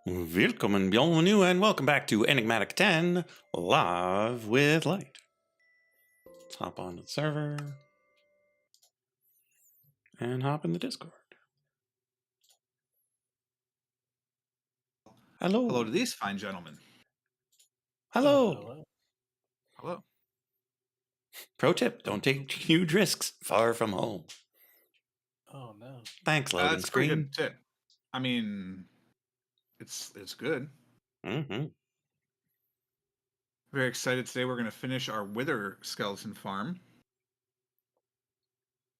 Willkommen, bienvenue, and welcome back to Enigmatic 10 Live with Light. Let's hop on the server and hop in the Discord. Hello. Hello to these fine gentlemen. Hello. Hello. Pro tip, don't take huge risks far from home. Oh no. Thanks, loading That's a pretty screen. good tip. I mean, it's good. Mm-hmm. Very excited today. We're going to finish our Wither skeleton farm.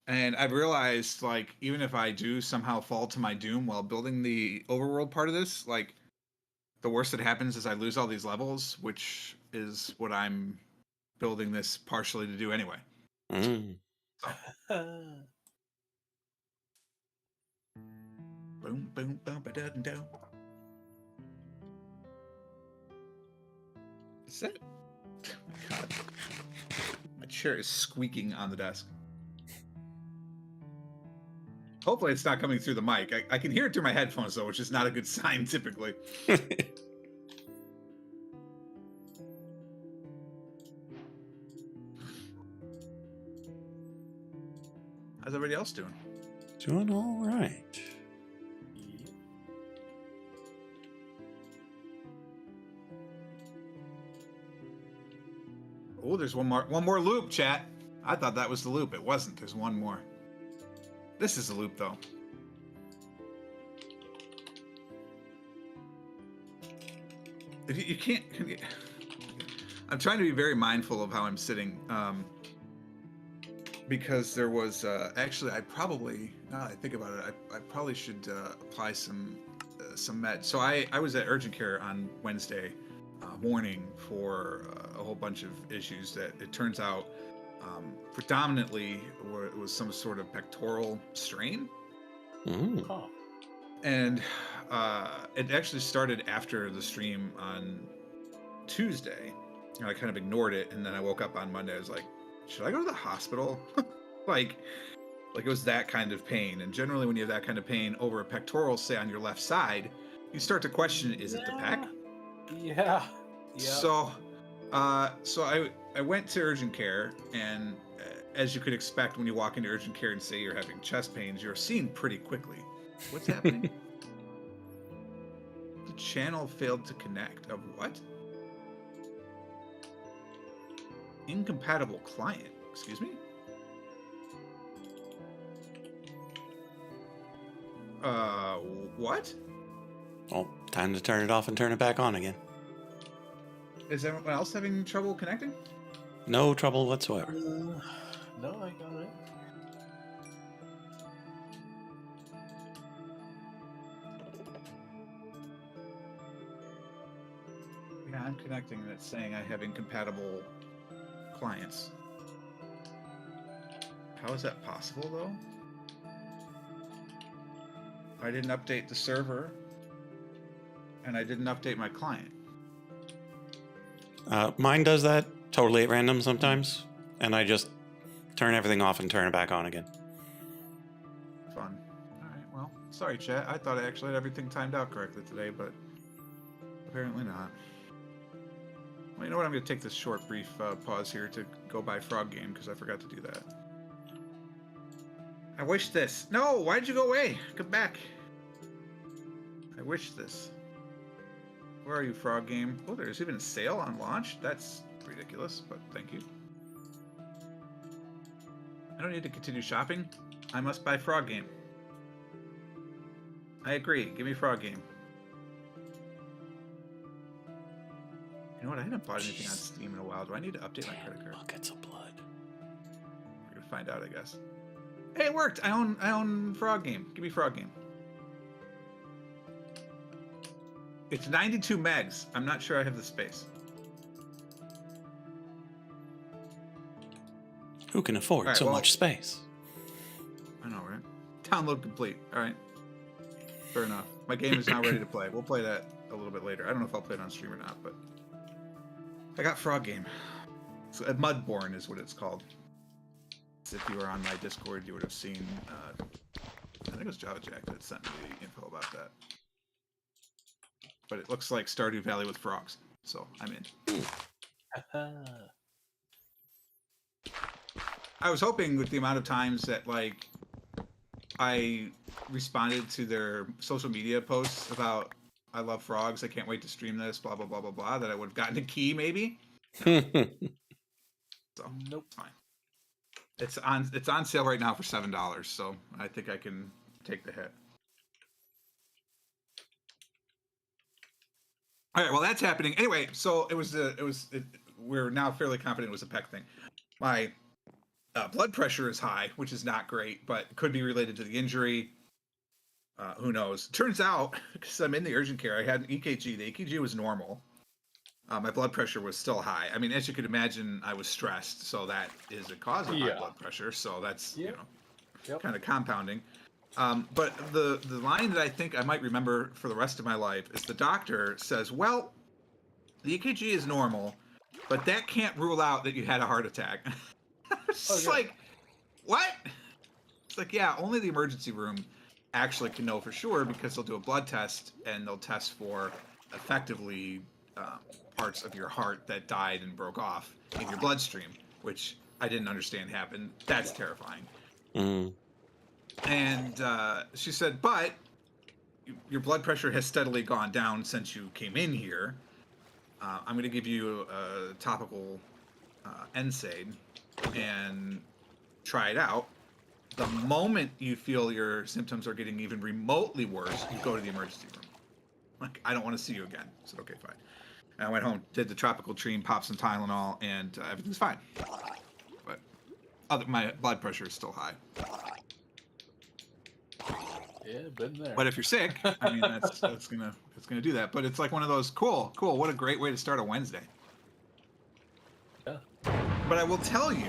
And I've realized, like, even if I do somehow fall to my doom while building the overworld part of this, like, the worst that happens is I lose all these levels, which is what I'm building this partially to do anyway. Mm. Boom, boom, boom, ba-da-dum-dum. Is that? God. My chair is squeaking on the desk. Hopefully it's not coming through the mic. I can hear it through my headphones, though, which is not a good sign, typically. How's everybody else doing? Doing all right. Oh, there's one more loop, chat. I thought that was the loop. It wasn't. There's one more. This is the loop, though. If you can't... I'm trying to be very mindful of how I'm sitting. Because there was... actually, I probably... Now that I think about it, I probably should apply some meds. So I was at urgent care on Wednesday morning for a whole bunch of issues that it turns out predominantly it was some sort of pectoral strain. Mm. Oh. And it actually started after the stream on Tuesday, and I kind of ignored it. And then I woke up on Monday. I was like, should I go to the hospital? like it was that kind of pain. And generally, when you have that kind of pain over a pectoral, say on your left side, you start to question: is it the pec? Yeah. So I went to urgent care, and as you could expect when you walk into urgent care and say you're having chest pains, you're seen pretty quickly. What's happening? The channel failed to connect. Of what? Incompatible client. Excuse me? What? Well, time to turn it off and turn it back on again. Is everyone else having trouble connecting? No trouble whatsoever. No, I got it. Yeah, I'm connecting and it's saying I have incompatible clients. How is that possible, though? I didn't update the server, and I didn't update my client. Mine does that totally at random sometimes, and I just turn everything off and turn it back on again. Fun. Alright, well, sorry, chat. I thought I actually had everything timed out correctly today, but apparently not. Well, you know what? I'm going to take this short, brief pause here to go buy Frog Game, because I forgot to do that. I wish this. No, why'd you go away? Come back. I wish this. Where are you, Frog Game? Oh, there's even a sale on launch? That's ridiculous, but thank you. I don't need to continue shopping. I must buy Frog Game. I agree. Give me Frog Game. You know what? I haven't bought anything on Steam in a while. Do I need to update my credit card? Buckets of blood. We're gonna find out, I guess. Hey, it worked! I own Frog Game. Give me Frog Game. It's 92 megs. I'm not sure I have the space. Who can afford so much space? I know, right? Download complete. All right. Fair enough. My game is now ready to play. We'll play that a little bit later. I don't know if I'll play it on stream or not, but I got Frog Game. So, Mudborn is what it's called. If you were on my Discord, you would have seen. I think it was Java Jack that sent me the info about that. but it looks like Stardew Valley with frogs. So I'm in. I was hoping with the amount of times that like I responded to their social media posts about I love frogs, I can't wait to stream this, blah blah blah blah blah, that I would have gotten a key maybe. No. So Nope. Fine. It's on sale right now for $7, so I think I can take the hit. All right, well that's happening anyway. So we're now fairly confident it was a pec thing. My blood pressure is high, which is not great, but could be related to the injury. Who knows? Turns out, because I'm in the urgent care, I had an EKG. The EKG was normal. My blood pressure was still high. I mean, as you could imagine, I was stressed, so that is a cause of high blood pressure. So that's kind of compounding. But the line that I think I might remember for the rest of my life is the doctor says, "Well, the EKG is normal, but that can't rule out that you had a heart attack." It's like, what? It's like, yeah, only the emergency room actually can know for sure because they'll do a blood test and they'll test for effectively parts of your heart that died and broke off in your bloodstream, which I didn't understand happened. That's terrifying. And she said, but your blood pressure has steadily gone down since you came in here. I'm going to give you a topical NSAID and try it out. The moment you feel your symptoms are getting even remotely worse, you go to the emergency room. Like, I don't want to see you again. I said, okay, fine. And I went home, did the tropical tree, popped some Tylenol, and everything's fine. But my blood pressure is still high. Yeah, been there. But if you're sick, I mean, it's gonna do that. But it's like one of those cool. What a great way to start a Wednesday. Yeah. But I will tell you,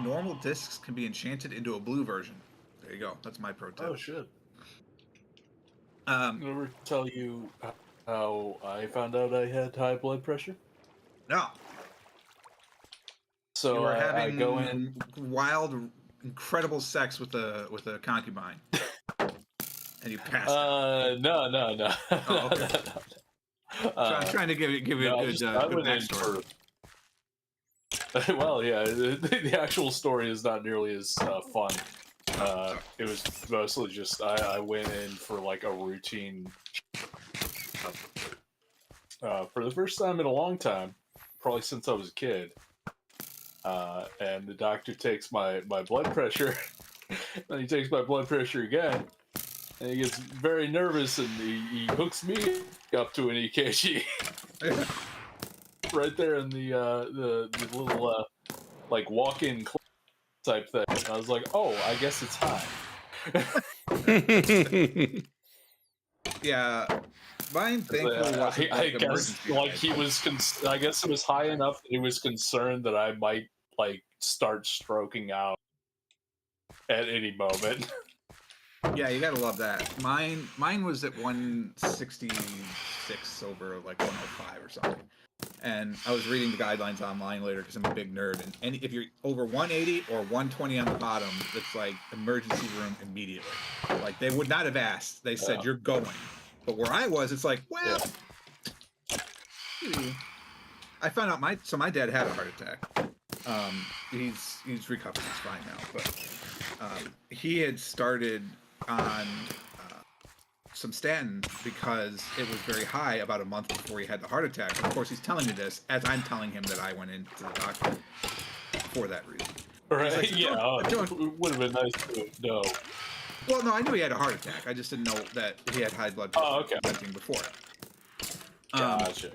normal discs can be enchanted into a blue version. There you go. That's my pro tip. Oh shit. Ever tell you how I found out I had high blood pressure? No. So you were having I go in wild, incredible sex with a concubine, and you passed out. No. Oh, okay. I'm trying to give it a good backstory. Well, yeah, the actual story is not nearly as fun. It was mostly just I went in for like a routine for the first time in a long time, probably since I was a kid. And the doctor takes my blood pressure, and he takes my blood pressure again, and he gets very nervous, and he hooks me up to an EKG. Right there in the little like walk-in type thing. I was like, oh, I guess it's high. Yeah, mine thankfully wasn't I guess like he was. I guess it was high enough that he was concerned that I might like start stroking out at any moment. Yeah, you gotta love that. Mine was at 166 over like 105 or something. And I was reading the guidelines online later because I'm a big nerd. And if you're over 180 or 120 on the bottom, it's like emergency room immediately. Like they would not have asked. They said you're going. But where I was, it's like, well, I found out my dad had a heart attack. He's recovered. He's fine now. But he had started on some statin because it was very high about a month before he had the heart attack. And of course, he's telling me this as I'm telling him that I went into the doctor for that reason. Right? Like, it would have been nice to know. Well, no, I knew he had a heart attack. I just didn't know that he had high blood pressure. Oh, okay. Before it. Gotcha.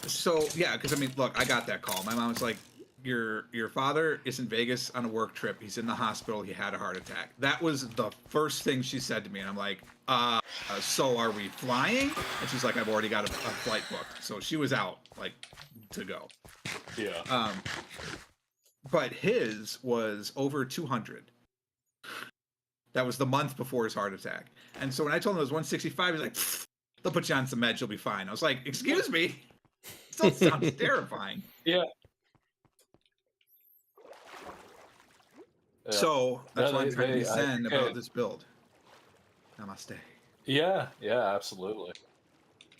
So yeah, because I mean, look, I got that call. My mom was like, Your father is in Vegas on a work trip. He's in the hospital. He had a heart attack. That was the first thing she said to me. And I'm like, so are we flying? And she's like, I've already got a flight booked. So she was out, like, to go. Yeah. But his was over 200. That was the month before his heart attack. And so when I told him it was 165, he's like, they'll put you on some meds. You'll be fine. I was like, excuse me? Still sounds terrifying. Yeah. So that's why I'm trying to be zen about this build. Namaste. Yeah, absolutely.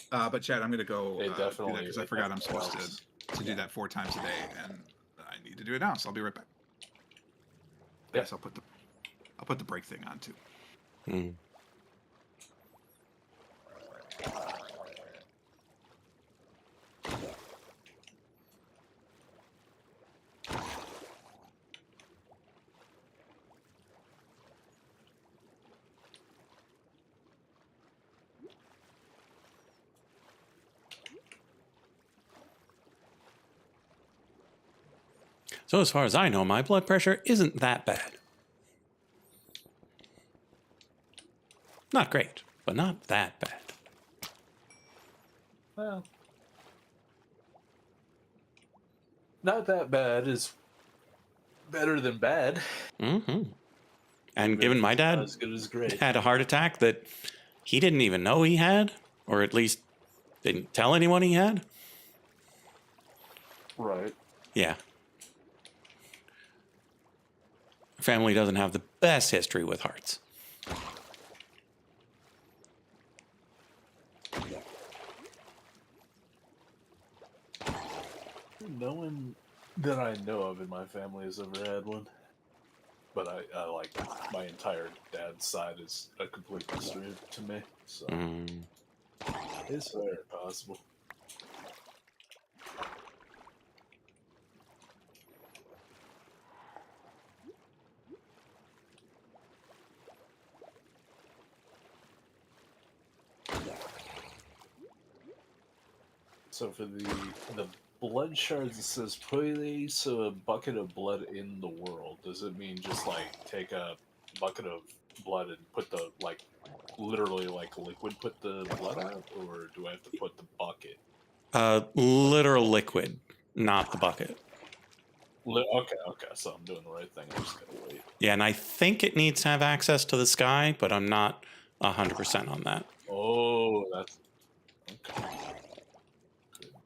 But Chad, I'm gonna go It do that definitely because I forgot I'm supposed helps. to do that 4 times a day, and I need to do it now. So I'll be right back. Yeah. Yes, I'll put the brake thing on too. Mm. So as far as I know, my blood pressure isn't that bad. Not great, but not that bad. Well, not that bad is better than bad. Mm-hmm. And Even given if my it's not dad as good as great. had a heart attack that he didn't even know he had, or at least didn't tell anyone he had. Right. Yeah. Our family doesn't have the best history with hearts. No one that I know of in my family has ever had one. But I like my entire dad's side is a complete mystery to me. So it's very possible. So for the blood shards, it says place a bucket of blood in the world. Does it mean just like take a bucket of blood and put the like literally like liquid put the blood out, or do I have to put the bucket? Literal liquid, not the bucket. Okay, so I'm doing the right thing. I just gotta wait. Yeah, and I think it needs to have access to the sky, but I'm not 100% on that. Oh, that's okay. Good.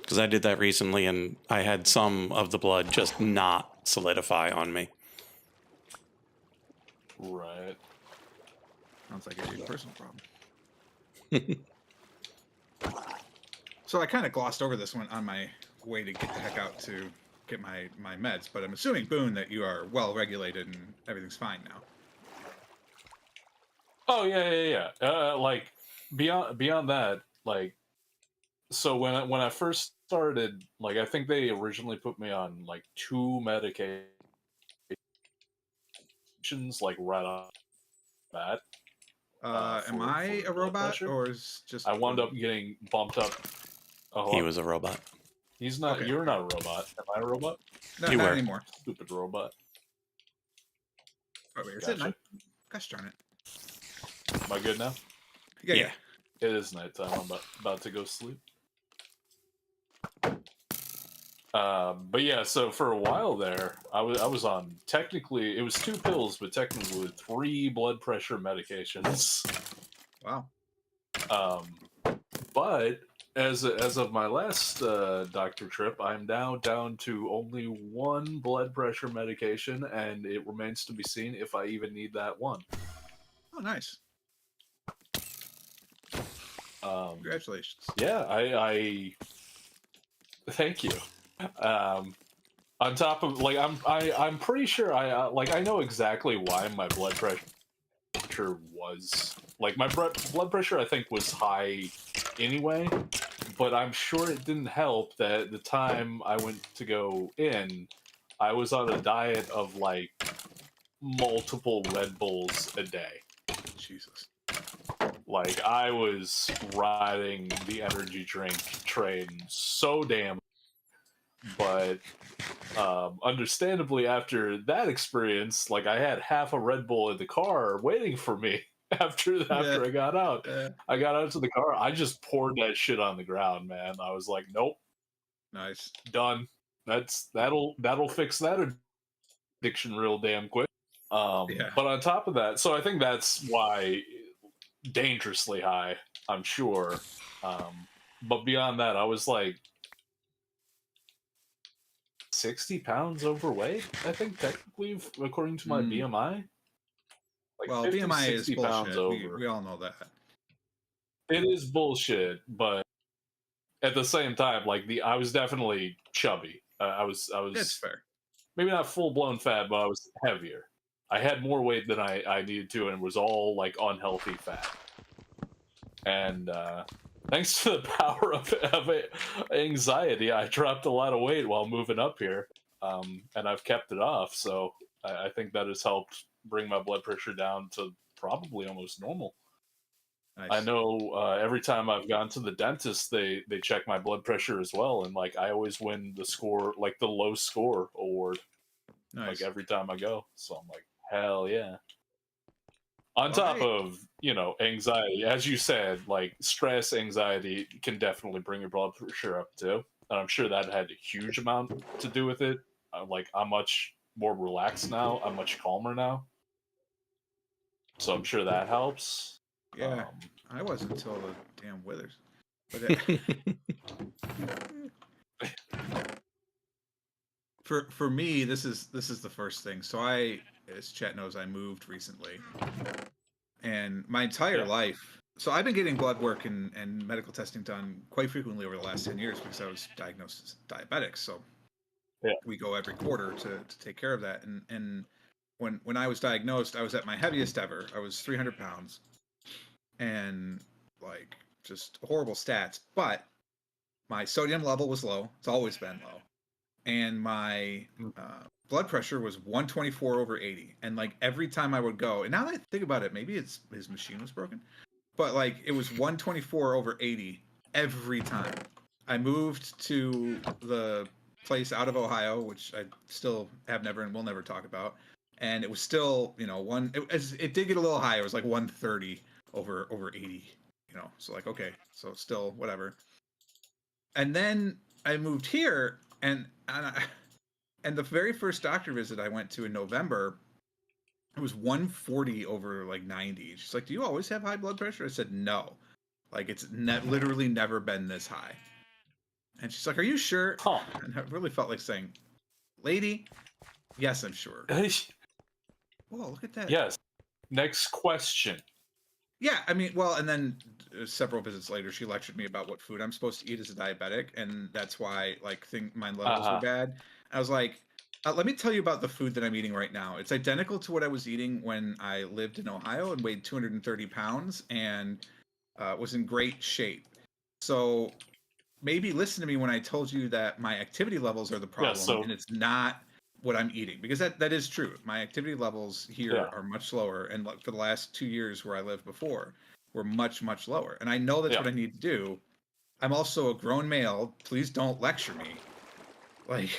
Because I did that recently and I had some of the blood just not solidify on me. Right. Sounds like a personal problem. So I kind of glossed over this one on my way to get the heck out to get my meds, but I'm assuming, Boon, that you are well regulated and everything's fine now. Oh yeah. Like beyond that, like so when I first started, like I think they originally put me on like 2 medications, like right off the bat. Am For I a blood robot, pressure. or is just I wound Boon? up getting bumped up. Oh, He was a robot. he's not. Okay, You're okay. not a robot. Am I a robot? No, You not were. anymore. Stupid robot. Oh, wait, is it Gotcha. night? Gosh darn it. Am I good now? Yeah. It is nighttime. I'm about to go sleep. But yeah, so for a while there, I was on, technically it was 2 pills, but technically 3 blood pressure medications. Wow. But as of my last doctor trip, I'm now down to only 1 blood pressure medication, and it remains to be seen if I even need that one. Oh, nice. Congratulations. Yeah, I thank you. On top of like I'm pretty sure I know exactly why my blood pressure was like my blood pressure I think was high anyway, but I'm sure it didn't help that at the time I went to go in, I was on a diet of like multiple Red Bulls a day. Jesus. Like I was riding the energy drink train so damn, but understandably after that experience, like I had half a Red Bull in the car waiting for me after I got out. I got out to the car, I just poured that shit on the ground, man. I was like, nope, Nice. done. That'll fix that addiction real damn quick. Yeah. But on top of that, so I think that's why dangerously high, I'm sure. But beyond that, I was like 60 pounds overweight, I think, technically, according to my BMI. Like Well, 50, BMI is 60 pounds bullshit. over. We all know that. It is bullshit, but at the same time, like I was definitely chubby. I was That's fair. maybe not full blown fat, but I was heavier. I had more weight than I needed to, and it was all like unhealthy fat. And thanks to the power of anxiety, I dropped a lot of weight while moving up here, and I've kept it off. So I think that has helped bring my blood pressure down to probably almost normal. Nice. I know every time I've gone to the dentist, they check my blood pressure as well, and like I always win the score, like the low score award, Nice. like every time I go. So I'm like, hell yeah. On top of, you know, anxiety, as you said, like stress, anxiety can definitely bring your blood pressure up too. And I'm sure that had a huge amount to do with it. Like I'm much more relaxed now. I'm much calmer now. So I'm sure that helps. Yeah, I wasn't until the damn withers. But for me, this is the first thing. So as Chet knows, I moved recently, and my entire life. So I've been getting blood work and medical testing done quite frequently over the last 10 years because I was diagnosed as diabetic. So we go every quarter to take care of that. And when I was diagnosed, I was at my heaviest ever. I was 300 pounds, and like just horrible stats. But my sodium level was low. It's always been low, and my blood pressure was 124/80. And like every time I would go, and now that I think about it, maybe his machine was broken, but like it was 124/80 every time. I moved to the place out of Ohio, which I still have never and will never talk about, and it was still, you know, it did get a little high. It was like 130/80, you know. So like, okay, so still whatever. And then I moved here, and the very first doctor visit I went to in November, it was 140/90. She's like, "Do you always have high blood pressure?" I said, "No, like it's literally never been this high." And she's like, "Are you sure?" And I really felt like saying, "Lady, yes, I'm sure." Whoa, look at that. Yes. Next question. Yeah, I mean, well, and then several visits later, she lectured me about what food I'm supposed to eat as a diabetic, and that's why, like, my levels were bad. I was like, let me tell you about the food that I'm eating right now. It's identical to what I was eating when I lived in Ohio and weighed 230 pounds and was in great shape. So maybe listen to me when I told you that my activity levels are the problem, and it's not what I'm eating, because that is true. My activity levels here are much lower, and for the last 2 years where I lived before were much lower. And I know that's what I need to do. I'm also a grown male. Please don't lecture me. Like,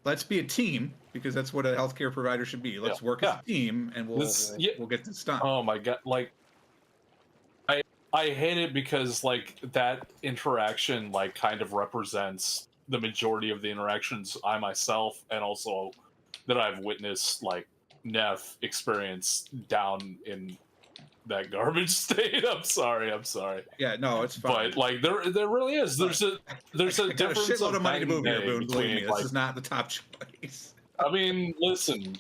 let's be a team, because that's what a healthcare provider should be. Let's work as a team, and we'll get this done. Oh my god! Like, I hate it because like that interaction like kind of represents the majority of the interactions I myself and also that I've witnessed like Neff experience down in that garbage state. I'm sorry. Yeah, no, it's fine. But like there really is. There's a I got a difference shitload of money to move here, Boon. Believe me, this like, is not the top choice. I mean, listen,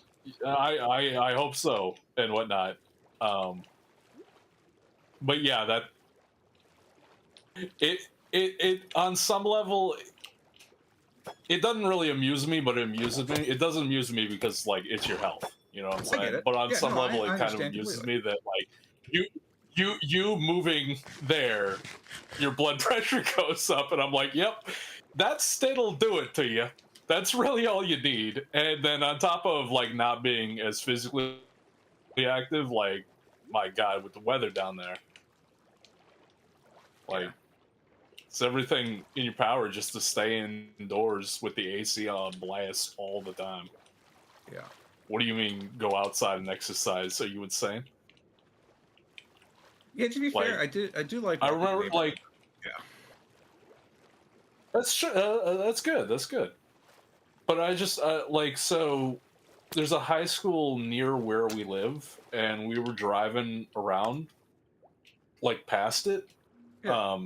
I hope so and whatnot. But yeah, that it on some level it doesn't really amuse me, but it amuses me. It doesn't amuse me because like it's your health, you know what I'm saying? But on some level, it kind of amuses me that like you moving there, your blood pressure goes up, and I'm like, yep, that state'll do it to you. That's really all you need. And then on top of like not being as physically active, like my God, with the weather down there, like. It's everything in your power just to stay indoors with the AC on blast all the time. Yeah. What do you mean go outside and exercise? Are you insane? Yeah, to be fair, I do like. I remember, like, that's true. That's good. That's good. But I just like so. There's a high school near where we live, and we were driving around, like past it. Yeah.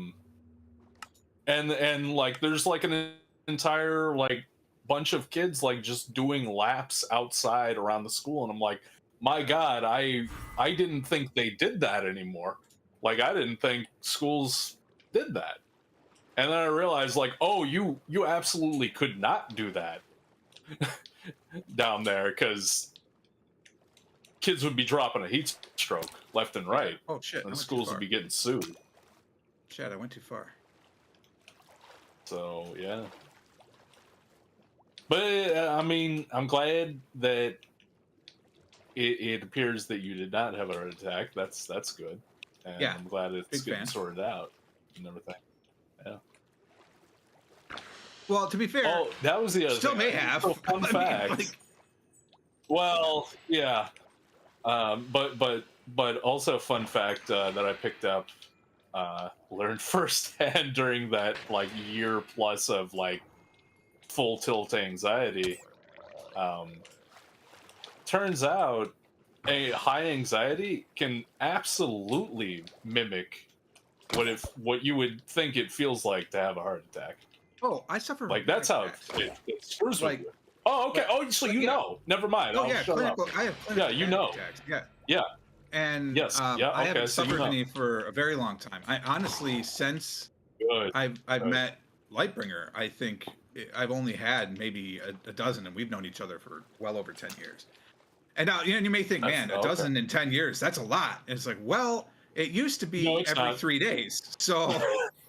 And like there's like an entire like bunch of kids like just doing laps outside around the school, and I'm like, my God, I didn't think they did that anymore. Like I didn't think schools did that. And then I realized like, oh, you absolutely could not do that down there because kids would be dropping a heat stroke left and Yeah. right, Oh shit! I and went too schools would far. be getting sued. Shit! I went too far. So yeah. But I mean, I'm glad that it appears that you did not have a heart attack. That's good, and Yeah. I'm glad it's Big getting fan. sorted out and everything. Yeah. Well, to be fair, Oh, that was the other still thing. may have. So fun I mean, fact. like, Well, yeah. But also fun fact that I picked up, learned firsthand during that like year plus of like full tilt anxiety. Um, turns out a high anxiety can absolutely mimic what you would think it feels like to have a heart attack. oh, I suffer from Like that's panic how attacks. it screws with Like, you. Oh, okay. like, Oh, so you yeah. know. Never mind. Oh I'll yeah, shut up. clinical. I have clinical Yeah, you panic know. attacks. Yeah. Yeah. And Yes. Yeah. I Okay. haven't So you suffered know. any for a very long time. I honestly, since Good. I've Good. met Lightbringer, I think I've only had maybe a dozen, and we've known each other for well over 10 years. And now, you may think, man, a Okay. dozen in 10 years, that's a lot. And it's like, well, it used to No, be it's every not. 3 days. So,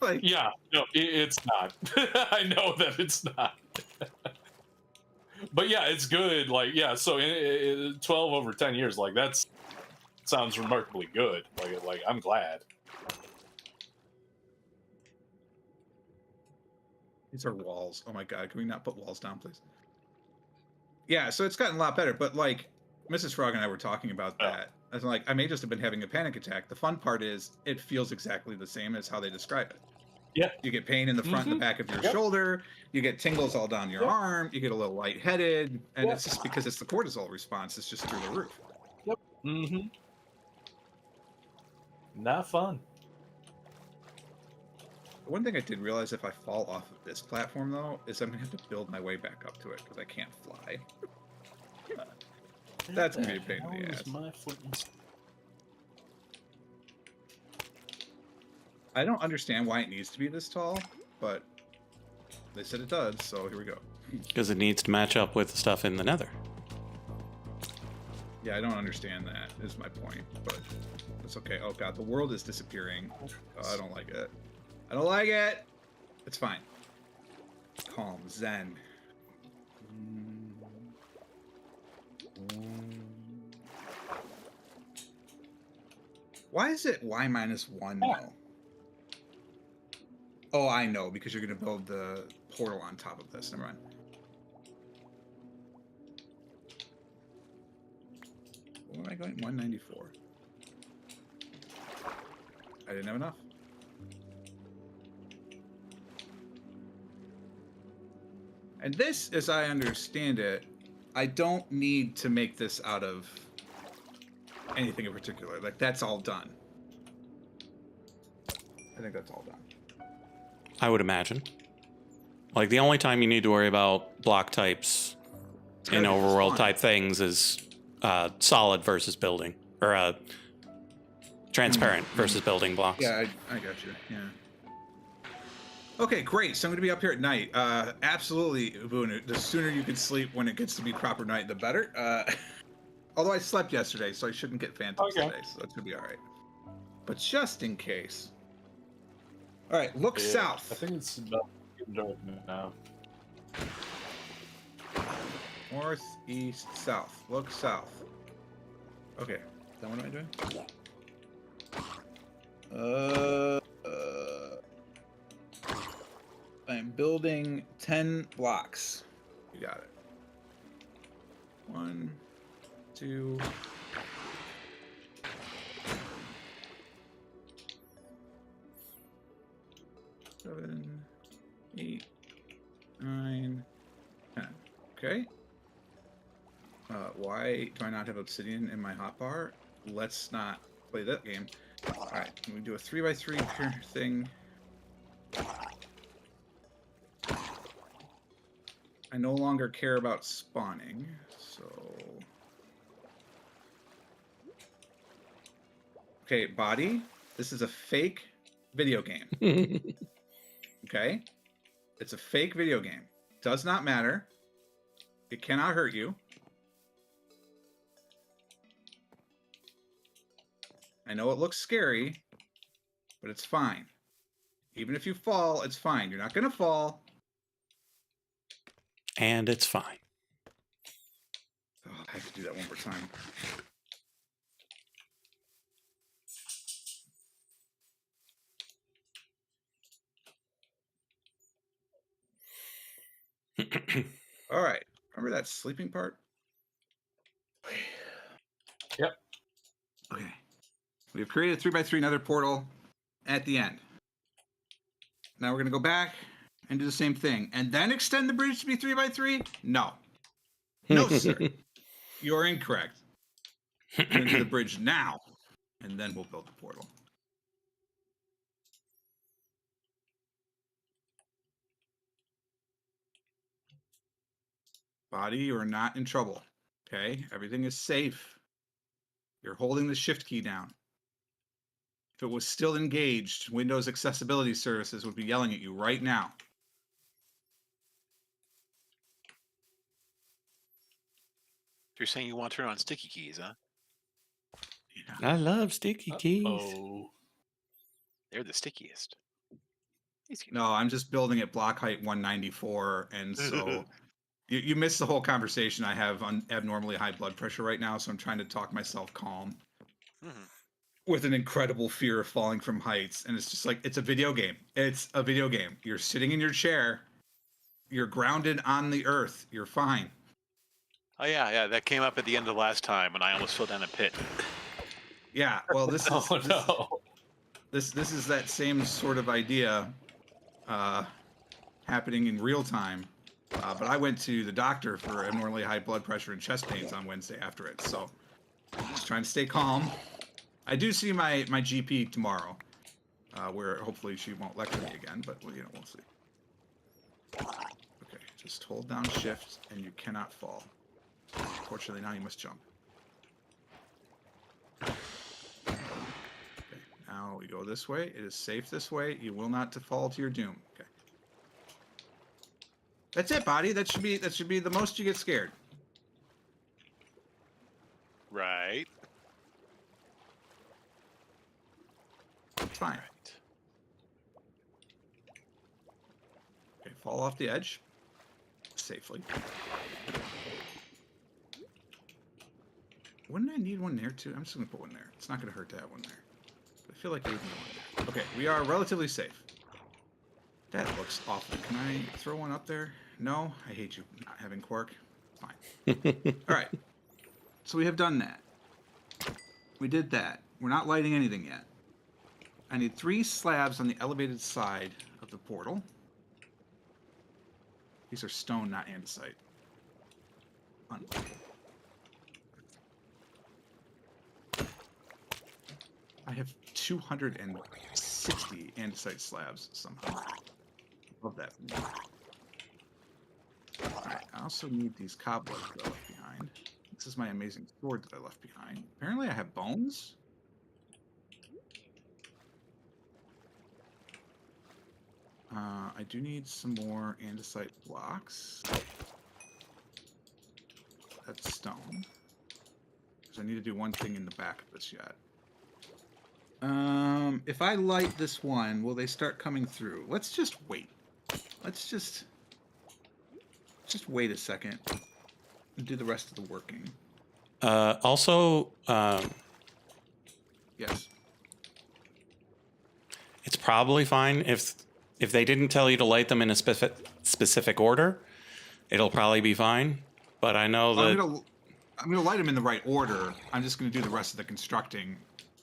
like, Yeah. No, it's not. I know that it's not. But yeah, it's good. Like, yeah. So in 12 over 10 years, like that's sounds remarkably good. Like I'm glad. these are walls. Oh my God, can we not put walls down, please? Yeah, so it's gotten a lot better. But like, Mrs. Frog and I were talking about Oh. that. I was like, I may just have been having a panic attack. The fun part is it feels exactly the same as how they describe it. Yeah. You get pain in the front and the back of your shoulder. You get tingles all down your arm. You get a little lightheaded. And it's just because it's the cortisol response. It's just through the roof. Yep. Mm-hmm. Not fun. One thing I did realize if I fall off of this platform, though, is I'm going to have to build my way back up to it because I can't fly. That's going to be a pain in the ass. My foot. I don't understand why it needs to be this tall, but they said it does, so here we go. Because it needs to match up with the stuff in the nether. Yeah, I don't understand that, is my point, but it's okay. Oh god, the world is disappearing. Oh, I don't like it. I don't like it! It's fine. Calm, zen. Why is it y-1 now? Oh, I know, because you're going to build the portal on top of this. Never mind. Where am I going? 194. I didn't have enough. And this, as I understand it, I don't need to make this out of anything in particular. Like, that's all done. I think that's all done. I would imagine. Like, the only time you need to worry about block types in overworld type things is solid versus building, or transparent versus building blocks. Yeah, I got you. Yeah. Okay, great. So I'm going to be up here at night. Absolutely, Boon. The sooner you can sleep when it gets to be proper night, the better. Although I slept yesterday, so I shouldn't get phantoms today, so that should be all right. But just in case. All right, look south. I think it's about getting dark now. North, east, south. Look south. Okay. Then what am I doing? I'm building 10 blocks. You got it. 1, 2. 7, 8, 9, 10. Okay. Why do I not have obsidian in my hotbar? Let's not play that game. All right, can we do a 3x3 thing? I no longer care about spawning, so... Okay, body, this is a fake video game, okay? It's a fake video game. Does not matter. It cannot hurt you. I know it looks scary, but it's fine. Even if you fall, it's fine. You're not going to fall. And it's fine. Oh, I have to do that one more time. All right. Remember that sleeping part? Yep. Okay. We have created 3x3 nether portal at the end. Now we're going to go back and do the same thing. And then extend the bridge to be 3x3? No. No, sir. You're incorrect. We're going to do the bridge now. And then we'll build the portal. Body, you are not in trouble. Okay? Everything is safe. You're holding the shift key down. If it was still engaged, Windows Accessibility Services would be yelling at you right now. You're saying you want to turn on sticky keys, huh? Yeah. I love sticky keys. Oh. They're the stickiest. No, I'm just building at block height 194, and so you missed the whole conversation. I have abnormally high blood pressure right now, so I'm trying to talk myself calm with an incredible fear of falling from heights. And it's just like, it's a video game. It's a video game. You're sitting in your chair. You're grounded on the earth. You're fine. Oh yeah, that came up at the end of the last time when I almost fell down a pit. Yeah, well, this is Oh no. this is that same sort of idea happening in real time. But I went to the doctor for abnormally high blood pressure and chest pains on Wednesday after it. So just trying to stay calm. I do see my GP tomorrow, where hopefully she won't lecture me again, but we'll see. Okay, just hold down shift and you cannot fall. Fortunately, now you must jump. Okay, now we go this way. It is safe this way. You will not fall to your doom. Okay. That's it, body. That should be the most you get scared. Right. It's fine. Right. Okay, fall off the edge safely. Wouldn't I need one there too? I'm just gonna put one there. It's not gonna hurt to have one there. But I feel like I need one there. Okay, we are relatively safe. That looks awful. Can I throw one up there? No, I hate you not having quark. Fine. All right. So we have done that. We did that. We're not lighting anything yet. I need 3 slabs on the elevated side of the portal. These are stone, not andesite. Unbelievable. I have 260 andesite slabs somehow. Love that. Alright, I also need these cobwebs that I left behind. This is my amazing sword that I left behind. Apparently I have bones? I do need some more andesite blocks. That's stone. Because I need to do one thing in the back of this yet. If I light this one, will they start coming through? Let's just wait. Let's just wait a second and do the rest of the working. Also, Yes. it's probably fine if they didn't tell you to light them in a specific order. It'll probably be fine. But I know that I'm gonna light them in the right order. I'm just gonna do the rest of the constructing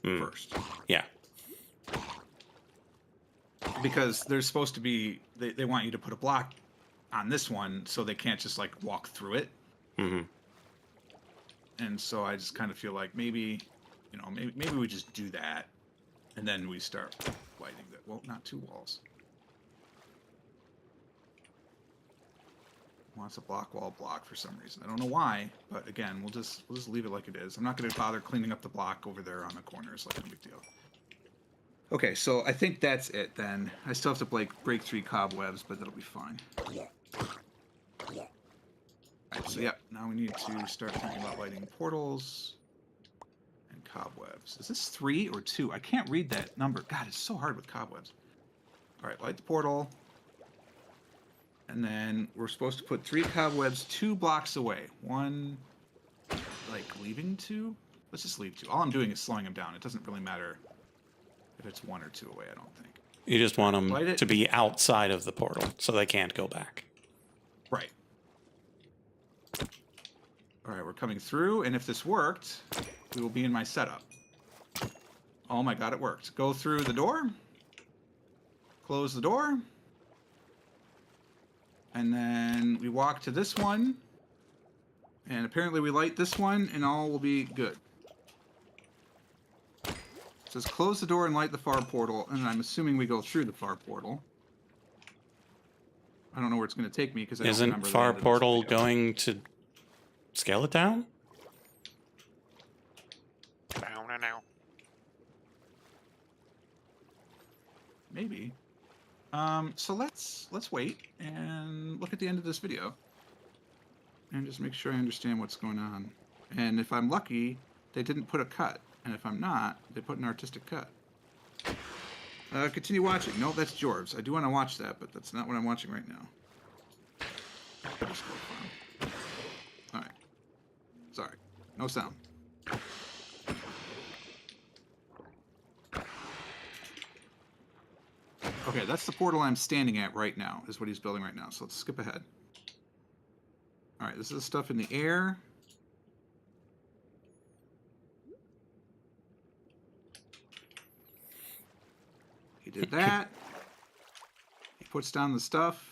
first. Yeah. Because there's supposed to be, they want you to put a block on this one so they can't just like walk through it. Mm-hmm. And so I just kind of feel like maybe we just do that And then we start lighting that. Well, not 2 walls. Wants a block wall block for some reason. I don't know why, but again, we'll just leave it like it is. I'm not going to bother cleaning up the block over there on the corners. Like, no big deal. Okay, so I think that's it then. I still have to break 3 cobwebs, but that'll be fine. Alright, so yeah, now we need to start thinking about lighting portals and cobwebs. Is this 3 or 2? I can't read that number. God, it's so hard with cobwebs. Alright, light the portal. And then we're supposed to put 3 cobwebs 2 blocks away. 1, like, leaving 2? Let's just leave 2. All I'm doing is slowing them down. It doesn't really matter if it's 1 or 2 away, I don't think. You just want them to be outside of the portal so they can't go back. Right. Alright, we're coming through, and if this worked, we will be in my setup. Oh my god, it worked. Go through the door. Close the door. And then we walk to this one. And apparently we light this one, and all will be good. It says close the door and light the far portal, and I'm assuming we go through the far portal. I don't know where it's going to take me because I don't remember. Isn't far portal going to Skeleton? Maybe. So let's wait and look at the end of this video and just make sure I understand what's going on. And if I'm lucky, they didn't put a cut, and if I'm not, they put an artistic cut. Continue watching. No, that's Jorbs. I do want to watch that, but that's not what I'm watching right now. All right. Sorry. No sound. Okay, that's the portal I'm standing at right now, is what he's building right now. So let's skip ahead. All right, this is the stuff in the air. He did that. He puts down the stuff.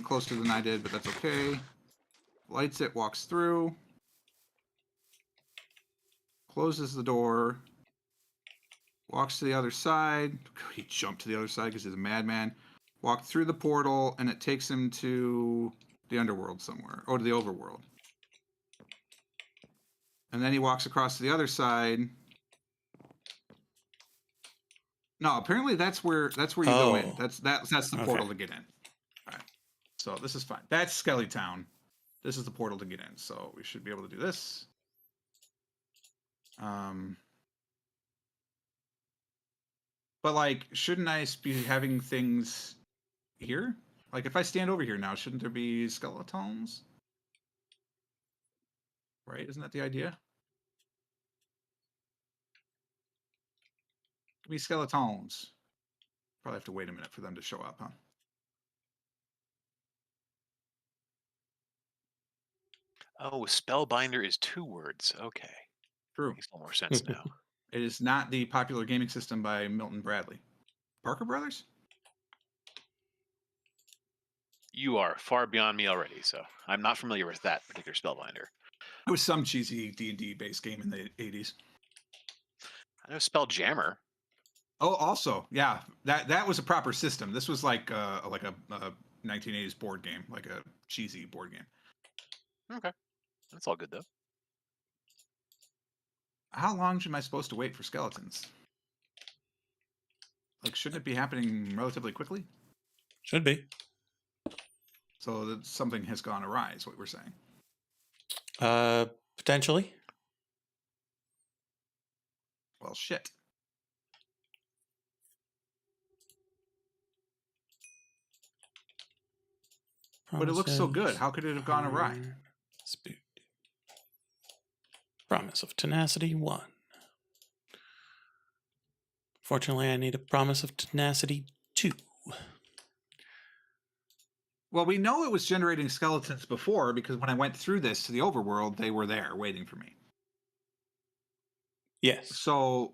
Closer than I did, but that's okay. Lights it, walks through. Closes the door. Walks to the other side. He jumped to the other side because he's a madman. Walked through the portal, and it takes him to the underworld somewhere. Oh, to the overworld. And then he walks across to the other side. No, apparently that's where you go in. That's the portal to get in. All right. So this is fine. That's Skelly Town. This is the portal to get in. So we should be able to do this. But, like, shouldn't I be having things here? Like, if I stand over here now, shouldn't there be skeletons? Right? Isn't that the idea? Give me skeletons. Probably have to wait a minute for them to show up, huh? Oh, Spellbinder is 2 words. Okay. True. Makes a little more sense now. It is not the popular gaming system by Milton Bradley. Parker Brothers? You are far beyond me already, so I'm not familiar with that particular Spellbinder. It was some cheesy D&D based game in the 80s. I know Spelljammer. Oh, also, yeah, that was a proper system. This was like a 1980s board game, like a cheesy board game. Okay. That's all good, though. How long am I supposed to wait for skeletons? Like, shouldn't it be happening relatively quickly? Should be. So that something has gone awry, is what we're saying. Potentially. Well, shit. But it looks so good. How could it have gone awry? Spooked. Promise of tenacity 1. Fortunately, I need a promise of tenacity 2. Well, we know it was generating skeletons before because when I went through this to the overworld, they were there waiting for me. Yes. So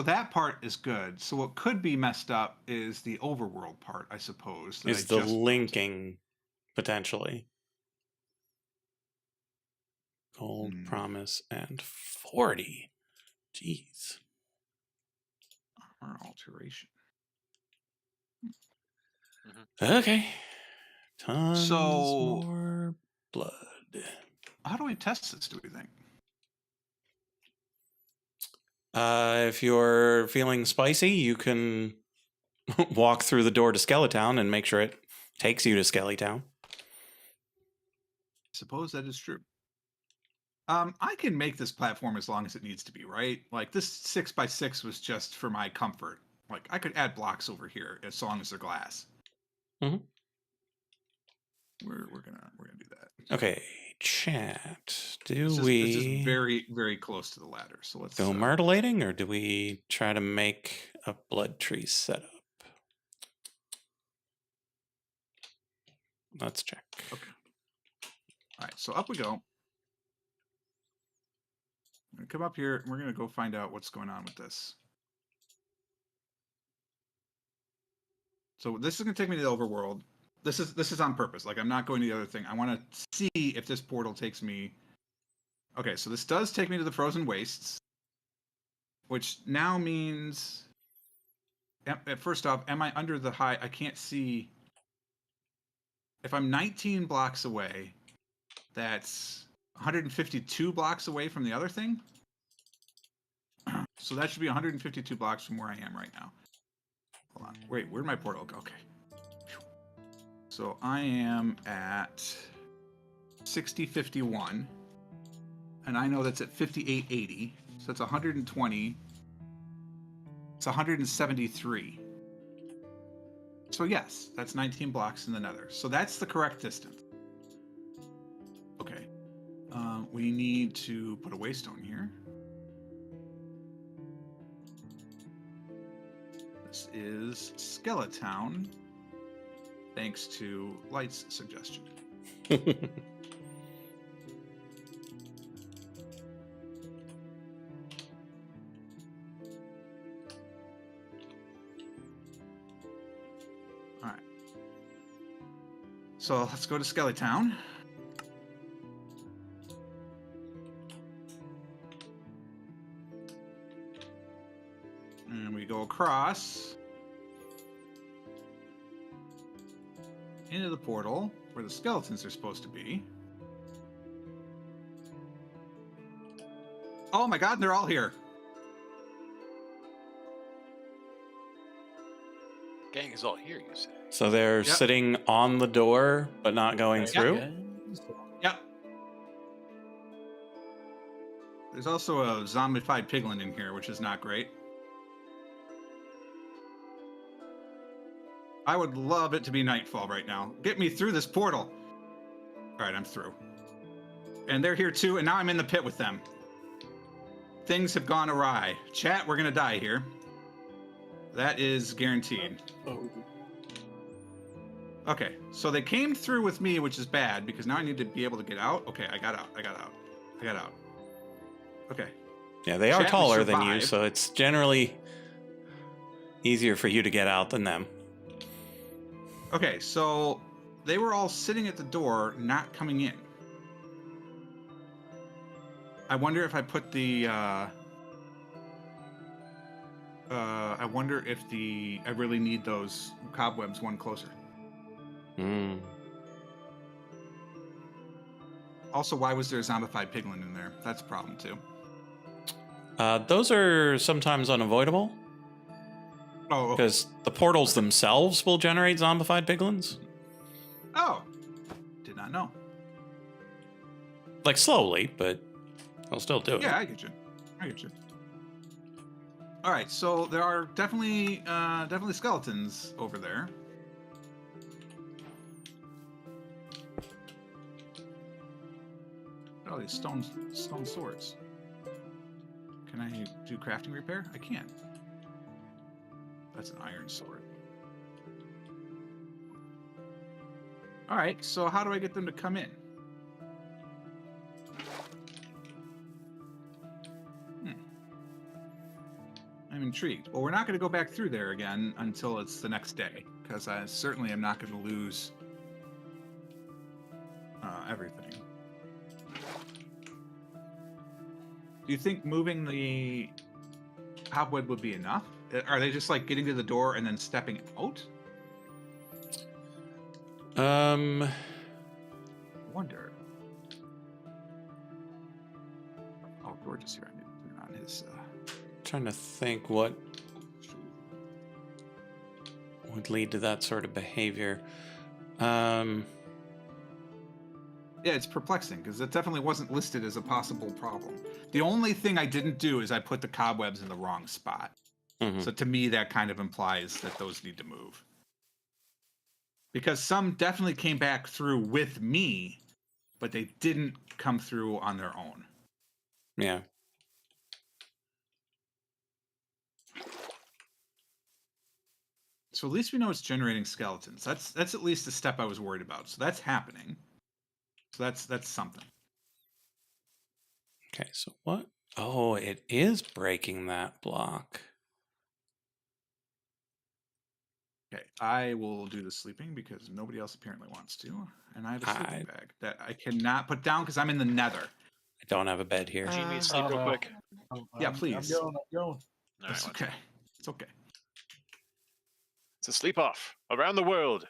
that part is good. So what could be messed up is the overworld part, I suppose. Is the linking, potentially. Gold, promise, and 40. Jeez. Armor alteration. Okay. Tons So- more blood. How do I test this, do we think? If you're feeling spicy, you can walk through the door to Skeletown and make sure it takes you to Skeletown. Suppose that is true. I can make this platform as long as it needs to be, right? Like this 6x6 was just for my comfort. Like I could add blocks over here as long as they're glass. Mhm. We're gonna do that. Okay, chat. Do It's we just very, very close to the ladder. So let's go myrtleating, or do we try to make a blood tree setup? Let's check. Okay. All right, so up we go. I'm gonna come up here and we're gonna go find out what's going on with this. So this is gonna take me to the overworld. This is on purpose. Like I'm not going to the other thing. I want to see if this portal takes me. Okay, so this does take me to the frozen wastes, which now means. First off, am I under the high? I can't see. If I'm 19 blocks away, that's 152 blocks away from the other thing. So that should be 152 blocks from where I am right now. Hold on. Wait, where'd my portal go? Okay. So I am at 6051. And I know that's at 5880. So that's 120. It's 173. So yes, that's 19 blocks in the nether. So that's the correct distance. Okay. We need to put a waystone here. This is Skeletown, thanks to Light's suggestion. All right. So let's go to Skeletown. And we go across into the portal where the skeletons are supposed to be. Oh my god, they're all here. Gang is all here, you say? So they're sitting on the door, but not going through? Yep. There's also a zombified piglin in here, which is not great. I would love it to be nightfall right now. Get me through this portal. All right, I'm through. And they're here too, and now I'm in the pit with them. Things have gone awry. Chat, we're gonna die here. That is guaranteed. Okay, so they came through with me, which is bad, because now I need to be able to get out. Okay, I got out. Okay. Yeah, they are Chat, we taller than you, survived. so it's generally easier for you to get out than them. Okay, so they were all sitting at the door, not coming in. I wonder if I put the, I wonder if I really need those cobwebs one closer. Mm. Also, why was there a zombified piglin in there? That's a problem too. Those are sometimes unavoidable, Oh, because the portals themselves will generate zombified piglins. oh, did not know. Like slowly, but they'll still do it. Yeah, I get you. All right, so there are definitely skeletons over there. Oh, these stone swords. Can I do crafting repair? I can. That's an iron sword. All right, so how do I get them to come in? I'm intrigued. Well, we're not going to go back through there again until it's the next day, because I certainly am not going to lose everything. Do you think moving the cobweb would be enough? Are they just like getting to the door and then stepping out? Um, I wonder. Oh, George is here. I need to turn on his. trying to think what would lead to that sort of behavior. Um, Yeah, it's perplexing because it definitely wasn't listed as a possible problem. The only thing I didn't do is I put the cobwebs in the wrong spot. mhm. So to me, that kind of implies that those need to move. Because some definitely came back through with me, but they didn't come through on their own. Yeah. So at least we know it's generating skeletons. That's at least the step I was worried about. So that's happening. So that's something. Okay, so what? Oh, it is breaking that block. Okay, I will do the sleeping because nobody else apparently wants to, and I have a sleeping bag that I cannot put down because I'm in the Nether. I don't have a bed here. Do you need me to sleep Oh, real no. quick? Yeah, I'm please. going. All right, It's one okay. second. It's okay. It's a sleep off around the world.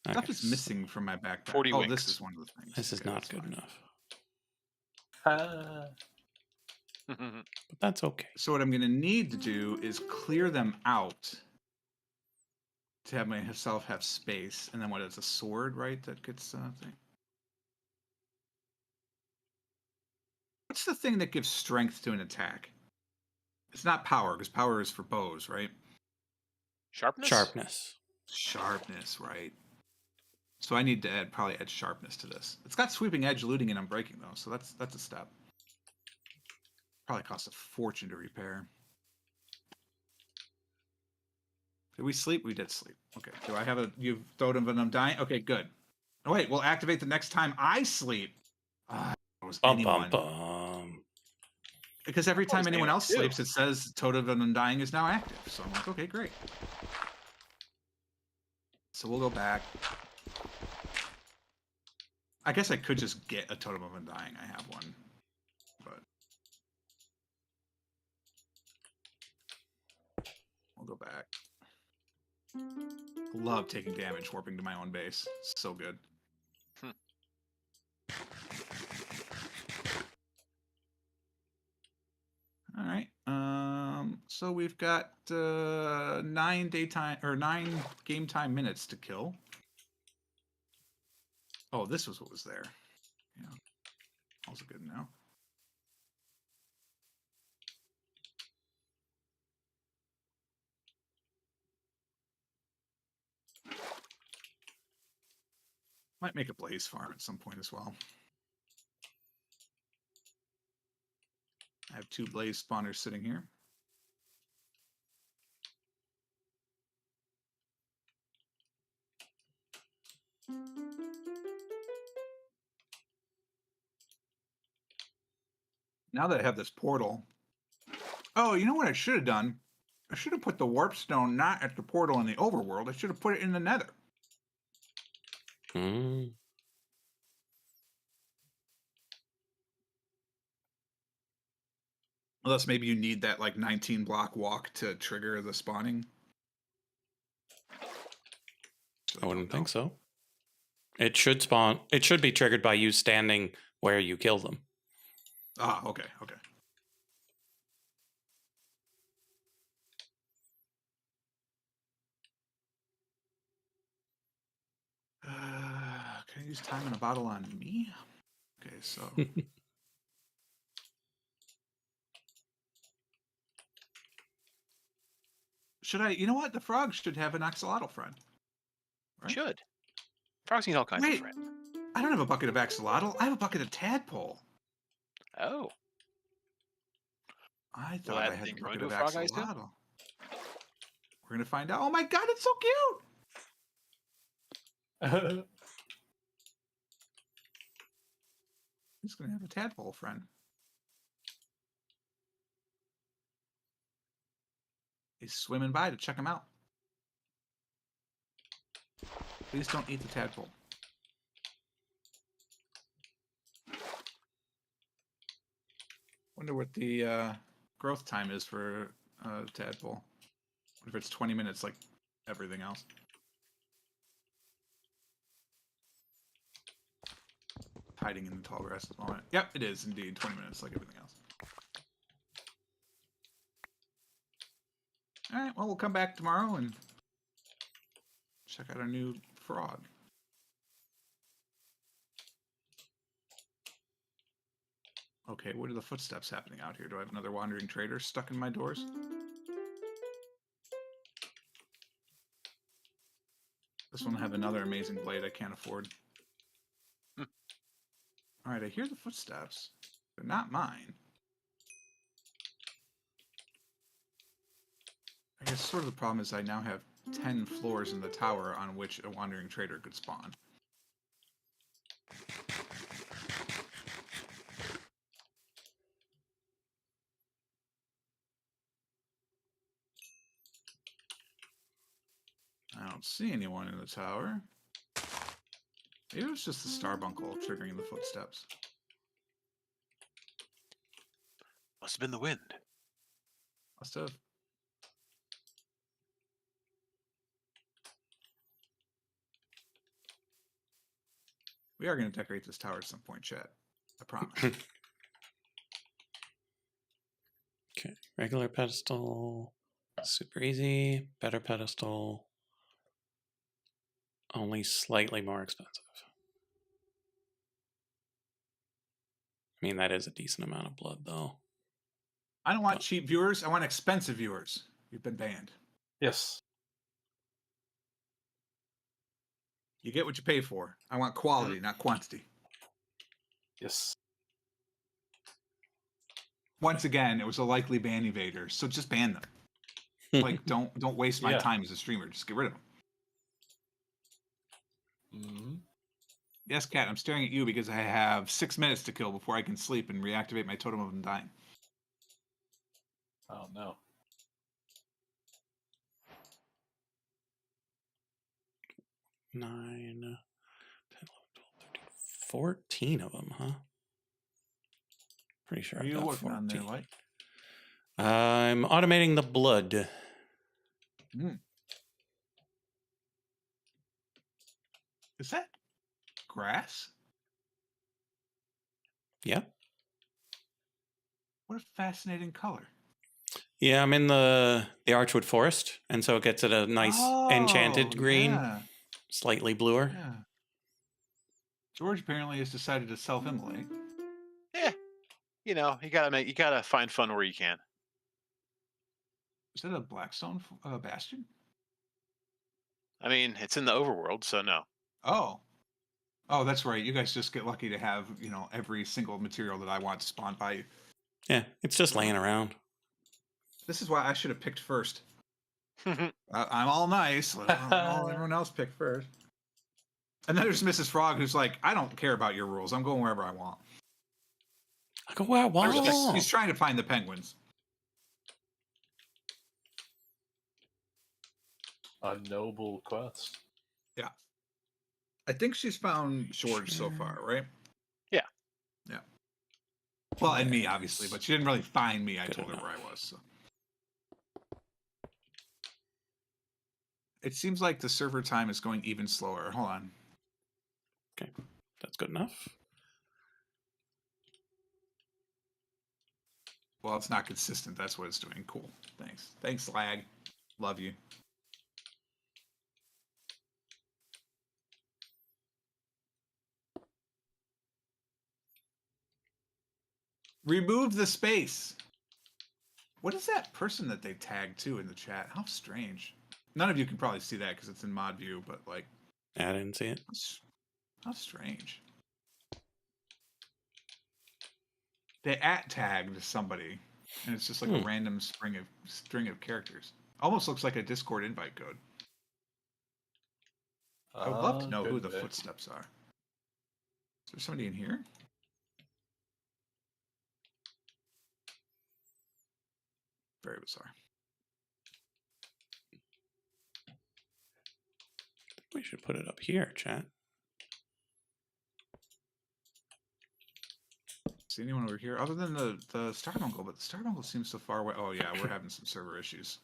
Stuff Okay, is missing from my backpack. 40 Oh, winks. this is one of the things. this is Okay, not that's good fine. enough, Ah. but that's okay. So what I'm going to need to do is clear them out to have myself have space, and then what is a sword, right? That gets thing. What's the thing that gives strength to an attack? It's not power, because power is for bows, right? Sharpness? Sharpness. Sharpness, right? So I need to probably add sharpness to this. It's got sweeping edge, looting, and unbreaking though, so that's a step. Probably costs a fortune to repair. Did we sleep? We did sleep. Okay. Do I have a you've totem of undying? Okay, good. Oh, wait, we'll activate the next time I sleep. It was Bum anyone. bum bum. Because every time was anyone anyone else too. sleeps, it says Totem of Undying is now active. So I'm like, okay, great. So we'll go back. I guess I could just get a Totem of Undying. I have one. But we'll go back. Love taking damage warping to my own base. It's so good. All right. So we've got 9 game time minutes to kill. Oh, this was what was there. Yeah. Also good now. Might make a blaze farm at some point as well. I have 2 blaze spawners sitting here. Now that I have this portal. Oh, you know what I should have done? I should have put the warp stone not at the portal in the overworld. I should have put it in the nether. Mm. Unless maybe you need that like 19 block walk to trigger the spawning. I wouldn't think so. It should spawn. It should be triggered by you standing where you kill them. Ah, okay, okay. Can I use time in a bottle on me? Okay, so should I? You know what? The frog should have an axolotl friend. Right? Should. Frogs need all kinds of Wait, friends. I don't have a bucket of axolotl. I have a bucket of tadpole. Oh. I Will thought that I had thing the grow bucket into of a frog, I assume? axolotl. We're gonna find out. Oh my god, it's so cute! He's gonna have a tadpole friend. He's swimming by to check him out. Please don't eat the tadpole. Wonder what the growth time is for tadpole. What if it's 20 minutes like everything else? Hiding in the tall grass at the moment. Yep, it is indeed 20 minutes like everything else. All right, well, we'll come back tomorrow and check out our new frog. Okay, what are the footsteps happening out here? Do I have another wandering trader stuck in my doors? This one will have another amazing blade I can't afford. All right, I hear the footsteps. They're not mine. I guess sort of the problem is I now have 10 floors in the tower on which a wandering trader could spawn. I don't see anyone in the tower. Maybe it was just the Starbuncle triggering the footsteps. Must have been the wind. Must have. We are going to decorate this tower at some point, chat. I promise. Okay, regular pedestal, super easy, better pedestal, only slightly more expensive. I mean, that is a decent amount of blood, though. I don't want cheap viewers. I want expensive viewers. You've been banned. Yes. You get what you pay for. I want quality, not quantity. Yes. Once again, it was a likely ban evader, so just ban them. Like, don't waste my time as a streamer. Just get rid of them. Mm-hmm. Yes, Cat, I'm staring at you because I have 6 minutes to kill before I can sleep and reactivate my totem of undying. Oh, no. Nine, 10, 11, 12, 13, 14 of them, huh? Pretty sure Are I've you got working 14. on there, Light? I'm automating the blood. Is that grass? Yeah. What a fascinating color. Yeah, I'm in the Archwood Forest, and so it gets at a nice enchanted green, Yeah. slightly bluer. Yeah. George apparently has decided to self-immolate. Yeah, you know, you gotta find fun where you can. Is that a Blackstone bastion? I mean, it's in the overworld, so no. Oh. Oh, that's right. You guys just get lucky to have, you know, every single material that I want to spawn by you. Yeah, it's just laying around. This is why I should have picked first. I'm all nice. Everyone else picked first. And then there's Mrs. Frog, who's like, I don't care about your rules. I'm going wherever I want. I go where I want. He's trying to find the penguins. A noble quest. Yeah. I think she's found George so far, right? Yeah. Yeah. Well, and me, obviously, but she didn't really find me. I Good told her enough. where I was. So. It seems like the server time is going even slower. Hold on. Okay, that's good enough. Well, it's not consistent. That's what it's doing. Cool. Thanks. Thanks, lag. Love you. Remove the space. What is that person that they tagged to in the chat? How strange. None of you can probably see that because it's in mod view, but like, I didn't see it. how strange. They tagged somebody, and it's just like a random string of characters. Almost looks like a Discord invite code. I would love to know who the footsteps are. Is there somebody in here? Very bizarre. We should put it up here, chat. See anyone over here other than the Starbuncle? But the Starbuncle seems so far away. Oh yeah, we're having some server issues.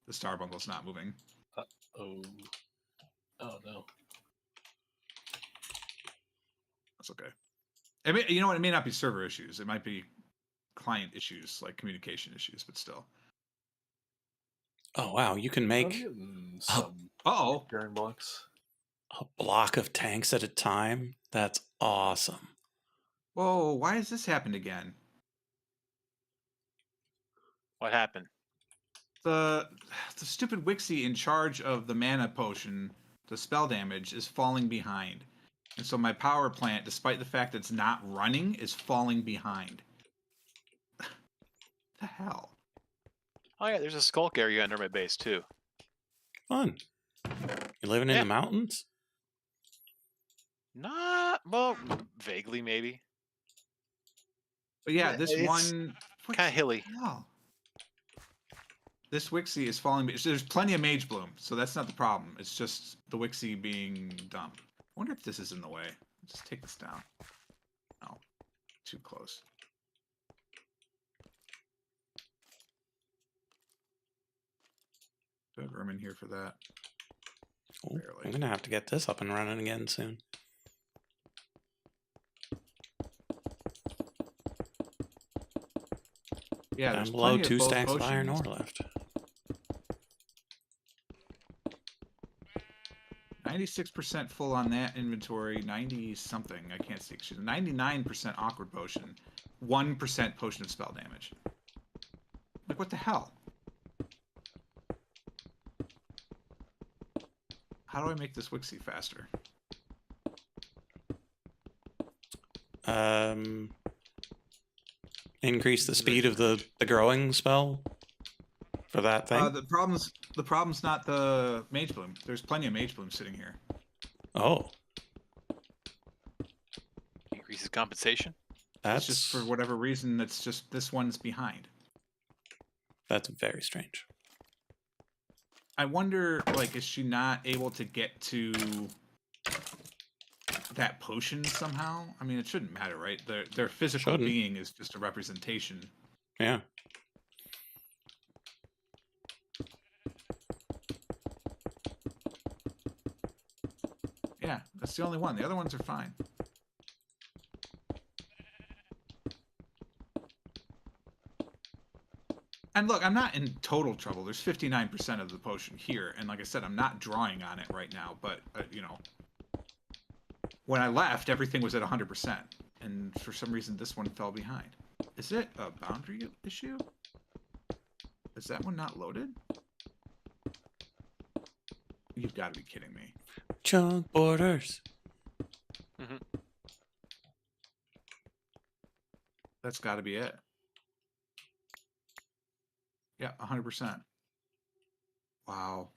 The Starbungle's not moving. Oh. Oh no. That's okay. I mean, you know what? It may not be server issues. It might be client issues, like communication issues, but still. Oh wow, you can I'm make getting some Uh-oh. repairing blocks. a block of tanks at a time. That's awesome. Whoa, why has this happened again? What happened? The stupid Wixie in charge of the mana potion, the spell damage, is falling behind. And so my power plant, despite the fact that it's not running, is falling behind. The hell? Oh yeah, there's a skulk area under my base too. Fun. You living in Yeah. the mountains? Not well, vaguely maybe. But yeah, Yeah, this it's one Kind of hilly. hell. This Wixie is falling. There's plenty of Mage Bloom, so that's not the problem. It's just the Wixie being dumb. I wonder if this is in the way. Just take this down. No, too close. Do I have room in here for that? Oh, Barely. I'm gonna have to get this up and running again soon. Yeah, Down there's below plenty of 2 both stacks of iron ore potions. left. 96% full on that inventory. 90 something. I can't see. 99% awkward potion. 1% potion of spell damage. Like what the hell? How do I make this Wixie faster? Increase the speed of the growing spell for that thing. The problem's not the Mage Bloom. There's plenty of Mage Bloom sitting here. Oh, Increases compensation. that's It's just for whatever reason. That's just this one's behind. that's very strange. I wonder, like, is she not able to get to that potion somehow? I mean, it shouldn't matter, right? Their physical Shouldn't. being is just a representation. Yeah. Yeah, that's the only one. The other ones are fine. And look, I'm not in total trouble. There's 59% of the potion here, and like I said, I'm not drawing on it right now. But you know, when I left, everything was at 100%, and for some reason, this one fell behind. Is it a boundary issue? Is that one not loaded? You've got to be kidding me. Chunk borders. That's got to be it. Yeah, 100%. Wow.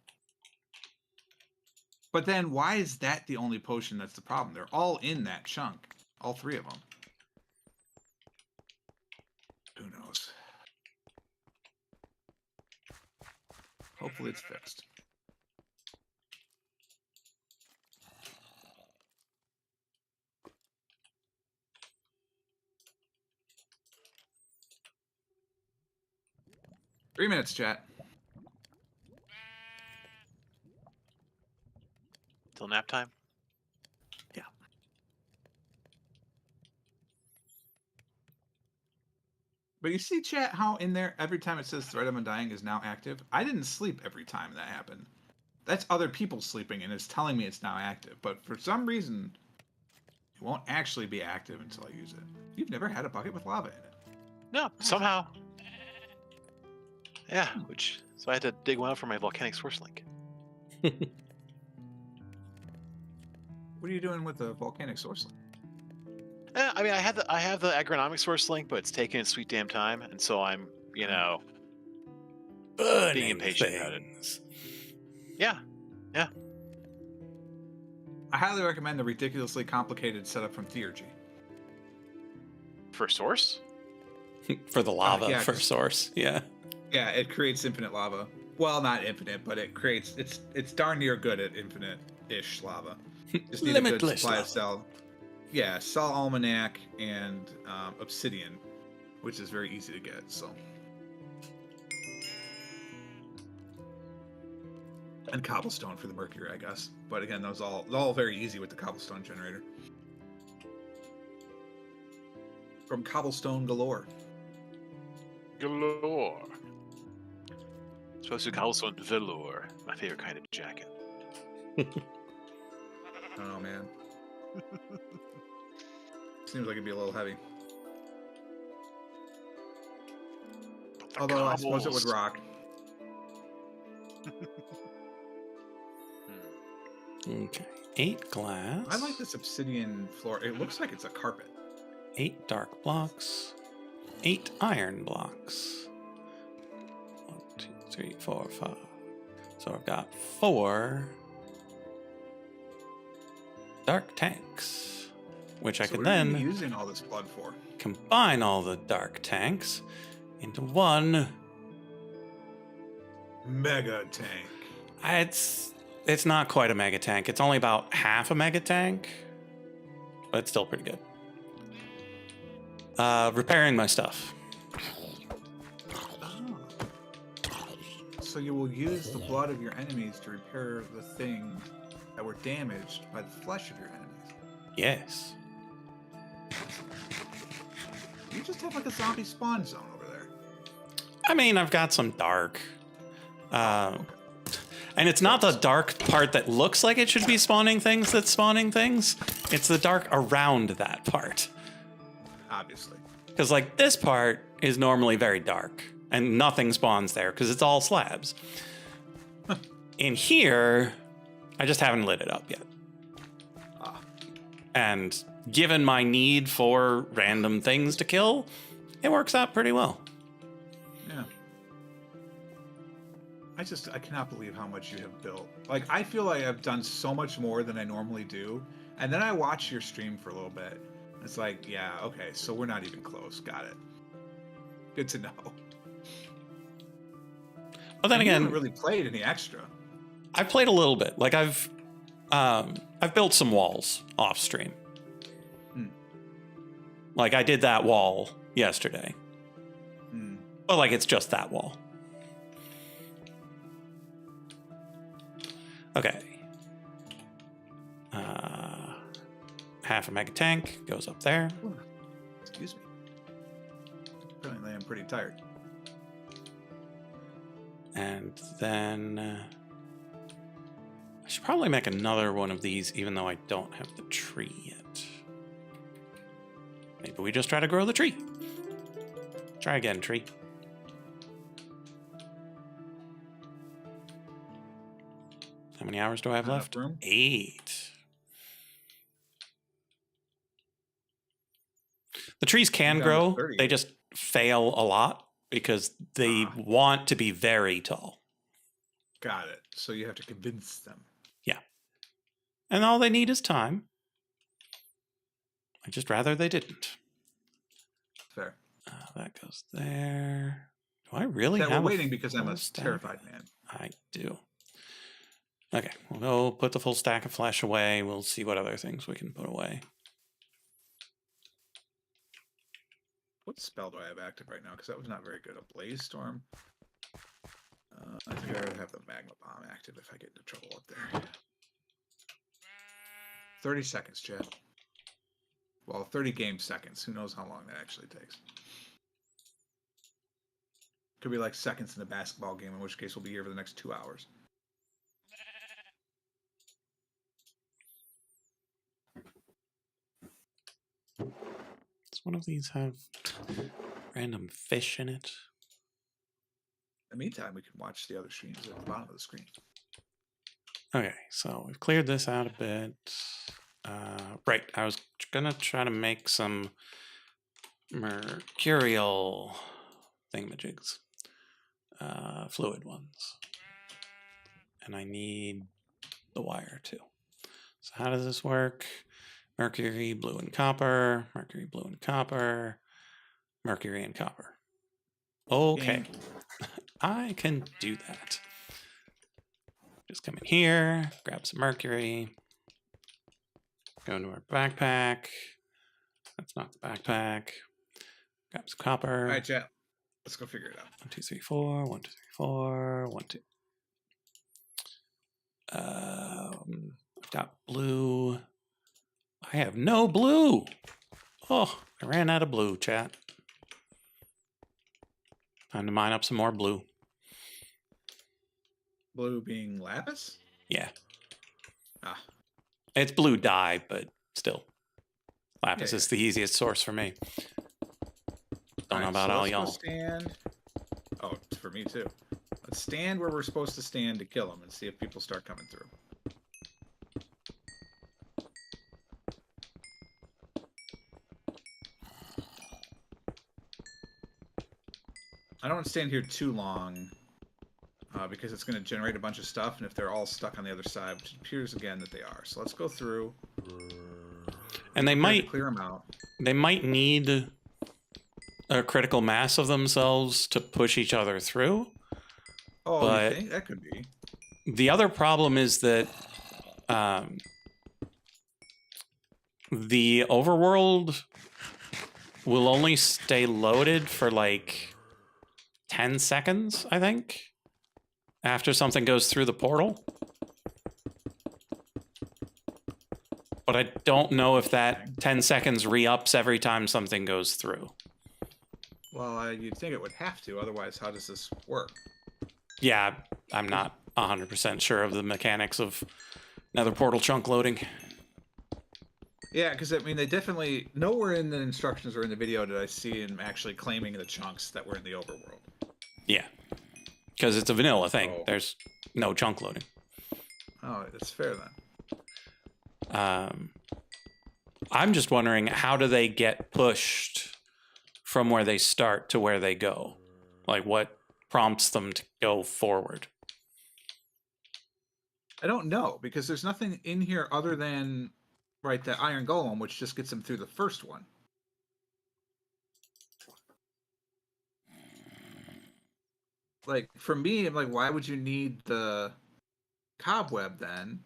But then why is that the only potion that's the problem? They're all in that chunk. All 3 of them. Who knows? Hopefully it's fixed. Three minutes, chat. Till nap time. Yeah. But you see, chat, how in there, every time it says Threat of Undying is now active? I didn't sleep every time that happened. That's other people sleeping, and it's telling me it's now active. But for some reason, it won't actually be active until I use it. You've never had a bucket with lava in it. No, somehow. Yeah, so I had to dig one out for my volcanic source link. What are you doing with the volcanic source link? I mean, I have the agronomic source link, but it's taking its sweet damn time, and so I'm, being impatient about it. Yeah. I highly recommend the ridiculously complicated setup from Theurgy. For source? For the lava yeah, for 'cause- source. Yeah. Yeah, it creates infinite lava. Well, not infinite, but it creates it's darn near good at infinite-ish lava. Just need a good Limitless supply lava. of cell. Yeah, Sol Almanac and obsidian, which is very easy to get. So And cobblestone for the mercury, I guess. But again, that was all very easy with the cobblestone generator. From cobblestone galore. Galore. Supposed to cobblestone velour. My favorite kind of jacket. I don't know, man. Seems like it'd be a little heavy. Although I suppose it would rock. Okay. 8 glass. I like this obsidian floor. It looks like it's a carpet. 8 dark blocks. 8 iron blocks. 1, 2, 3, 4, 5. So I've got 4 dark tanks, which I So can what are you then using all this blood for? combine all the dark tanks into one. Mega tank. It's not quite a mega tank. It's only about half a mega tank, but it's still pretty good. Repairing my stuff. So you will use the blood of your enemies to repair the things that were damaged by the flesh of your enemies. Yes. You just have like a zombie spawn zone over there. I mean, I've got some dark. And it's not the dark part that looks like it should be spawning things that's spawning things. It's the dark around that part. Obviously. Because, like, this part is normally very dark, and nothing spawns there because it's all slabs. In here, I just haven't lit it up yet. And given my need for random things to kill, it works out pretty well. Yeah. I cannot believe how much you have built. Like, I feel like I've done so much more than I normally do. And then I watch your stream for a little bit. It's like, yeah, okay, so we're not even close. Got it. Good to know. But then And you again, haven't really played any extra. I've played a little bit. Like I've built some walls off stream. Like I did that wall yesterday. But like it's just that wall. Okay. Half a mega tank goes up there. Ooh, excuse me. Apparently I'm pretty tired. And then I should probably make another one of these, even though I don't have the tree yet. Maybe we just try to grow the tree. Try again, tree. How many hours do I have Not left? enough room? 8. The trees can I'm down grow. to 30. They just fail a lot because they want to be very tall. Got it. So you have to convince them. Yeah. And all they need is time. I'd just rather they didn't. Fair. That goes there. Do I really That have we're a waiting because I'm full a stack? terrified man. I do. Okay, we'll go put the full stack of flesh away. We'll see what other things we can put away. What spell do I have active right now? Because that was not very good. A Blaze Storm. I think I would have the Magma Bomb active if I get into trouble up there. 30 seconds, Chad. Well, 30 game seconds. Who knows how long that actually takes. Could be like seconds in a basketball game, in which case we'll be here for the next 2 hours. Does one of these have random fish in it? In the meantime, we can watch the other streams at the bottom of the screen. Okay, so we've cleared this out a bit. Right, I was gonna try to make some mercurial thingamajigs. Fluid ones. And I need the wire too. So how does this work? Mercury, blue, and copper. Mercury, blue, and copper. Mercury, and copper. Okay. I can do that. Just come in here, grab some mercury. Go into our backpack. That's not the backpack. Grab some copper. All right, Chad. Let's go figure it out. 1, 2, 3, 4. 1, 2, 3, 4. 1, 2. I've got blue. I have no blue. Oh, I ran out of blue, chat. Time to mine up some more blue. Blue being lapis? Yeah. Ah. It's blue dye, but still. Lapis Yeah, is the easiest source for me. Don't know about so all let's go y'all. stand. Oh, it's for me too. Let's stand where we're supposed to stand to kill them and see if people start coming through. I don't want to stand here too long because it's going to generate a bunch of stuff, and if they're all stuck on the other side, which it appears again that they are. So let's go through. And they Prepare to might clear them out. they might need a critical mass of themselves to push each other through. Oh, But you think that could be? the other problem is that the overworld will only stay loaded for like 10 seconds, I think, after something goes through the portal. But I don't know if that 10 seconds re-ups every time something goes through. Well, you'd think it would have to. Otherwise, how does this work? Yeah, I'm not 100% sure of the mechanics of nether portal chunk loading. Yeah, because I mean, they definitely nowhere in the instructions or in the video did I see him actually claiming the chunks that were in the overworld. Yeah, because it's a vanilla thing. Oh. There's no chunk loading. Oh, that's fair then. I'm just wondering, how do they get pushed from where they start to where they go? Like, what prompts them to go forward? I don't know because there's nothing in here other than the iron golem, which just gets them through the first one. Like for me, I'm like, why would you need the cobweb then?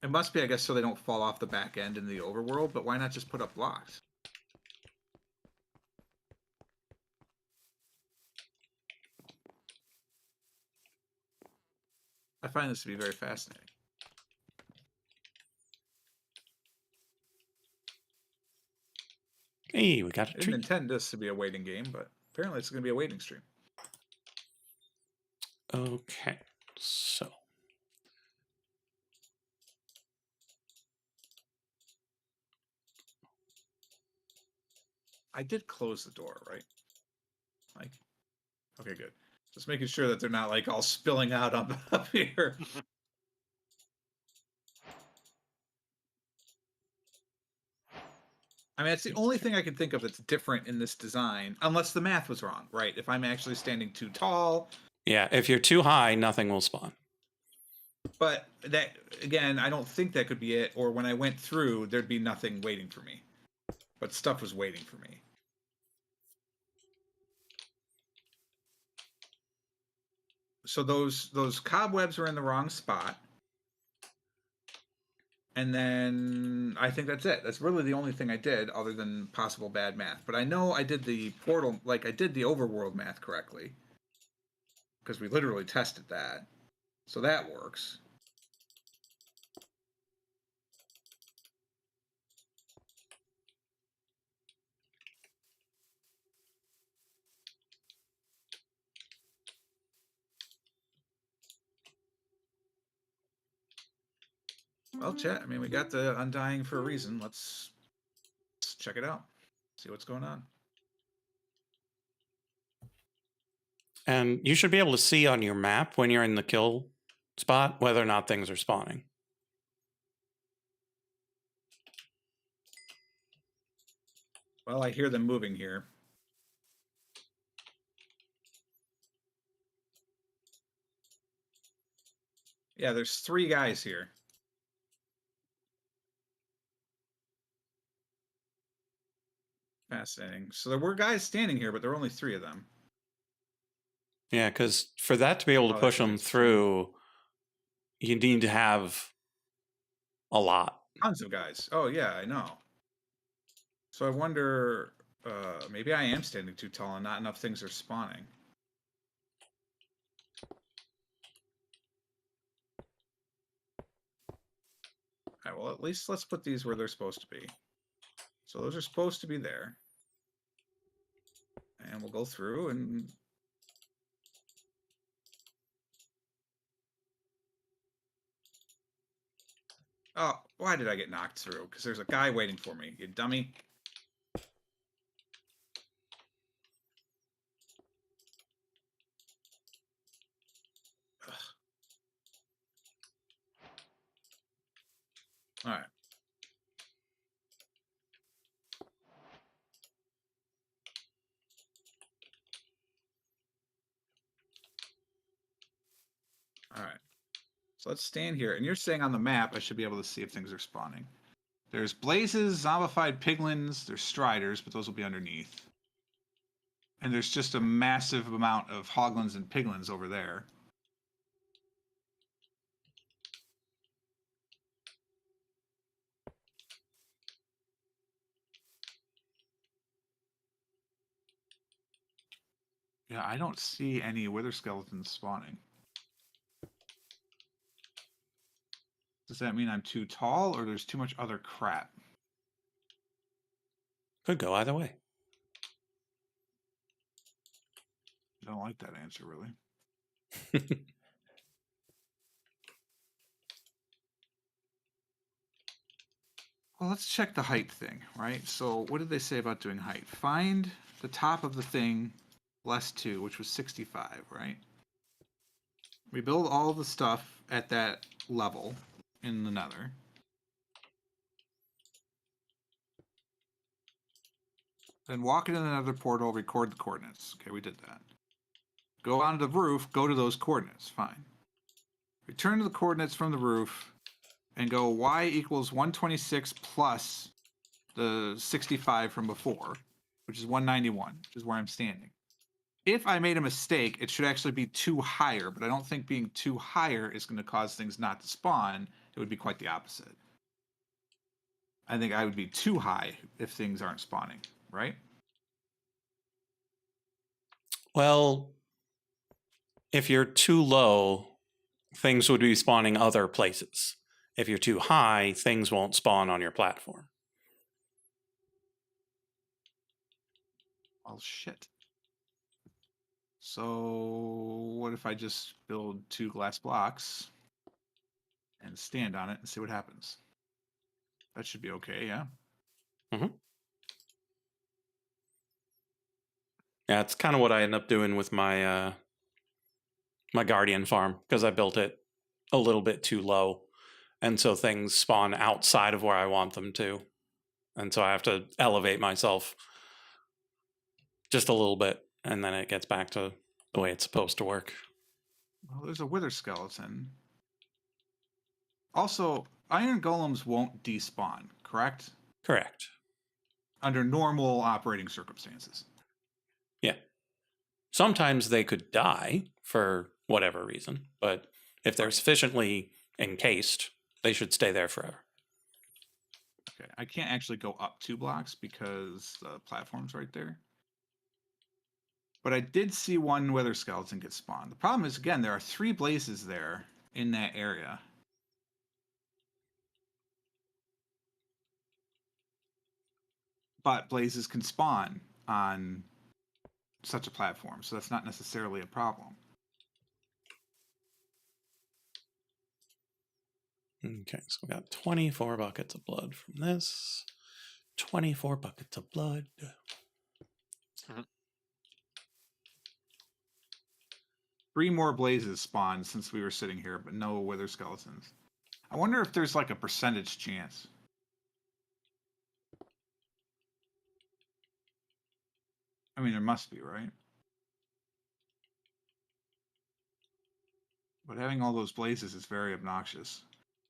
It must be, I guess, so they don't fall off the back end in the overworld. But why not just put up blocks? I find this to be very fascinating. Hey, we got a I didn't treat. intend this to be a waiting game, but apparently it's going to be a waiting stream. Okay, so I did close the door, right? Like, okay, good. Just making sure that they're not like all spilling out up here. I mean, it's the only thing I can think of that's different in this design, unless the math was wrong, right? If I'm actually standing too tall. yeah, if you're too high, nothing will spawn. But that, again, I don't think that could be it. Or when I went through, there'd be nothing waiting for me. But stuff was waiting for me. So those cobwebs were in the wrong spot. And then I think that's it. That's really the only thing I did other than possible bad math. But I know I did the portal, like I did the overworld math correctly. Because we literally tested that. So that works. Well, chat, I mean, we got the Undying for a reason. Let's check it out. See what's going on. And you should be able to see on your map when you're in the kill spot whether or not things are spawning. Well, I hear them moving here. Yeah, there's 3 guys here. Fascinating. So there were guys standing here, but there were only 3 of them. Yeah, because for that to be able to Oh, push that them makes sense. through, you need to have a lot. Tons of guys. Oh, yeah, I know. So I wonder, maybe I am standing too tall and not enough things are spawning. well, at least let's put these where they're supposed to be. So those are supposed to be there. And we'll go through and... Oh, why did I get knocked through? Because there's a guy waiting for me, you dummy. Ugh. All right. All right. So let's stand here. And you're saying on the map, I should be able to see if things are spawning. There's blazes, zombified piglins, there's striders, but those will be underneath. And there's just a massive amount of hoglins and piglins over there. Yeah, I don't see any wither skeletons spawning. Does that mean I'm too tall or there's too much other crap? Could go either way. I don't like that answer, really. Well, let's check the height thing, right? So what did they say about doing height? Find the top of the thing less 2, which was 65, right? We build all the stuff at that level in the nether. Then walk into the nether portal, record the coordinates. Okay, we did that. Go onto the roof, go to those coordinates. Fine. Return to the coordinates from the roof and go y equals 126 plus the 65 from before, which is 191, which is where I'm standing. If I made a mistake, it should actually be 2 higher, but I don't think being 2 higher is going to cause things not to spawn. It would be quite the opposite. I think I would be too high if things aren't spawning, right? Well, if you're too low, things would be spawning other places. If you're too high, things won't spawn on your platform. Well, shit. So what if I just build 2 glass blocks and stand on it and see what happens? That should be okay, yeah? Mm-hmm. Yeah, it's kind of what I end up doing with my my guardian farm, because I built it a little bit too low, and so things spawn outside of where I want them to, and so I have to elevate myself just a little bit, and then it gets back to the way it's supposed to work. Well, there's a wither skeleton. Also, iron golems won't despawn, correct? Correct. Under normal operating circumstances. Yeah. Sometimes they could die for whatever reason, but if they're sufficiently encased, they should stay there forever. Okay, I can't actually go up 2 blocks because the platform's right there. But I did see 1 wither skeleton get spawned. The problem is, again, there are 3 blazes there in that area. But blazes can spawn on such a platform, so that's not necessarily a problem. Okay, so we got 24 buckets of blood from this. 24 buckets of blood. Mhm. 3 more blazes spawned since we were sitting here, but no wither skeletons. I wonder if there's like a percentage chance. I mean, there must be, right? But having all those blazes is very obnoxious.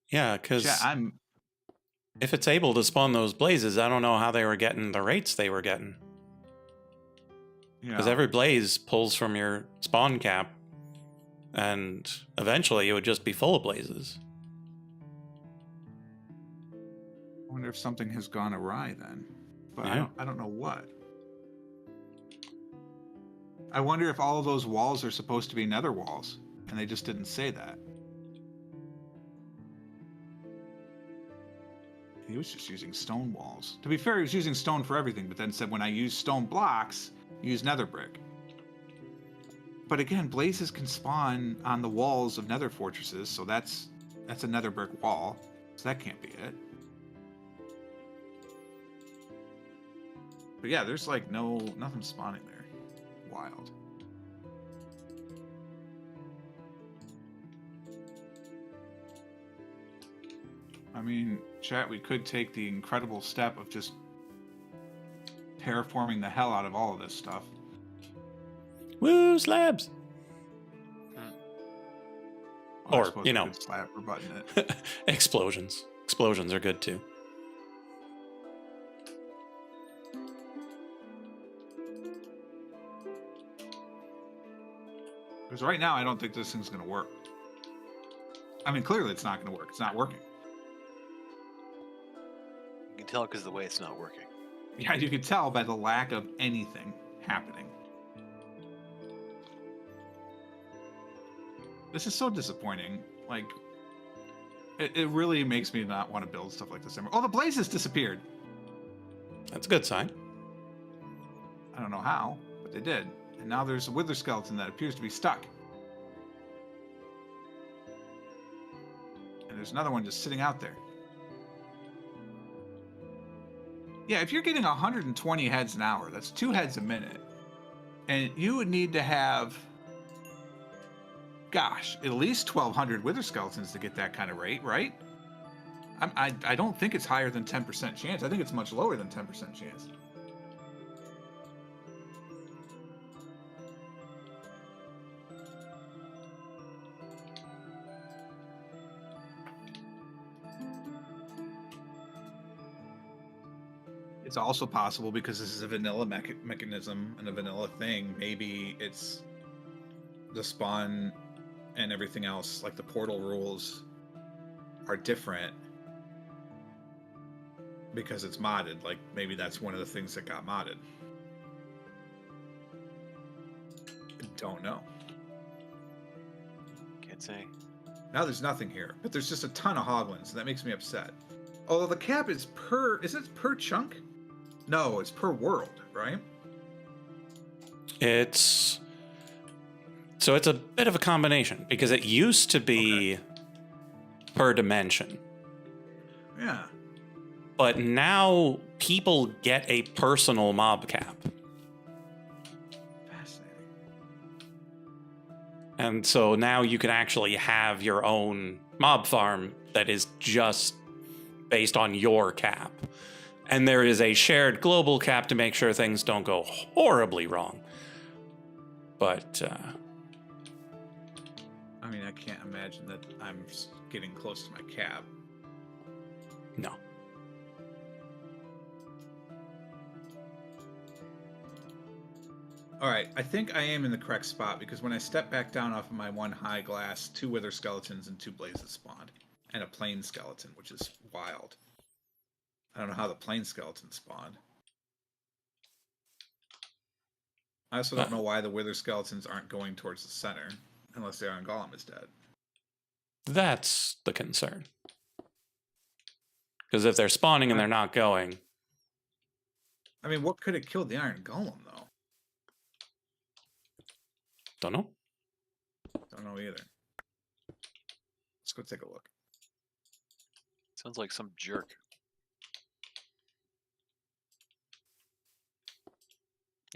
Yeah, because I'm if it's able to spawn those blazes, I don't know how they were getting the rates they were getting. Because every blaze pulls from your spawn cap, and eventually it would just be full of blazes. I wonder if something has gone awry then. But Yeah. I don't know what. I wonder if all of those walls are supposed to be nether walls, and they just didn't say that. He was just using stone walls. To be fair, he was using stone for everything, but then said when I use stone blocks, use nether brick. But again, blazes can spawn on the walls of nether fortresses, so that's a nether brick wall. So that can't be it. But yeah, there's like nothing spawning there. Wild. I mean, chat, we could take the incredible step of just terraforming the hell out of all of this stuff. Woo, slabs! Well, I Or, suppose you we know, could slap for button it. explosions. Explosions are good too. Because right now, I don't think this thing's going to work. I mean, clearly it's not going to work. It's not working. You can tell because of the way it's not working. Yeah, you can tell by the lack of anything happening. This is so disappointing. Like, it really makes me not want to build stuff like this anymore. Oh, the blazes disappeared. That's a good sign. I don't know how, but they did. And now there's a wither skeleton that appears to be stuck. And there's another one just sitting out there. Yeah, if you're getting 120 heads an hour, that's 2 heads a minute. And you would need to have, gosh, at least 1,200 wither skeletons to get that kind of rate, right? I don't think it's higher than 10% chance. I think it's much lower than 10% chance. It's also possible because this is a vanilla mechanism and a vanilla thing. Maybe it's the spawn and everything else, like the portal rules, are different because it's modded. Like maybe that's one of the things that got modded. Don't know. Can't say. Now there's nothing here, but there's just a ton of hoglins, and that makes me upset. Although the cap is is it per chunk? No, it's per world, right? It's a bit of a combination because it used to be per dimension. Yeah. But now people get a personal mob cap. Fascinating. And so now you can actually have your own mob farm that is just based on your cap. And there is a shared global cap to make sure things don't go horribly wrong. But, I mean, I can't imagine that I'm getting close to my cap. no. All right, I think I am in the correct spot because when I step back down off of my 1 high glass, 2 wither skeletons and 2 blazes spawned, and a plain skeleton, which is wild. I don't know how the plain skeleton spawned. I also don't know why the wither skeletons aren't going towards the center, unless the Iron Golem is dead. That's the concern. Because if they're spawning and they're not going, I mean, what could have killed the Iron Golem, though? don't know. Don't know either. Let's go take a look. Sounds like some jerk.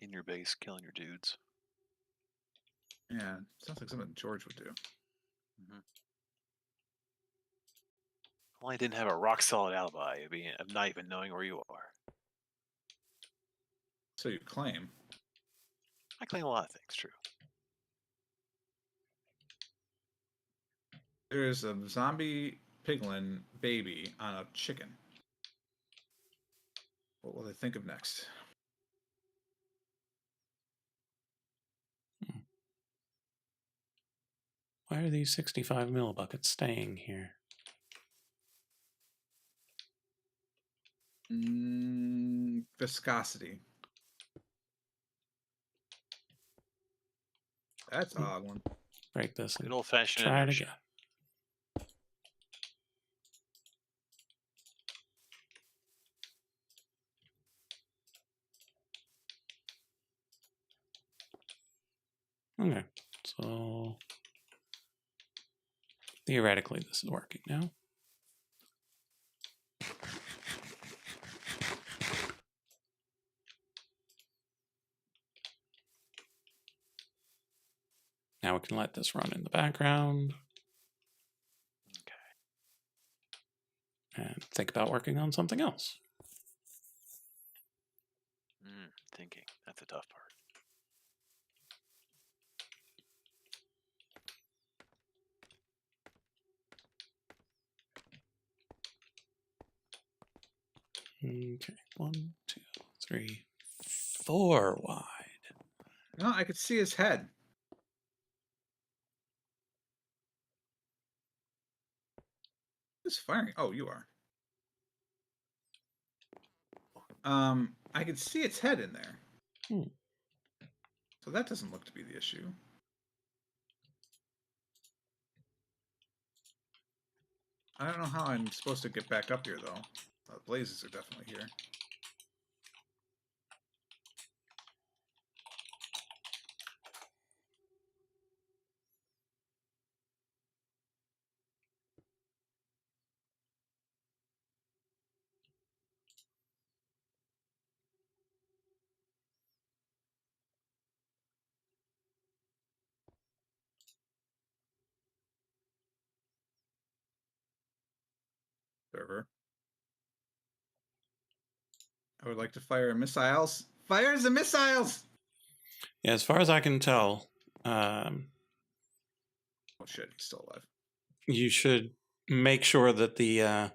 In your base, killing your dudes. Yeah, sounds like something George would do. Mm-hmm. Well, I didn't have a rock solid alibi of not even knowing where you are. So you claim. I claim a lot of things, true. There's a zombie piglin baby on a chicken. What will they think of next? Why are these 65 millibuckets staying here? Viscosity. That's an odd one. Break this and Good old fashioned try it inertia. again. So theoretically, this is working now. Now we can let this run in the background. And think about working on something else. Thinking. That's a tough part. Okay, 1, 2, 3, 4 wide. No, I could see his head. Who's firing? Oh, you are. I could see its head in there. So that doesn't look to be the issue. I don't know how I'm supposed to get back up here, though. The blazes are definitely here. Server. I would like to fire missiles. Fires the missiles! Yeah, as far as I can tell, Oh shit, he's still alive. you should make sure that the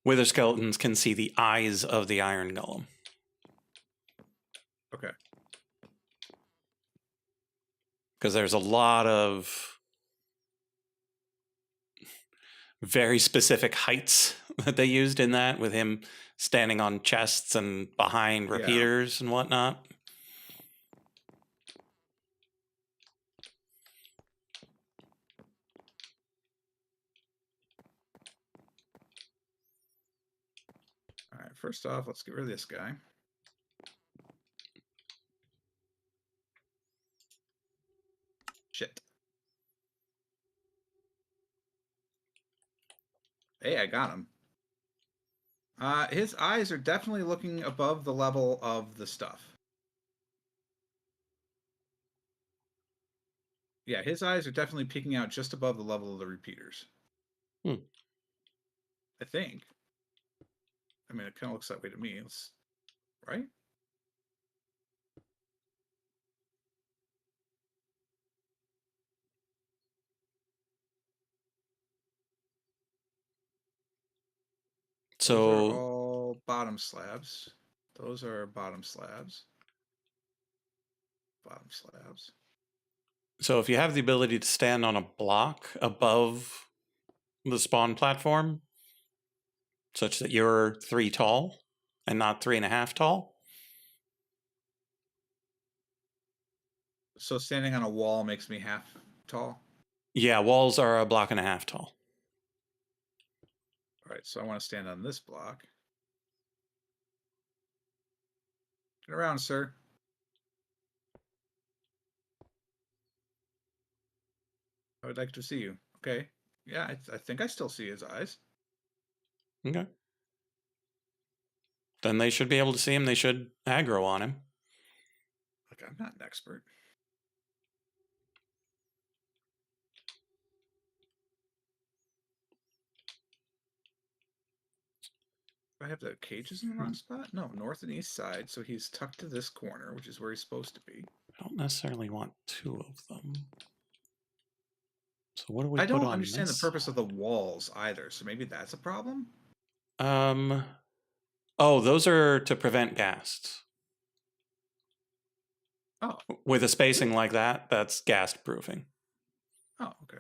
wither skeletons can see the eyes of the iron golem. Okay. Because there's a lot of very specific heights that they used in that, with him standing on chests and behind repeaters and whatnot. All right, first off, let's get rid of this guy. Shit. Hey, I got him. His eyes are definitely looking above the level of the stuff. Yeah, his eyes are definitely peeking out just above the level of the repeaters. Hmm. I think. I mean, it kind of looks that way to me. It's, right? Those are So, all bottom slabs. Those are bottom slabs. Bottom slabs. so if you have the ability to stand on a block above the spawn platform, such that you're 3 tall and not 3.5 tall. So standing on a wall makes me half tall. Yeah, walls are 1.5 blocks tall. All right, so I want to stand on this block. Get around, sir. I would like to see you. Okay. Yeah, I think I still see his eyes. Okay. Then they should be able to see him. They should aggro on him. Like, I'm not an expert. Do I have the cages in the wrong spot? No, north and east side. So he's tucked to this corner, which is where he's supposed to be. I don't necessarily want 2 of them. So what do we I put don't on understand the this purpose of the walls either. So maybe that's a problem. Oh, those are to prevent ghasts. Oh. With a spacing like that, that's ghast proofing. Oh, okay.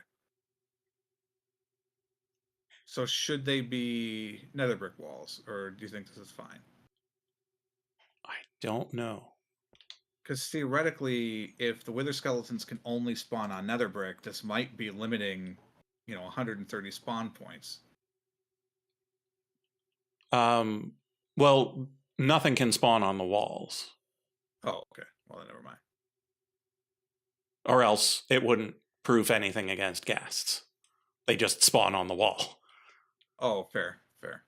So should they be nether brick walls, or do you think this is fine? I don't know. Because theoretically, if the wither skeletons can only spawn on nether brick, this might be limiting, 130 spawn points. Well, nothing can spawn on the walls. Oh, okay. Well, then never mind. or else it wouldn't proof anything against ghasts. They just spawn on the wall. Oh, fair, fair.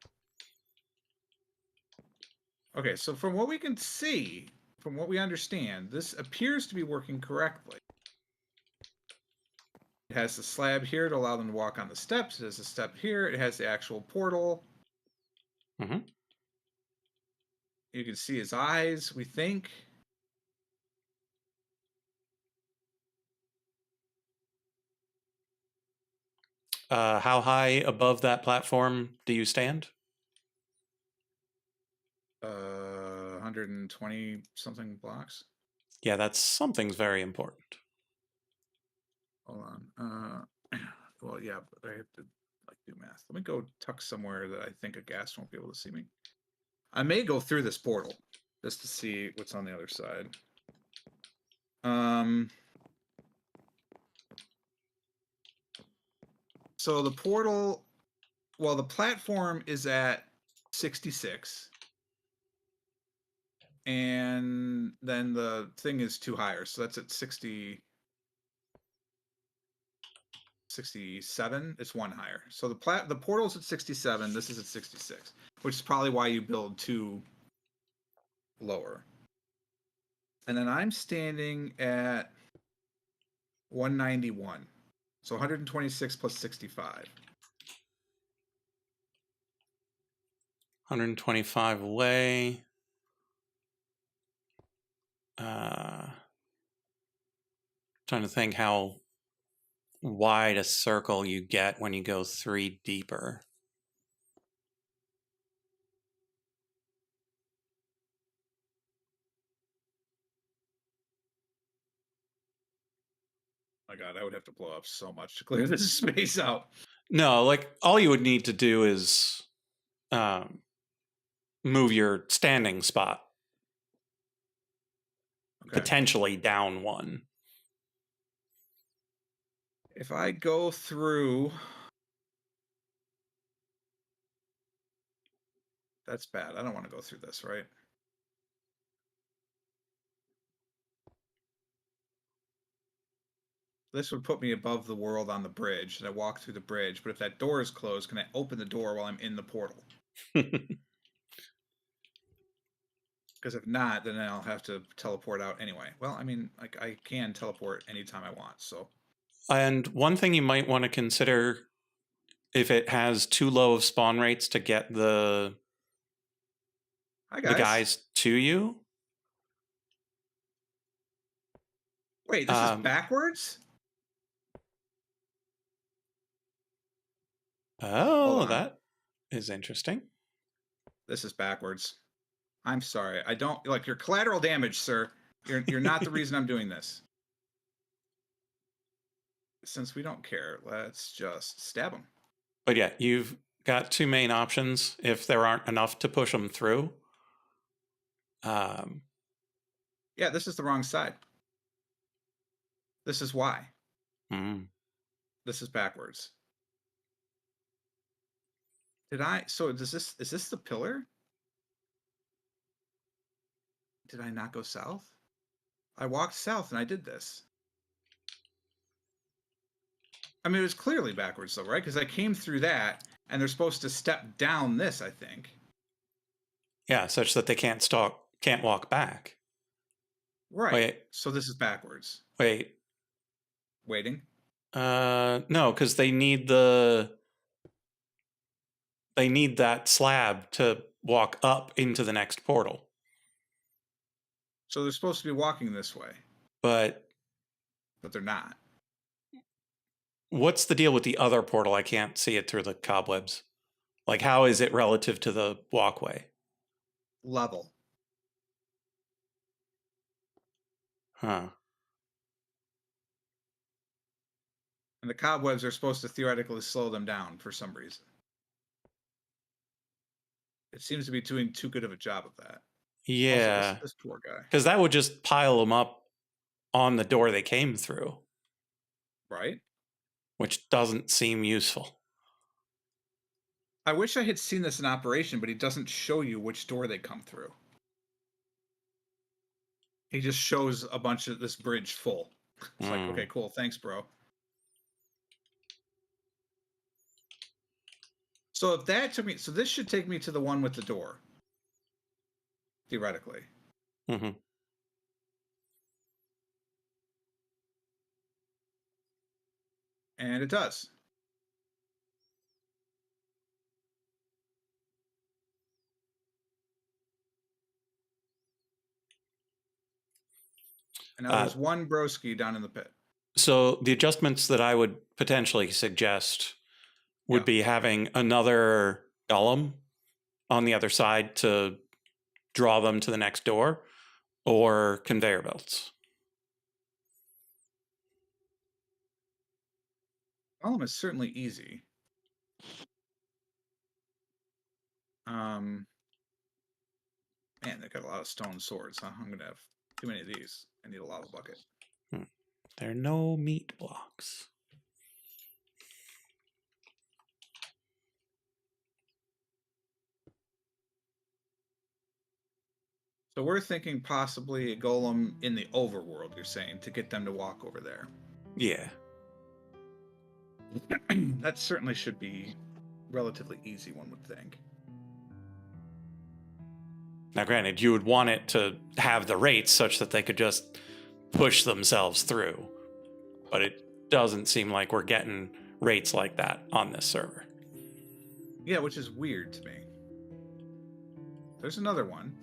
Okay, so from what we can see, from what we understand, this appears to be working correctly. It has the slab here to allow them to walk on the steps. It has a step here. It has the actual portal. Mm-hmm. You can see his eyes, we think. How high above that platform do you stand? 120 something blocks. Yeah, that's something's very important. Hold on. Well, yeah, but I have to like do math. Let me go tuck somewhere that I think a ghast won't be able to see me. I may go through this portal just to see what's on the other side. So the portal, well, the platform is at 66. And then the thing is 2 higher. So that's at 67. It's 1 higher. So the portal's at 67. This is at 66, which is probably why you build 2 lower. And then I'm standing at 191. So 126 plus 65. 125 away. Trying to think how wide a circle you get when you go 3 deeper. My God, I would have to blow up so much to clear this space out. No, like all you would need to do is move your standing spot Okay. potentially down 1. If I go through, that's bad. I don't want to go through this, right? This would put me above the world on the bridge, and I walk through the bridge. But if that door is closed, can I open the door while I'm in the portal? Because if not, then I'll have to teleport out anyway. Well, I mean, like I can teleport anytime I want. So, And one thing you might want to consider, if it has too low of spawn rates to get the hi guys. guys to you. Wait, this is backwards? Oh, on. that is interesting. This is backwards. I'm sorry. I don't like your collateral damage, sir. You're not the reason I'm doing this. Since we don't care, let's just stab him. But yeah, you've got 2 main options if there aren't enough to push them through. Yeah, this is the wrong side. This is why. This is backwards. So is this the pillar? Did I not go south? I walked south and I did this. I mean, it was clearly backwards though, right? Because I came through that and they're supposed to step down this, I think. Yeah, such that they can't walk back. Right. Wait. So this is backwards. Wait. Waiting. No, because they need that slab to walk up into the next portal. So they're supposed to be walking this way. But they're not. What's the deal with the other portal? I can't see it through the cobwebs. Like, how is it relative to the walkway? Level. Huh. And the cobwebs are supposed to theoretically slow them down for some reason. It seems to be doing too good of a job of that. Yeah. Also, this poor guy. Because that would just pile them up on the door they came through. Right? Which doesn't seem useful. I wish I had seen this in operation, but he doesn't show you which door they come through. He just shows a bunch of this bridge full. It's like, okay, cool, thanks, bro. So if that took me, so this should take me to the one with the door, theoretically. Mm-hmm. And it does. And now there's one broski down in the pit. So the adjustments that I would potentially suggest would be having another golem on the other side to draw them to the next door, or conveyor belts. Golem is certainly easy. Man, they got a lot of stone swords, huh? I'm gonna have too many of these. I need a lava bucket. There are no meat blocks. So we're thinking possibly a golem in the overworld, you're saying, to get them to walk over there. Yeah. That certainly should be relatively easy, one would think. Now, granted, you would want it to have the rates such that they could just push themselves through, but it doesn't seem like we're getting rates like that on this server. Yeah, which is weird to me. There's another one.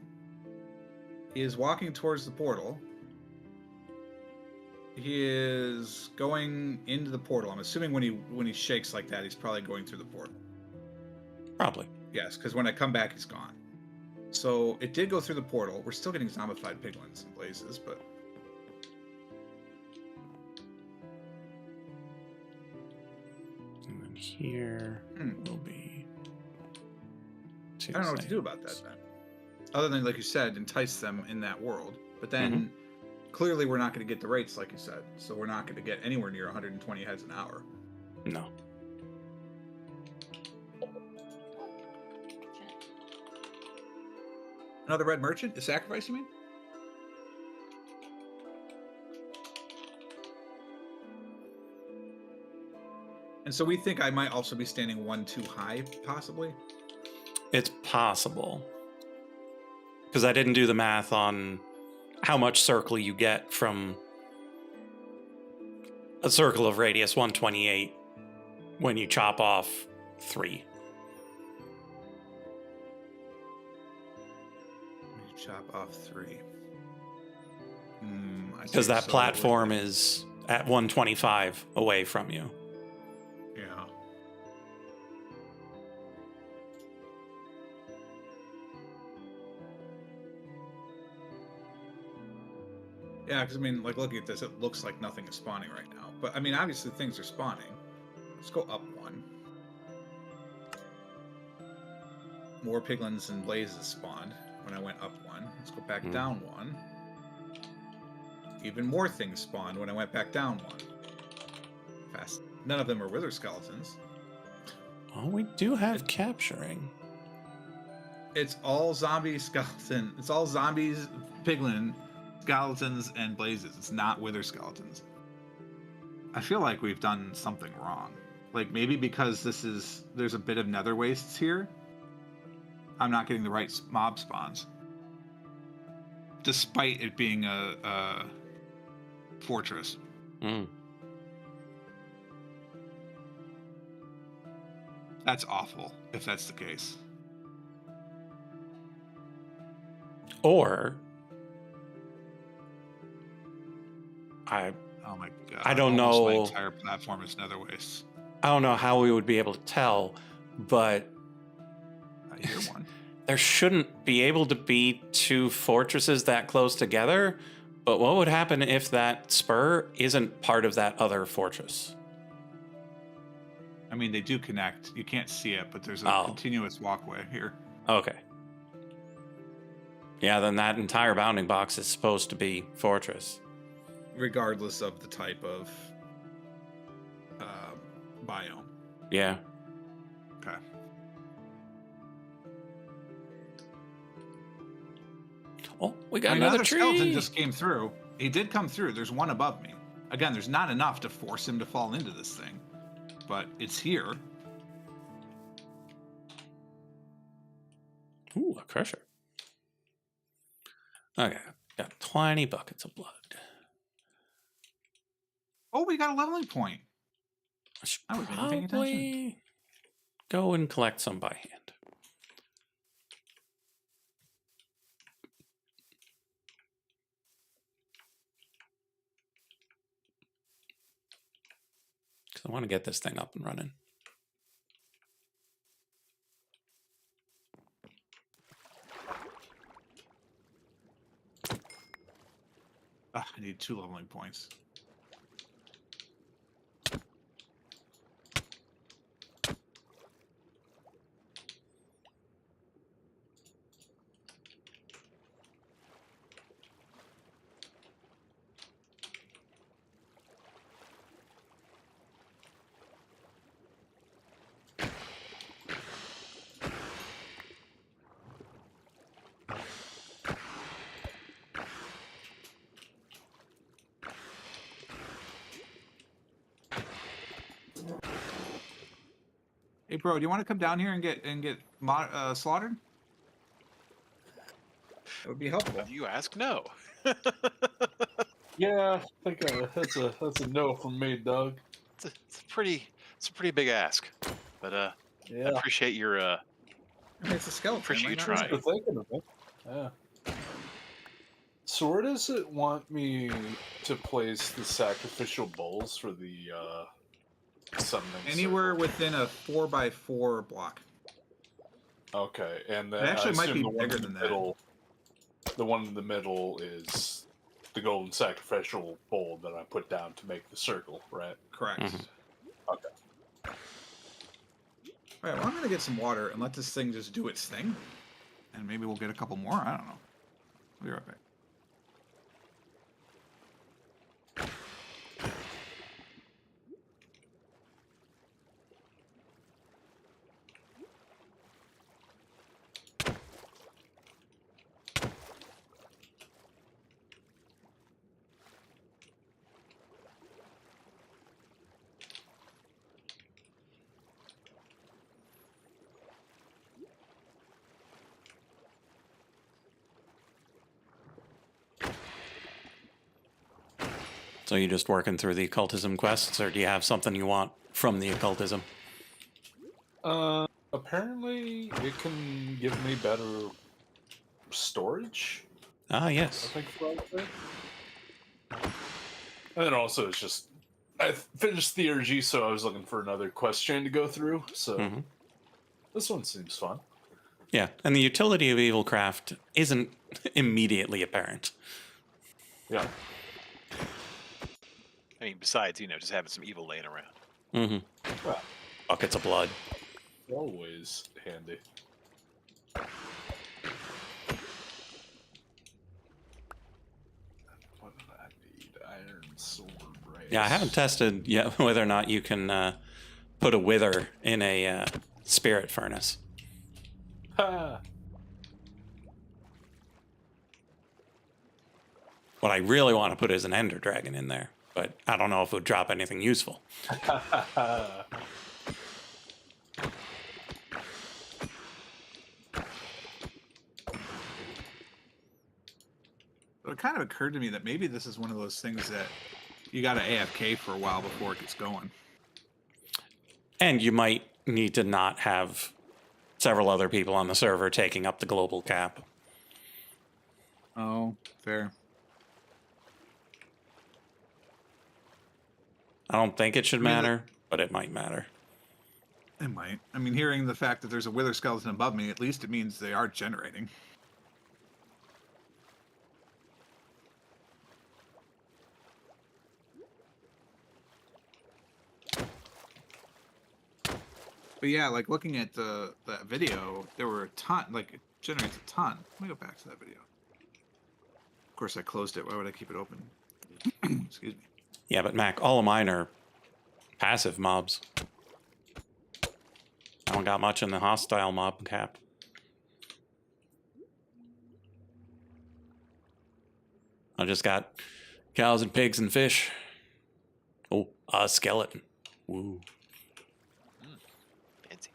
He is walking towards the portal. He is going into the portal. I'm assuming when he shakes like that, he's probably going through the portal. Probably. Yes, because when I come back, he's gone. So it did go through the portal. We're still getting zombified piglins and blazes, but... And then here will be... I don't know what to do about that, then. Other than, like you said, entice them in that world. But then, clearly we're not going to get the rates, like you said. So we're not going to get anywhere near 120 heads an hour. No. Another red merchant? Is sacrifice, you mean? And so we think I might also be standing one too high, possibly? It's possible. Because I didn't do the math on how much circle you get from a circle of radius 128 when you chop off 3. You chop off 3. Because that platform is at 125 away from you. Yeah. Yeah, because I mean, like, looking at this, it looks like nothing is spawning right now. But I mean, obviously things are spawning. Let's go up 1. More piglins and blazes spawned when I went up 1. Let's go back down 1. Even more things spawned when I went back down 1. Fast. None of them are wither skeletons. Oh, we do have capturing. It's all zombie skeleton. It's all zombies, piglin, skeletons, and blazes. It's not wither skeletons. I feel like we've done something wrong. Like, maybe because there's a bit of nether wastes here, I'm not getting the right mob spawns. Despite it being a fortress. That's awful, if that's the case. Or... Oh my god. I don't Almost know. My entire platform is nether wastes. I don't know how we would be able to tell, but I hear one. there shouldn't be able to be 2 fortresses that close together. But what would happen if that spur isn't part of that other fortress? I mean, they do connect. You can't see it, but there's a continuous walkway here. Okay. Yeah, then that entire bounding box is supposed to be fortress. Regardless of the type of biome. Yeah. Okay. Oh, we got another tree. Skeleton just came through. He did come through. There's one above me. again, there's not enough to force him to fall into this thing, but it's here. Ooh, a crusher. Okay, got 20 buckets of blood. Oh, we got a leveling point. I should I wasn't even paying attention. probably go and collect some by hand. Because I want to get this thing up and running. I need 2 leveling points. Hey, bro, do you want to come down here and get slaughtered? That would be helpful. If you ask, no. Yeah, I think that's a no from me, Doug. It's a pretty big ask, but I Yeah, appreciate your I mean, it's a skeleton. Appreciate you right? trying. thanks for thinking of it. Yeah. So where does it want me to place the sacrificial bowls for the summoning Anywhere circle? within a 4x4 block. Okay, and then It actually I might assume be the one bigger in the than that. middle, the one in the middle is the golden sacrificial bowl that I put down to make the circle, right? Correct. Mhm. Okay. All right, well, I'm gonna get some water and let this thing just do its thing, and maybe we'll get a couple more. I don't know. I'll be right back. So you just working through the occultism quests, or do you have something you want from the occultism? Apparently it can give me better storage. Ah, I yes. think is what I said. And then also it's just I finished Theurgy, so I was looking for another quest chain to go through. So hmm this one seems fun. Yeah, and the utility of Evilcraft isn't immediately apparent. Yeah. I mean, besides, just having some evil laying around. Mm-hmm. Well, Buckets of blood. always handy. What did I need? Iron, silver, brass. Yeah, I haven't tested yet whether or not you can put a wither in a spirit furnace. Ha! What I really want to put is an ender dragon in there, but I don't know if it would drop anything useful. But it kind of occurred to me that maybe this is one of those things that you got to AFK for a while before it gets going. And you might need to not have several other people on the server taking up the global cap. Oh, fair. I don't think it should I mean, matter, but it might matter. It might. I mean, hearing the fact that there's a wither skeleton above me, at least it means they are generating. But yeah, like looking at that video, there were a ton. Like it generates a ton. Let me go back to that video. Of course, I closed it. Why would I keep it open? Excuse me. Yeah, but Mac, all of mine are passive mobs. I don't got much in the hostile mob cap. I just got cows and pigs and fish. Oh, a skeleton. Woo. Fancy.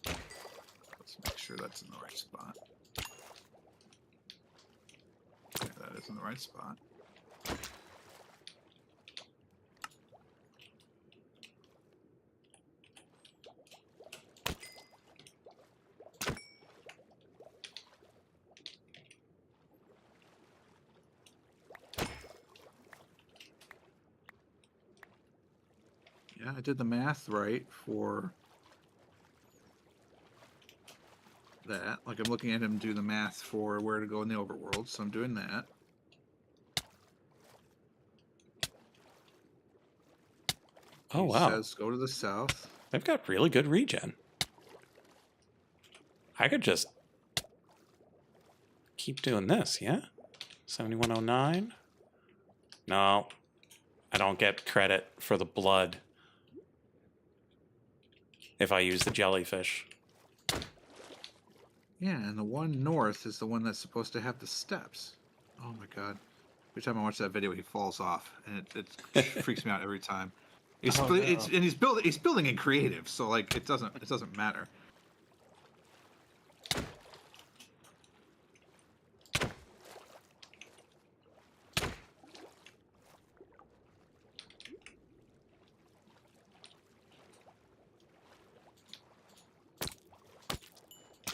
Let's make sure that's in the right spot. Okay, that is in the right spot. Yeah, I did the math right for that. Like, I'm looking at him do the math for where to go in the overworld, so I'm doing that. Oh, He wow. says go to the south. They've got really good regen. I could just keep doing this, yeah? 7109? No. I don't get credit for the blood if I use the jellyfish. Yeah, and the one north is the one that's supposed to have the steps. Oh my god. Every time I watch that video, he falls off, and it freaks me out every time. He's, Oh, no. and he's building in creative, so like it doesn't matter.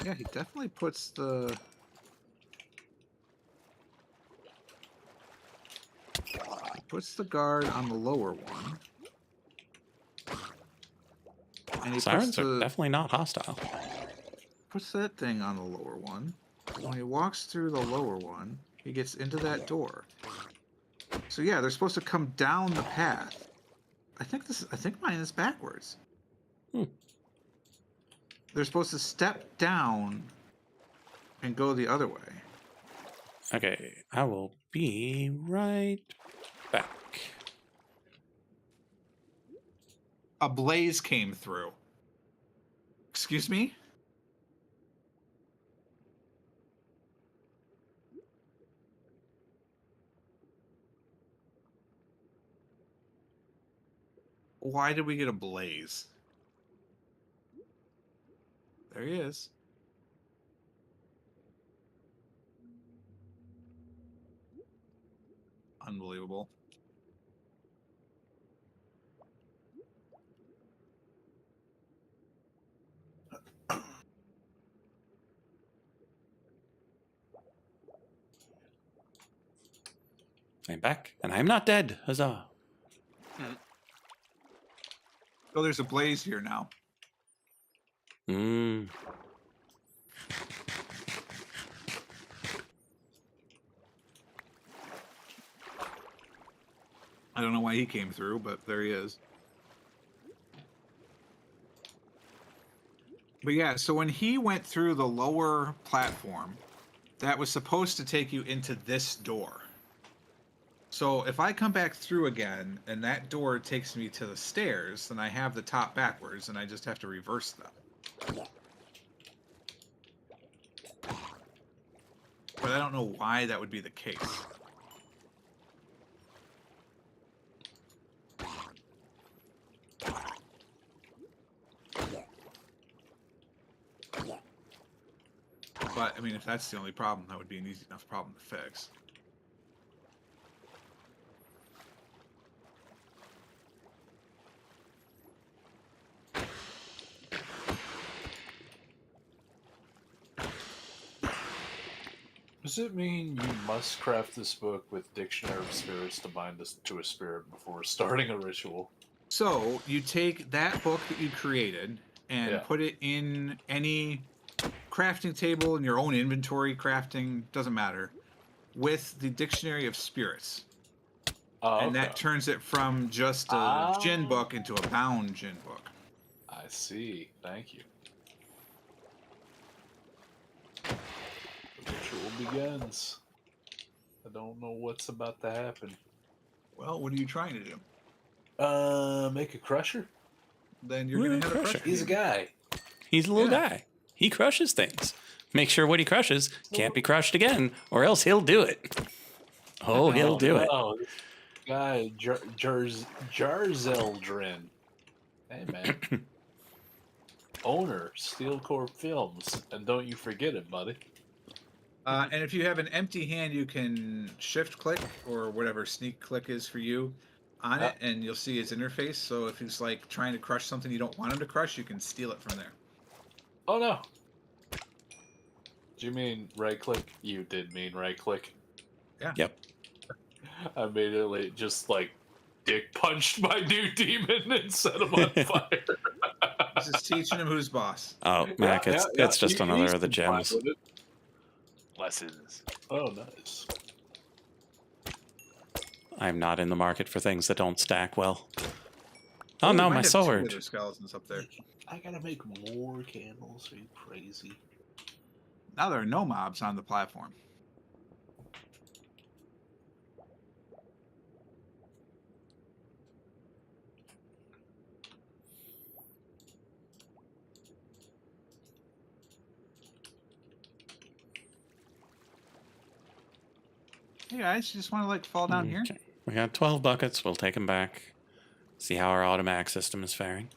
Yeah, he definitely puts the... He puts the guard on the lower one. And he Sirens puts are the... definitely not hostile. puts that thing on the lower one. When he walks through the lower one, he gets into that door. So yeah, they're supposed to come down the path. I think mine is backwards. Hmm. They're supposed to step down and go the other way. Okay, I will be right back. A blaze came through. Excuse me? Why did we get a blaze? There he is. Unbelievable. I'm back, and I am not dead. Huzzah. Oh, there's a blaze here now. Mmm. I don't know why he came through, but there he is. But yeah, so when he went through the lower platform, that was supposed to take you into this door. So if I come back through again and that door takes me to the stairs, then I have the top backwards and I just have to reverse them. But I don't know why that would be the case. But, I mean, if that's the only problem, that would be an easy enough problem to fix. Does it mean you must craft this book with Dictionary of Spirits to bind us to a spirit before starting a ritual? So, you take that book that you created and Yeah. put it in any crafting table in your own inventory, crafting, doesn't matter, with the Dictionary of Spirits. Oh, And that turns it from just a gin book into a bound gin book. I see. Thank you. The ritual begins. I don't know what's about to happen. Well, what are you trying to do? Make a crusher? Then you're Ooh, going to have a crusher. crusher. He's a guy. He's a little Yeah. guy. He crushes things. Make sure what he crushes can't be crushed again, or else he'll do it. Oh, he'll do it. No, this guy Jarzeldrin. Hey man, owner Steel Corp Films, and don't you forget it, buddy. And if you have an empty hand, you can shift click or whatever sneak click is for you on it, and you'll see his interface. So if he's like trying to crush something you don't want him to crush, you can steal it from there. Oh no. Do you mean right click? You did mean right click. Yeah. Yep. I immediately just like dick punched my new demon and set him on fire. This is teaching him who's boss. Oh, Mac, it's just another of the He's fine gems. with it. Lessons. Oh, nice. I'm not in the market for things that don't stack well. Oh Ooh, no, might my have two sword. wither skeletons up there. I gotta make more candles. Are you crazy? Now there are no mobs on the platform. Hey guys, you just want to like fall down here? Okay. We got 12 buckets. We'll take them back. See how our automatic system is faring.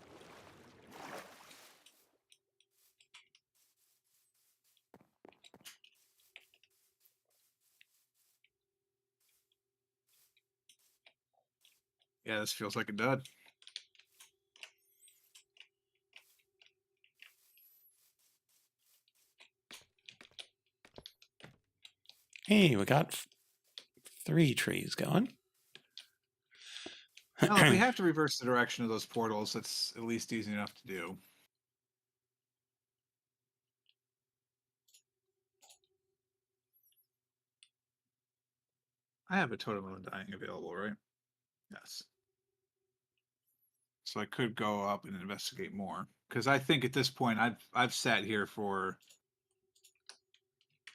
Yeah, this feels like a dud. Hey, we got 3 trees going. Well, if we have to reverse the direction of those portals, it's at least easy enough to do. I have a totem of undying available, right? Yes. So I could go up and investigate more. Because I think at this point I've sat here for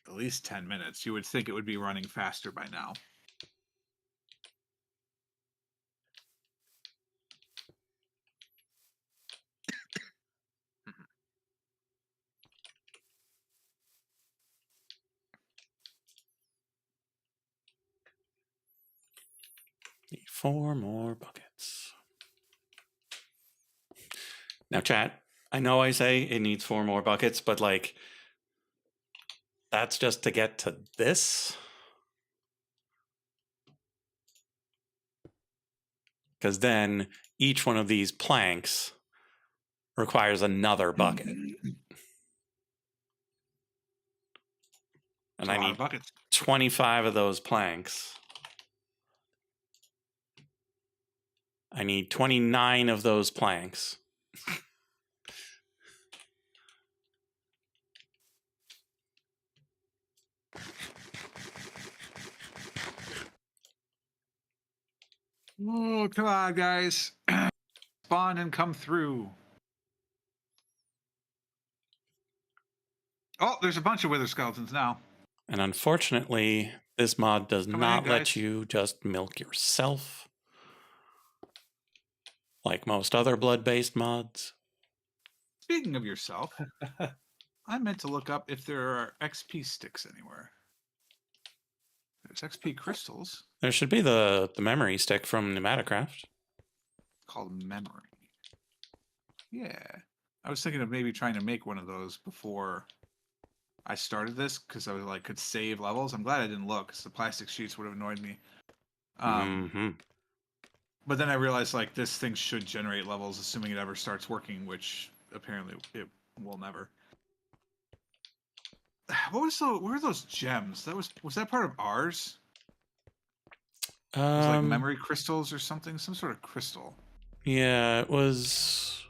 at least 10 minutes. You would think it would be running faster by now. Need 4 more buckets. Now, chat, I know I say it needs 4 more buckets, but like, that's just to get to this. Because then each one of these planks requires another bucket. And I need buckets. 25 of those planks. I need 29 of those planks. Oh, come on, guys. Spawn and come through. Oh, there's a bunch of wither skeletons now. And unfortunately, this mod does Come on in, not let guys. you just milk yourself. Like most other blood-based mods. Speaking of yourself, I meant to look up if there are XP sticks anywhere. There's XP crystals There should be the memory stick from Pneumaticraft. called memory. Yeah. I was thinking of maybe trying to make one of those before I started this because I was like could save levels. I'm glad I didn't look because the plastic sheets would have annoyed me. But then I realized like this thing should generate levels assuming it ever starts working, which apparently it will never. What were those gems? Was that part of ours? It was like memory crystals or something, some sort of crystal. Yeah, it was.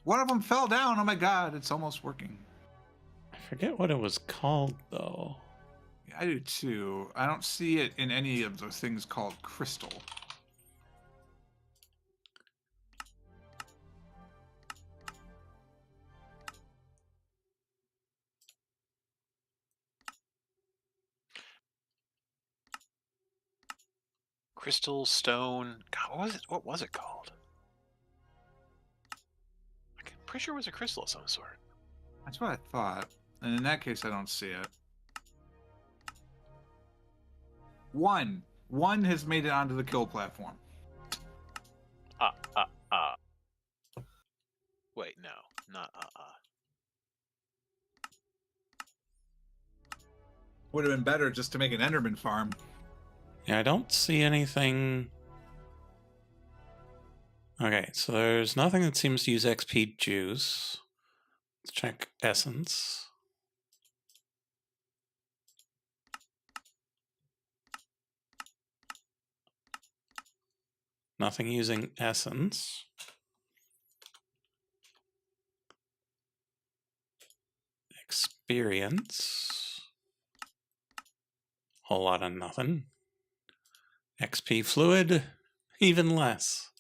One of them fell down. Oh my god, it's almost working. I forget what it was called though. Yeah, I do too. I don't see it in any of those things called crystal. Crystal, stone. God, what was it? What was it called? pretty sure it was a crystal of some sort. That's what I thought. And in that case, I don't see it. One has made it onto the kill platform. Wait, no, not Would have been better just to make an Enderman farm. Yeah, I don't see anything. Okay, so there's nothing that seems to use XP juice. Let's check essence. Nothing using essence. Experience. Whole lot of nothing. XP fluid, even less.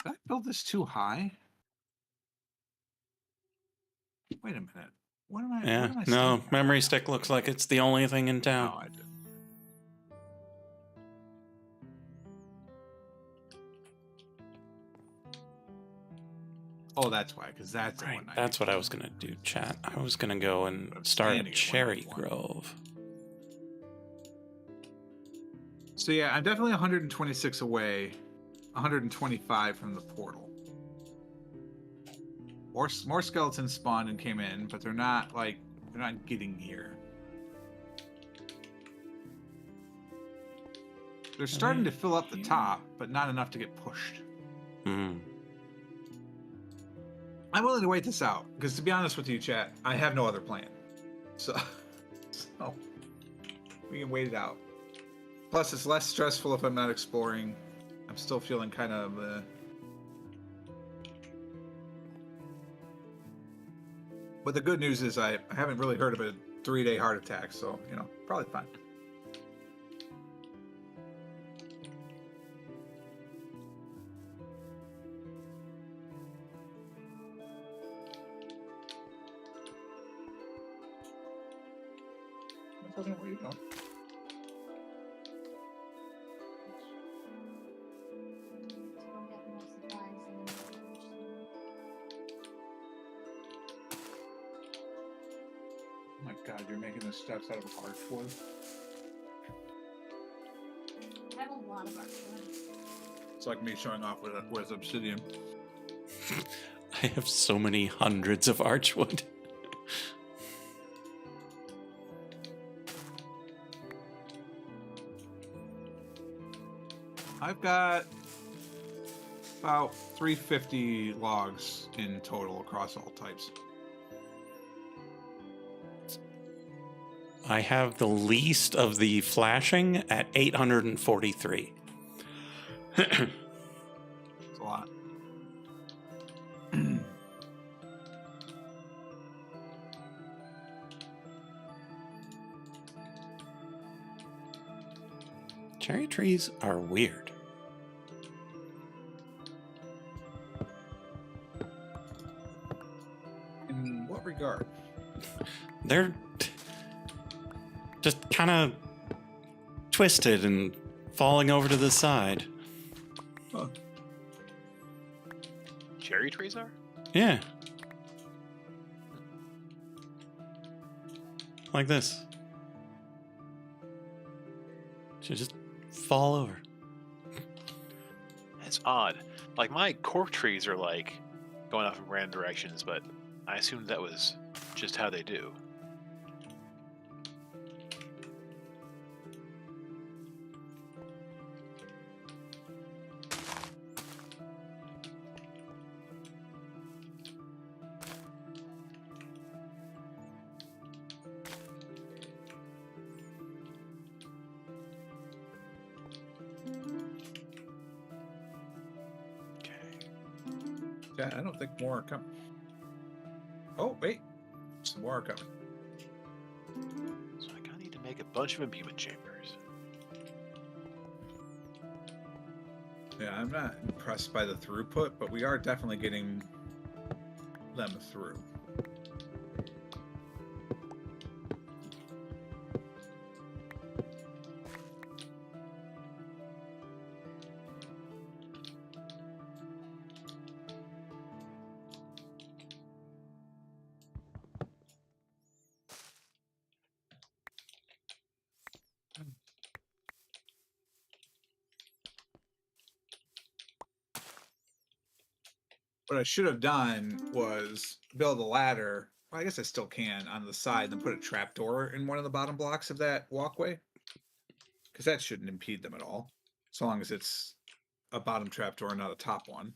Did I build this too high? Wait a minute. What am I? Yeah, what am I no, standing on memory right now? stick looks like it's the only thing in town. No, I didn't. Oh, that's why, because that's the Right, one. that's what I was gonna do, chat. I was gonna go and start a standing at cherry 191. grove. So yeah, I'm definitely 126 away, 125 from the portal. More skeletons spawned and came in, but they're not getting here. They're starting to fill up the top, but not enough to get pushed. Hmm. I'm willing to wait this out because, to be honest with you, chat, I have no other plan. So we can wait it out. Plus, it's less stressful if I'm not exploring. I'm still feeling kind of. But the good news is I haven't really heard of a 3-day heart attack, so probably fine. Where are you going? Oh my god, you're making the steps out of archwood? I have a lot of archwood. It's like me showing off with obsidian. I have so many hundreds of archwood. I've got about 350 logs in total across all types. I have the least of the flashing at 843. It's a lot. Cherry trees are weird. In what regard? They're just kind of twisted and falling over to the side. Huh. cherry trees are. Yeah. Like this. Should just fall over. That's odd. Like my cork trees are like going off in random directions, but I assumed that was just how they do. Yeah, I don't think more are coming. Oh, wait. Some more are coming. So I kind of need to make a bunch of imbuement chambers. Yeah, I'm not impressed by the throughput, but we are definitely getting them through. What I should have done was build a ladder. Well, I guess I still can on the side, and put a trapdoor in one of the bottom blocks of that walkway, because that shouldn't impede them at all, so long as it's a bottom trapdoor, not a top one.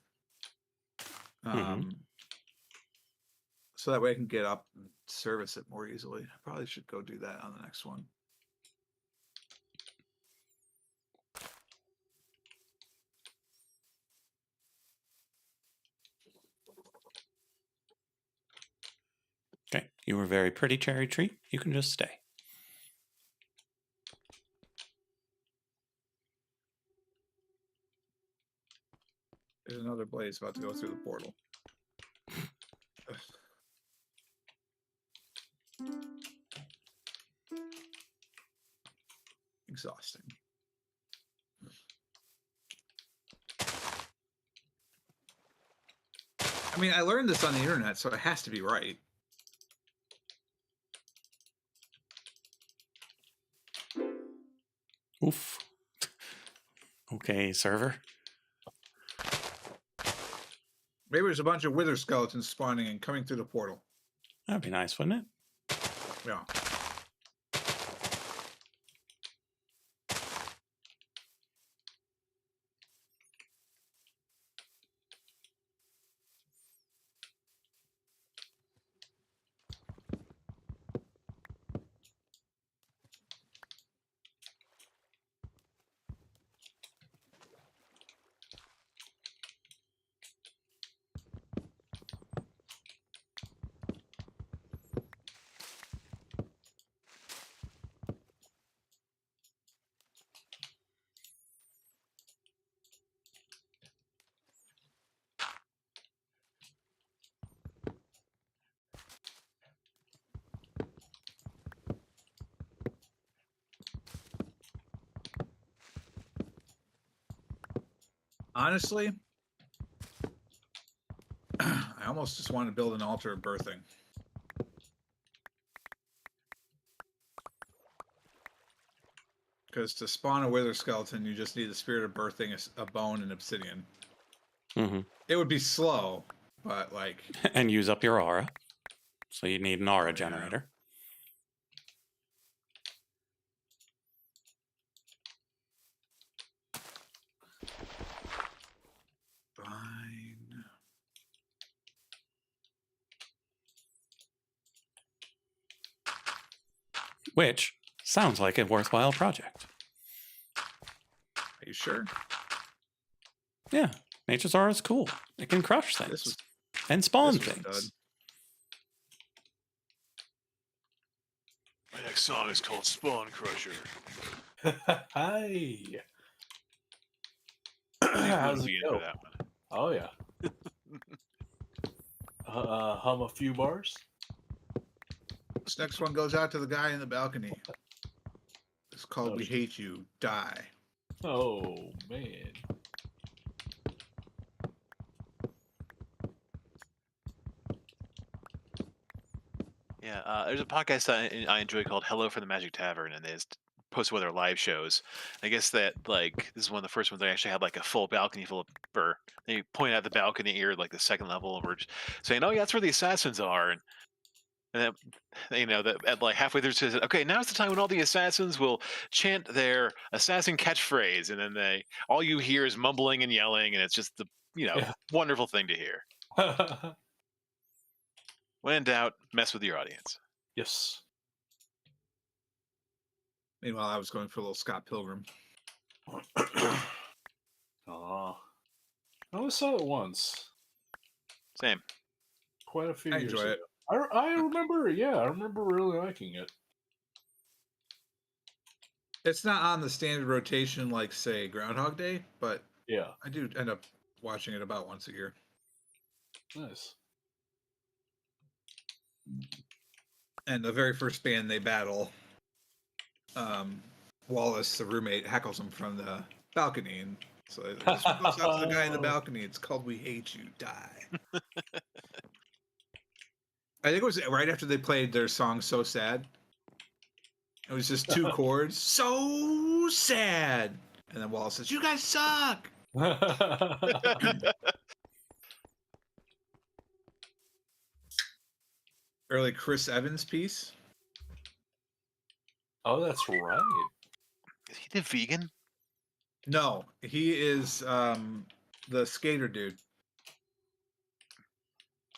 So that way I can get up and service it more easily. I probably should go do that on the next one. Okay, you were very pretty, cherry tree. You can just stay. There's another blaze about to go through the portal. Ugh. Exhausting. I mean, I learned this on the internet, so it has to be right. Oof. Okay, server. Maybe there's a bunch of wither skeletons spawning and coming through the portal. That'd be nice, wouldn't it? Yeah. Honestly, I almost just want to build an altar of birthing. Because to spawn a wither skeleton, you just need the spirit of birthing a bone and obsidian. Mm-hmm. It would be slow, but like... And use up your aura. So you need an aura yeah. generator. Fine. Which sounds like a worthwhile project. Are you sure? Yeah, Nature's aura is cool. It can crush things This was and spawn this was things. dud. My next song is called Spawn Crusher. Hi. How's How's be it into go? that one? Oh yeah. Hum a few bars. This next one goes out to the guy in the balcony. It's called Oh, We Hate You, Die. Oh man. Yeah, there's a podcast I enjoy called Hello from the Magic Tavern, and they just post one of their live shows. I guess that like this is one of the first ones they actually had like a full balcony full of, or they point out the balcony here, like the second level, and we're just saying, "Oh, yeah, that's where the assassins are," and then you know that at like halfway through, it says, "Okay, now's the time when all the assassins will chant their assassin catchphrase," and then all you hear is mumbling and yelling, and it's just the Yeah. wonderful thing to hear. When in doubt, mess with your audience. Yes. Meanwhile, I was going for a little Scott Pilgrim. Oh. I only saw it once. Same. Quite a few I years enjoy ago. it. I remember, yeah, I remember really liking it. It's not on the standard rotation like, say, Groundhog Day, but Yeah. I do end up watching it about once a year. Nice. And the very first band they battle, Wallace, the roommate, heckles him from the balcony, and so this one goes out to the guy in the balcony. It's called "We Hate You, Die." I think it was right after they played their song "So Sad." It was just two chords, "So sad," and then Wallace says, "You guys suck." early Chris Evans piece. Oh, that's right. Is he the vegan? No, he is the skater dude.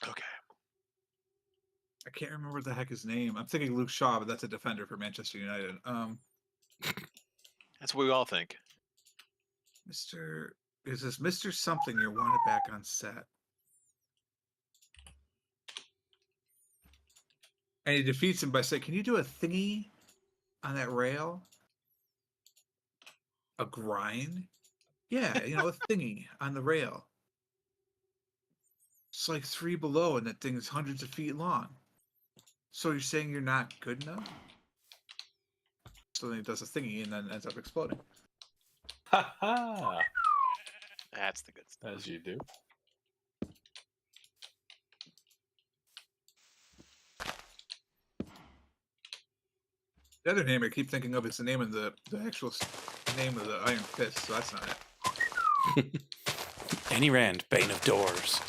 Okay. I can't remember what the heck his name. I'm thinking Luke Shaw, but that's a defender for Manchester United. That's what we all think. Is this Mr. Something you're wanted back on set? And he defeats him by saying, "Can you do a thingy on that rail? A grind? Yeah, a thingy on the rail. It's like 3 below, and that thing is hundreds of feet long. So you're saying you're not good enough?" So then he does a thingy and then ends up exploding. Ha ha! That's the good stuff. As you do. The other name I keep thinking of is the name of the actual name of the Iron Fist, so that's not it. Danny Rand, Bane of Doors.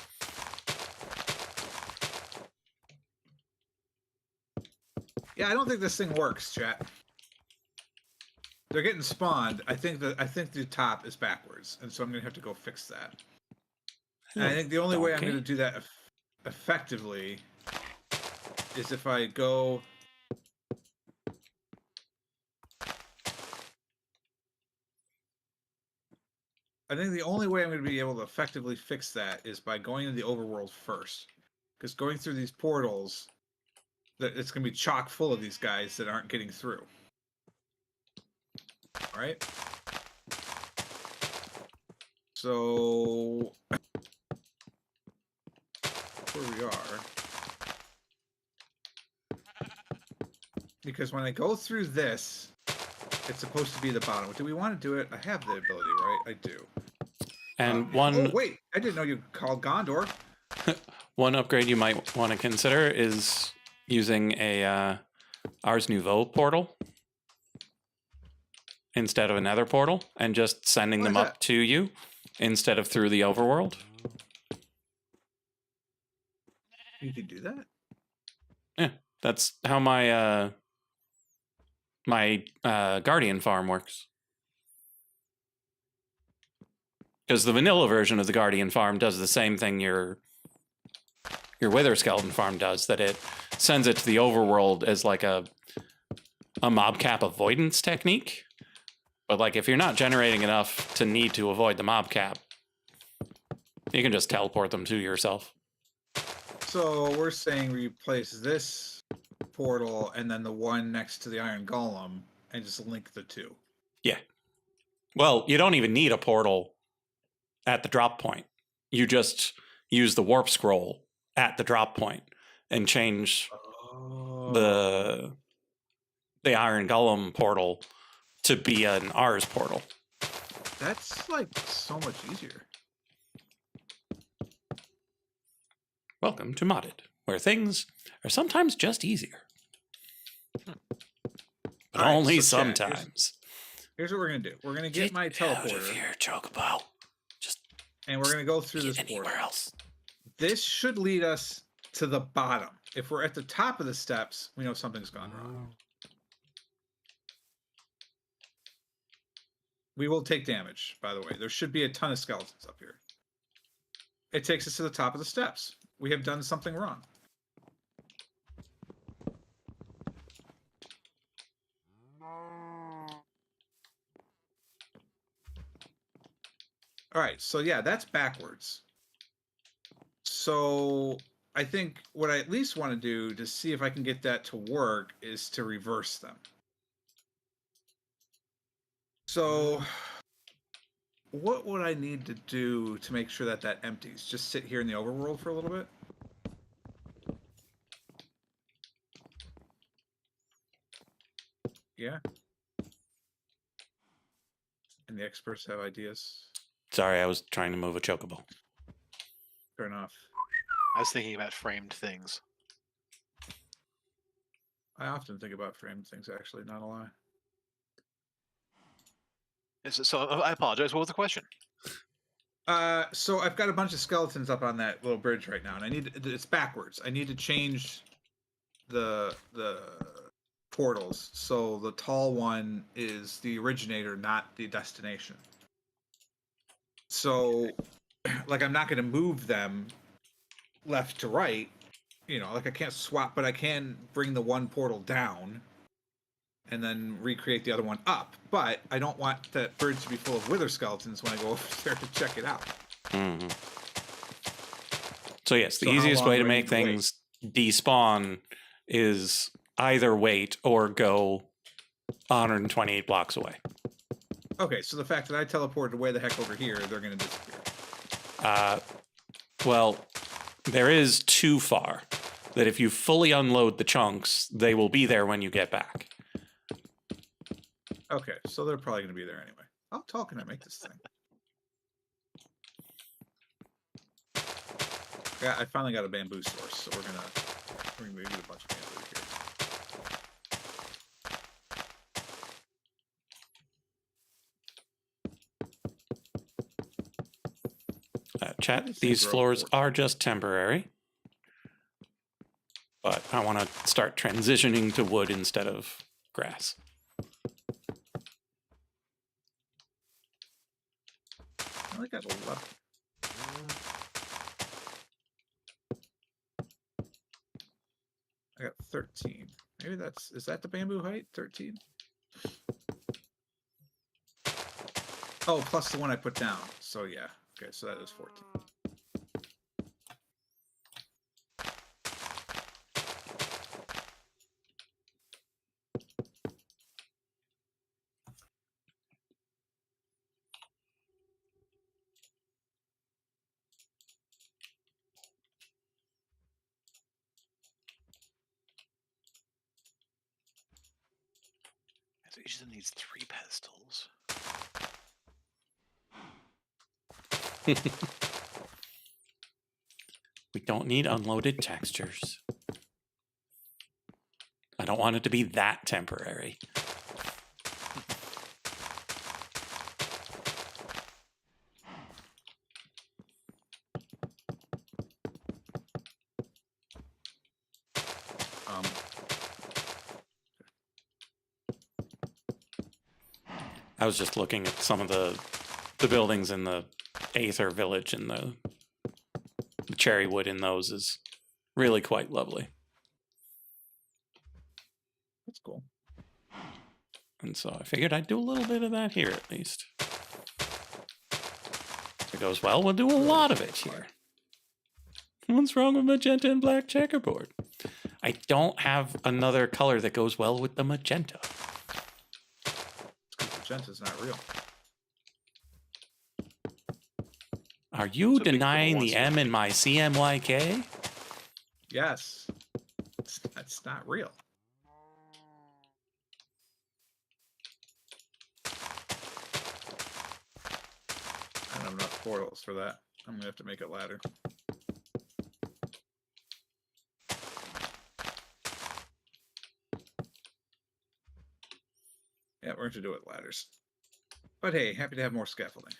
Yeah, I don't think this thing works, chat. They're getting spawned. I think the top is backwards, and so I'm gonna have to go fix that. And I think the only way I'm Okay. gonna do that effectively is if I go. I think the only way I'm going to be able to effectively fix that is by going into the overworld first. Because going through these portals, it's going to be chock full of these guys that aren't getting through. All right? So, where we are. Because when I go through this, it's supposed to be the bottom. Do we want to do it? I have the ability, right? I do. And Oh, wait. I didn't know you called Gondor. one upgrade you might want to consider is using a Ars Nouveau portal instead of a Nether portal, and just sending Why them is up that? to you instead of through the overworld. You can do that? Yeah, that's how my Guardian farm works. Because the vanilla version of the Guardian farm does the same thing your Wither Skeleton farm does, that it sends it to the overworld as like a mob cap avoidance technique. But like if you're not generating enough to need to avoid the mob cap, you can just teleport them to yourself. So we're saying replace this portal and then the one next to the Iron Golem and just link the two. Yeah. Well, you don't even need a portal at the drop point. You just use the warp scroll at the drop point and change the Iron Golem portal to be an Ars portal. That's like so much easier. Welcome to Modded, where things are sometimes just easier. But All right, only so chat, sometimes. Here's what we're gonna do. We're gonna get my out of teleporter here, Chocobo. Just and we're gonna go through get this portal. anywhere else. This should lead us to the bottom. If we're at the top of the steps, we know something's gone wrong. We will take damage, by the way. There should be a ton of skeletons up here. It takes us to the top of the steps. We have done something wrong. All right, so yeah, that's backwards. So I think what I at least want to do to see if I can get that to work is to reverse them. So what would I need to do to make sure that that empties? Just sit here in the overworld for a little bit? Yeah. And the experts have ideas. Sorry, I was trying to move a Chocobo. Fair enough. I was thinking about framed things. I often think about framed things, actually, not a lie. So I apologize. What was the question? So I've got a bunch of skeletons up on that little bridge right now, and it's backwards. I need to change the portals. So the tall one is the originator, not the destination. So, like, I'm not going to move them left to right. You know, like I can't swap, but I can bring the one portal down and then recreate the other one up. But I don't want that bridge to be full of wither skeletons when I go over there to check it out. Mm-hmm. So yes, the So how easiest long way to do I make need to wait? things despawn is either wait or go 128 blocks away. Okay, so the fact that I teleported way the heck over here, they're going to disappear. Well, there is too far that if you fully unload the chunks, they will be there when you get back. Okay, so they're probably going to be there anyway. How tall can I make this thing? Yeah, I finally got a bamboo source, so we're gonna get a bunch of bamboo here. Chat, These these things are floors overboard. are just temporary. But I want to start transitioning to wood instead of grass. I only got 11. I got 13. Maybe is that the bamboo height? 13? Oh, plus the one I put down. So yeah. Okay, so that is 14. So each of them needs 3 pedestals. We don't need unloaded textures. I don't want it to be that temporary. I was just looking at some of the buildings in the Aether village, and the cherry wood in those is really quite lovely. That's cool. And so I figured I'd do a little bit of that here at least. If it goes well, we'll do a lot of it here. What's wrong with magenta and black checkerboard? I don't have another color that goes well with the magenta. Magenta's not real. Are you So big denying purple the wants M in my CMYK? Yes. It's not real. I don't have enough portals for that. I'm gonna have to make a ladder. Yeah, we're going to do it with ladders. But hey, happy to have more scaffolding.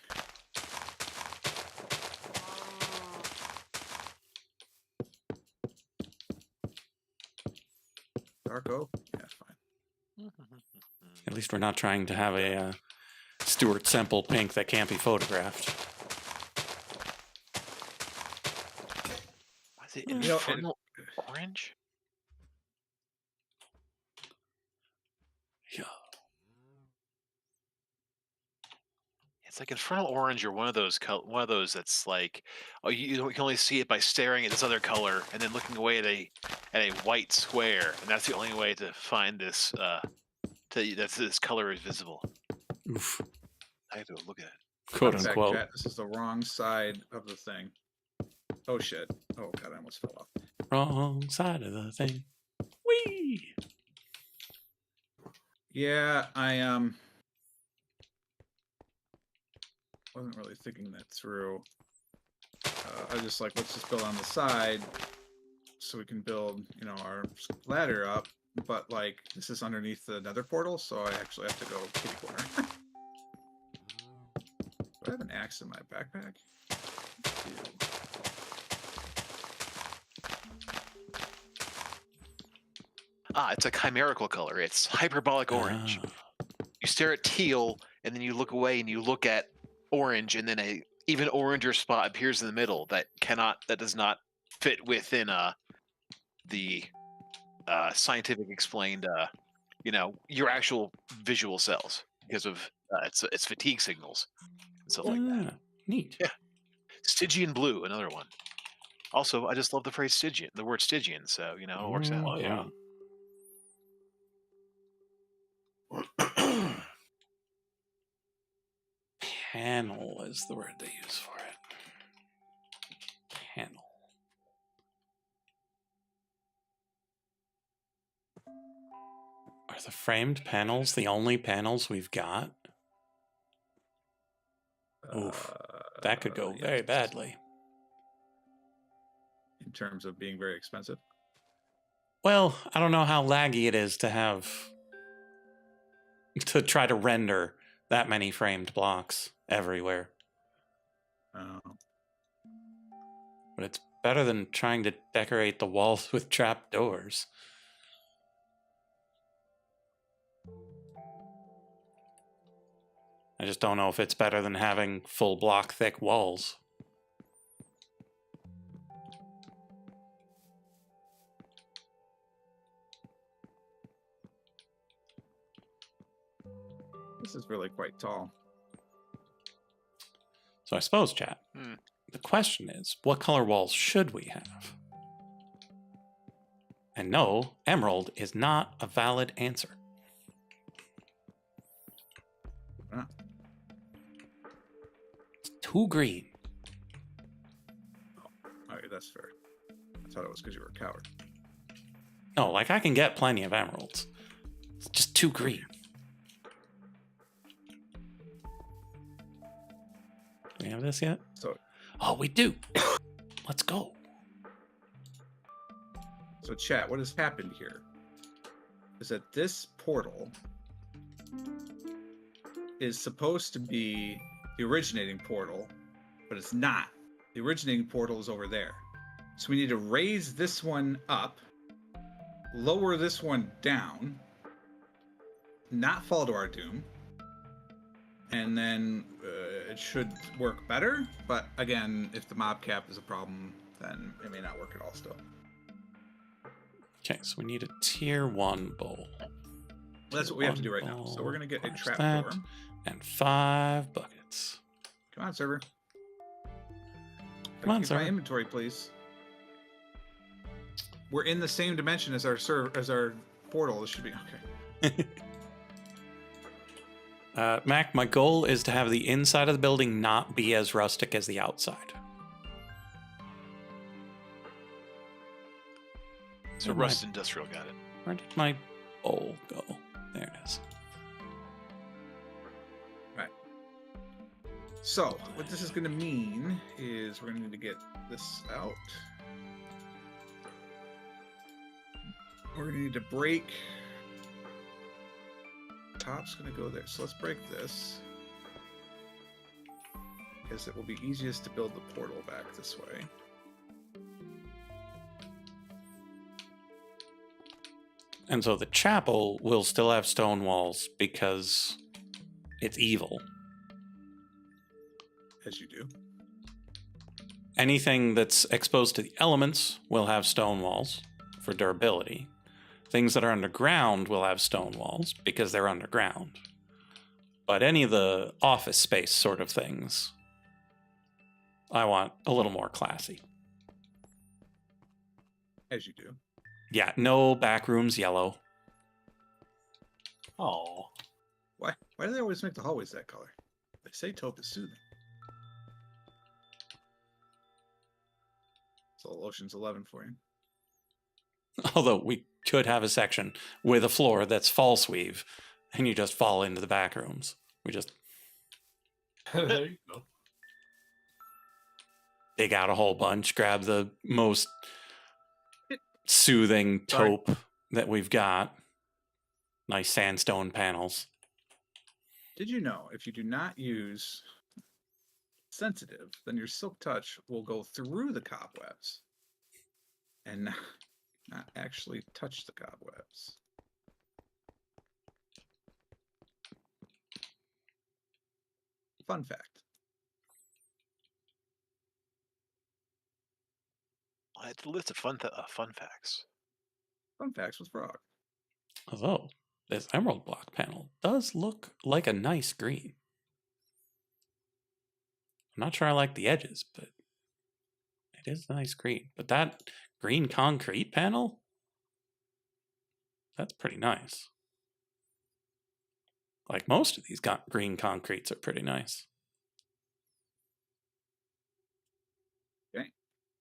Dark oak? Yeah, fine. At least we're not trying to have a Stuart Semple pink that can't be photographed. Why is it know, infernal orange? Yeah. It's like infernal orange or one of those that's like, oh, you can only see it by staring at this other color and then looking away at a white square, and that's the only way to find this that this color is visible. Oof. I have to look at it. Quote Fun fact, unquote. chat, this is the wrong side of the thing. Oh shit. Oh god, I almost fell off. Wrong side of the thing. Whee! Yeah, I wasn't really thinking that through. I just like, let's just build on the side so we can build, you know, our ladder up. But like, this is underneath the nether portal, so I actually have to go kitty corner. Do I have an axe in my backpack? I do. it's a chimerical color. It's hyperbolic orange. You stare at teal, and then you look away and you look at orange, and then a even oranger spot appears in the middle that does not fit within the scientific explained your actual visual cells because of its fatigue signals and stuff like that. Neat. Yeah. Stygian blue, another one. Also, I just love the phrase Stygian, the word Stygian, so it works out. Oh yeah. Panel is the word they use for it. Panel. Are the framed panels the only panels we've got? Oof. That could go very badly. In terms of being very expensive. Well, I don't know how laggy it is to try to render that many framed blocks everywhere. But it's better than trying to decorate the walls with trap doors. I just don't know if it's better than having full block thick walls. This is really quite tall. So I suppose, chat, the question is, what color walls should we have? And no, emerald is not a valid answer. It's too green. Oh, all right, that's fair. I thought it was because you were a coward. No, like I can get plenty of emeralds. It's just too green. Do we have this yet? Oh, we do. Let's go. So chat, what has happened here is that this portal is supposed to be the originating portal, but it's not. The originating portal is over there. So we need to raise this one up, lower this one down, not fall to our doom, and then it should work better. But again, if the mob cap is a problem, then it may not work at all still. Okay, so we need a tier 1 bowl. Well, that's what we have to do right now. So we're going to get a trap door. And 5 buckets. Come on, server. Come on, Use server. my inventory, please. We're in the same dimension as our portal. This should be okay. Mac, my goal is to have the inside of the building not be as rustic as the outside. So Rust Industrial got it. Where did my bowl go? There it is. Right. So, what this is going to mean is we're going to need to get this out. We're going to need to break. Top's going to go there. So let's break this. Because it will be easiest to build the portal back this way. And so the chapel will still have stone walls because it's evil. As you do. Anything that's exposed to the elements will have stone walls for durability. Things that are underground will have stone walls because they're underground. But any of the office space sort of things, I want a little more classy. As you do. Yeah, no back rooms yellow. Oh. Why do they always make the hallways that color? They say taupe is soothing. So Ocean's 11 for you. Although we could have a section with a floor that's false weave, and you just fall into the back rooms. We just There you go. dig out a whole bunch, grab the most soothing taupe that we've got. Nice sandstone panels. Did you know if you do not use sensitive, then your silk touch will go through the cobwebs and not actually touch the cobwebs. Fun fact. It's a list of fun facts. Fun facts with Frog. Although this emerald block panel does look like a nice green. I'm not sure I like the edges, but it is a nice green. But that green concrete panel, that's pretty nice. Like most of these green concretes are pretty nice. Okay,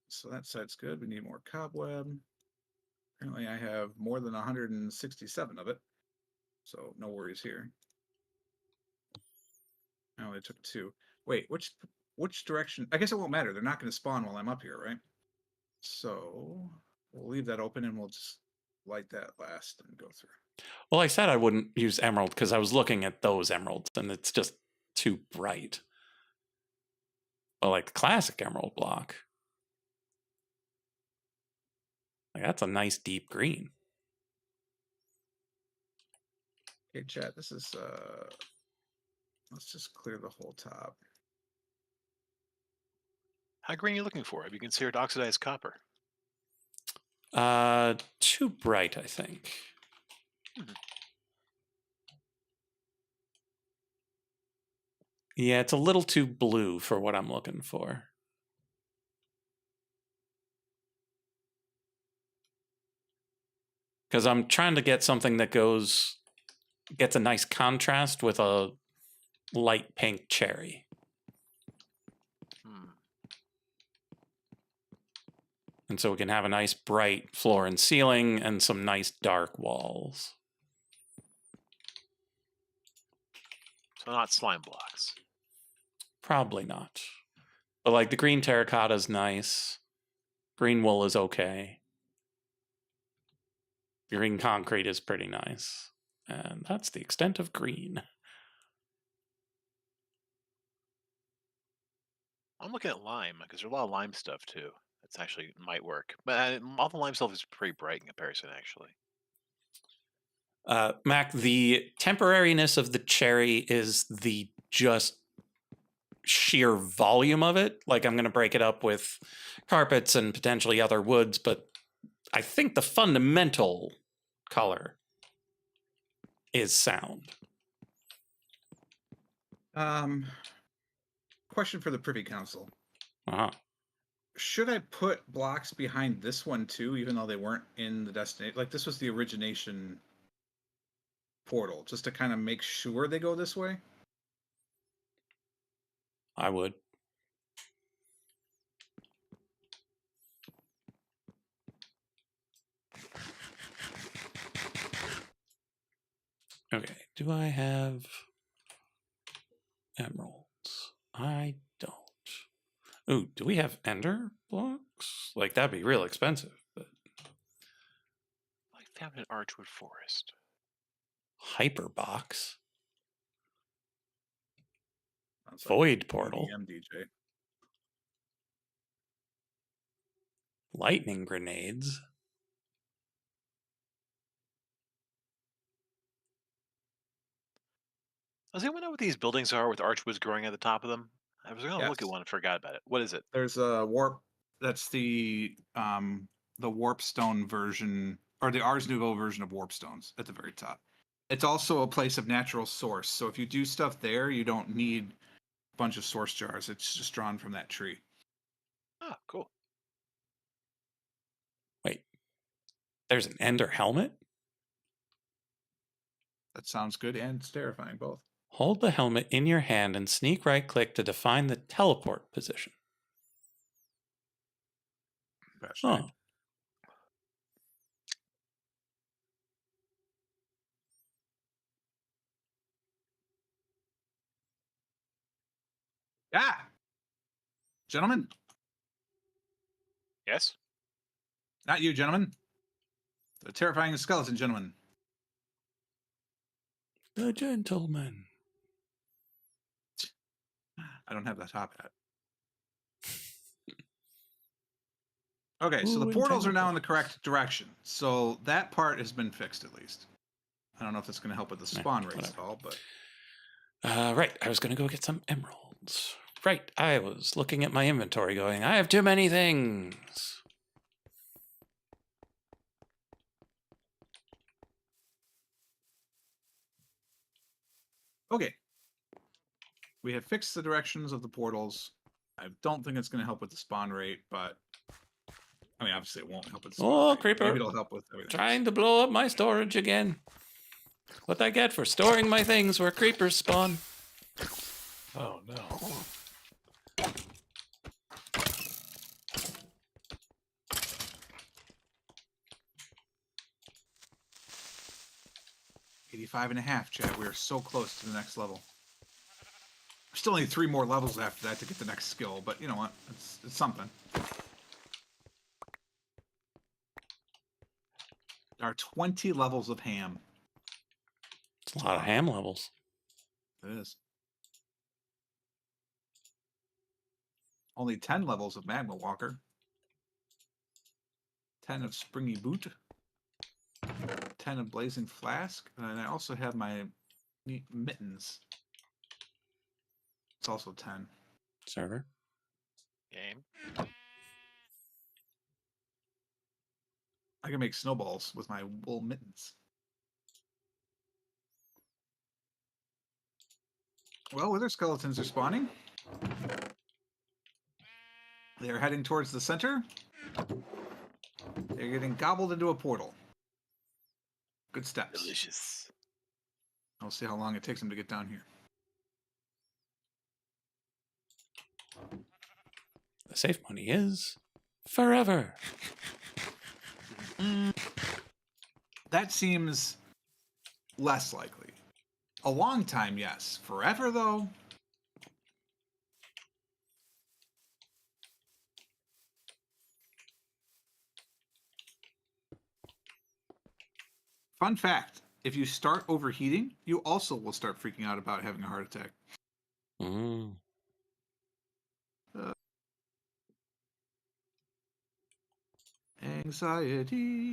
so that side's good. We need more cobweb. Apparently I have more than 167 of it, so no worries here. I only took 2. Wait, which direction? I guess it won't matter. They're not going to spawn while I'm up here, right? So we'll leave that open and we'll just light that last and go through. Well, I said I wouldn't use emerald because I was looking at those emeralds and it's just too bright. But like the classic emerald block, like that's a nice deep green. Okay, chat, this is let's just clear the whole top. How green are you looking for? Have you considered oxidized copper? Too bright, I think. Yeah, it's a little too blue for what I'm looking for. Because I'm trying to get something that gets a nice contrast with a light pink cherry. And so we can have a nice bright floor and ceiling and some nice dark walls. So not slime blocks. Probably not. But like the green terracotta is nice. Green wool is okay. Green concrete is pretty nice. And that's the extent of green. I'm looking at lime because there's a lot of lime stuff too. That's actually might work, but all the lime stuff is pretty bright in comparison, actually. Mac, the temporariness of the cherry is the just sheer volume of it. Like I'm going to break it up with carpets and potentially other woods, but I think the fundamental color is sound. Question for the Privy Council. Uh-huh. Should I put blocks behind this one too, even though they weren't in the destination? Like this was the origination portal, just to kind of make sure they go this way? I would. Okay, do I have emeralds? I don't. Ooh, do we have ender blocks? Like that'd be real expensive. But I found an archwood forest. hyperbox, Sounds like void portal, EDM DJ. lightning grenades. Does anyone know what these buildings are with archwoods growing at the top of them? I was going to look at Yes. one and forgot about it. What is it? There's a warp. That's the warpstone version, or the Ars Nouveau version of warpstones at the very top. It's also a place of natural source. So if you do stuff there, you don't need a bunch of source jars. It's just drawn from that tree. Oh, cool. Wait, there's an ender helmet? That sounds good and it's terrifying both. Hold the helmet in your hand and sneak right click to define the teleport position. Fascinating. Oh. Yeah. Gentlemen. Yes? Not you, gentlemen. The terrifying skeleton gentleman. The gentleman. I don't have the top hat. Okay, so the Ooh, portals are now in the entanglements. correct direction. So that part has been fixed at least. I don't know if it's going to help with the spawn rates at whatever. all, but Right, I was going to go get some emeralds. Right, I was looking at my inventory going, I have too many things. okay. We have fixed the directions of the portals. I don't think it's going to help with the spawn rate, but I mean, obviously, it won't help with the spawn Oh, rate. creeper. Maybe it'll help with everything. Trying to blow up my storage again. What I get for storing my things where creepers spawn. Oh no. 85.5, chat. We are so close to the next level. We still need 3 more levels after that to get the next skill, but you know what? It's something. There are 20 levels of ham. It's a lot of ham levels. It is. Only 10 levels of Magma Walker. 10 of Springy Boot. 10 of Blazing Flask. And I also have my mittens. It's also 10. Server. Game. I can make snowballs with my wool mittens. Well, wither skeletons are spawning. They are heading towards the center. They're getting gobbled into a portal. Good steps. Delicious. I'll see how long it takes them to get down here. The safe money is forever. That seems less likely. A long time, yes. Forever, though? Fun fact, if you start overheating, you also will start freaking out about having a heart attack. Mm. Anxiety.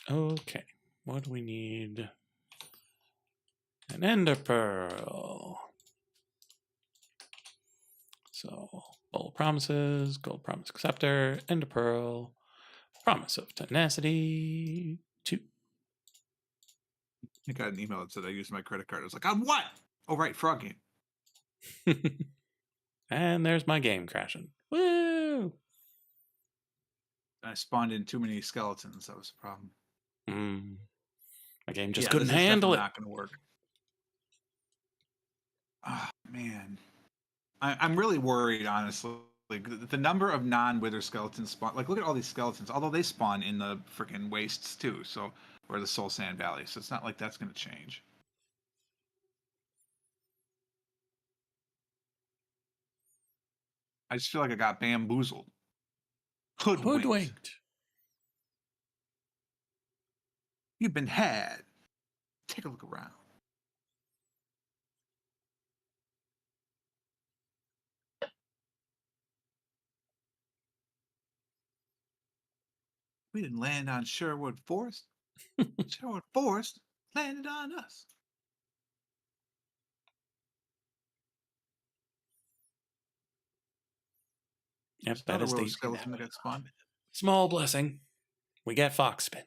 Okay. What do we need? An ender pearl. So, bold promises, gold promise acceptor, ender pearl, promise of tenacity, 2. I got an email that said I used my credit card. I was like, on what? Oh, right, frog game. And there's my game crashing. Woo! I spawned in too many skeletons. That was the problem. My game just Yeah, couldn't this is handle definitely it. not going to work. Oh, man. I'm really worried, honestly. Like, the number of non-wither skeletons spawn. Like, look at all these skeletons. Although they spawn in the freaking wastes, too. So, or the Soul Sand Valley. So, it's not like that's going to change. I just feel like I got bamboozled. Hoodwinked. Hoodwinked. You've been had. Take a look around. We didn't land on Sherwood Forest. Sherwood Forest landed on us. Yep, There's that another is row the of skeleton that got spawned. small blessing. We get fox spin.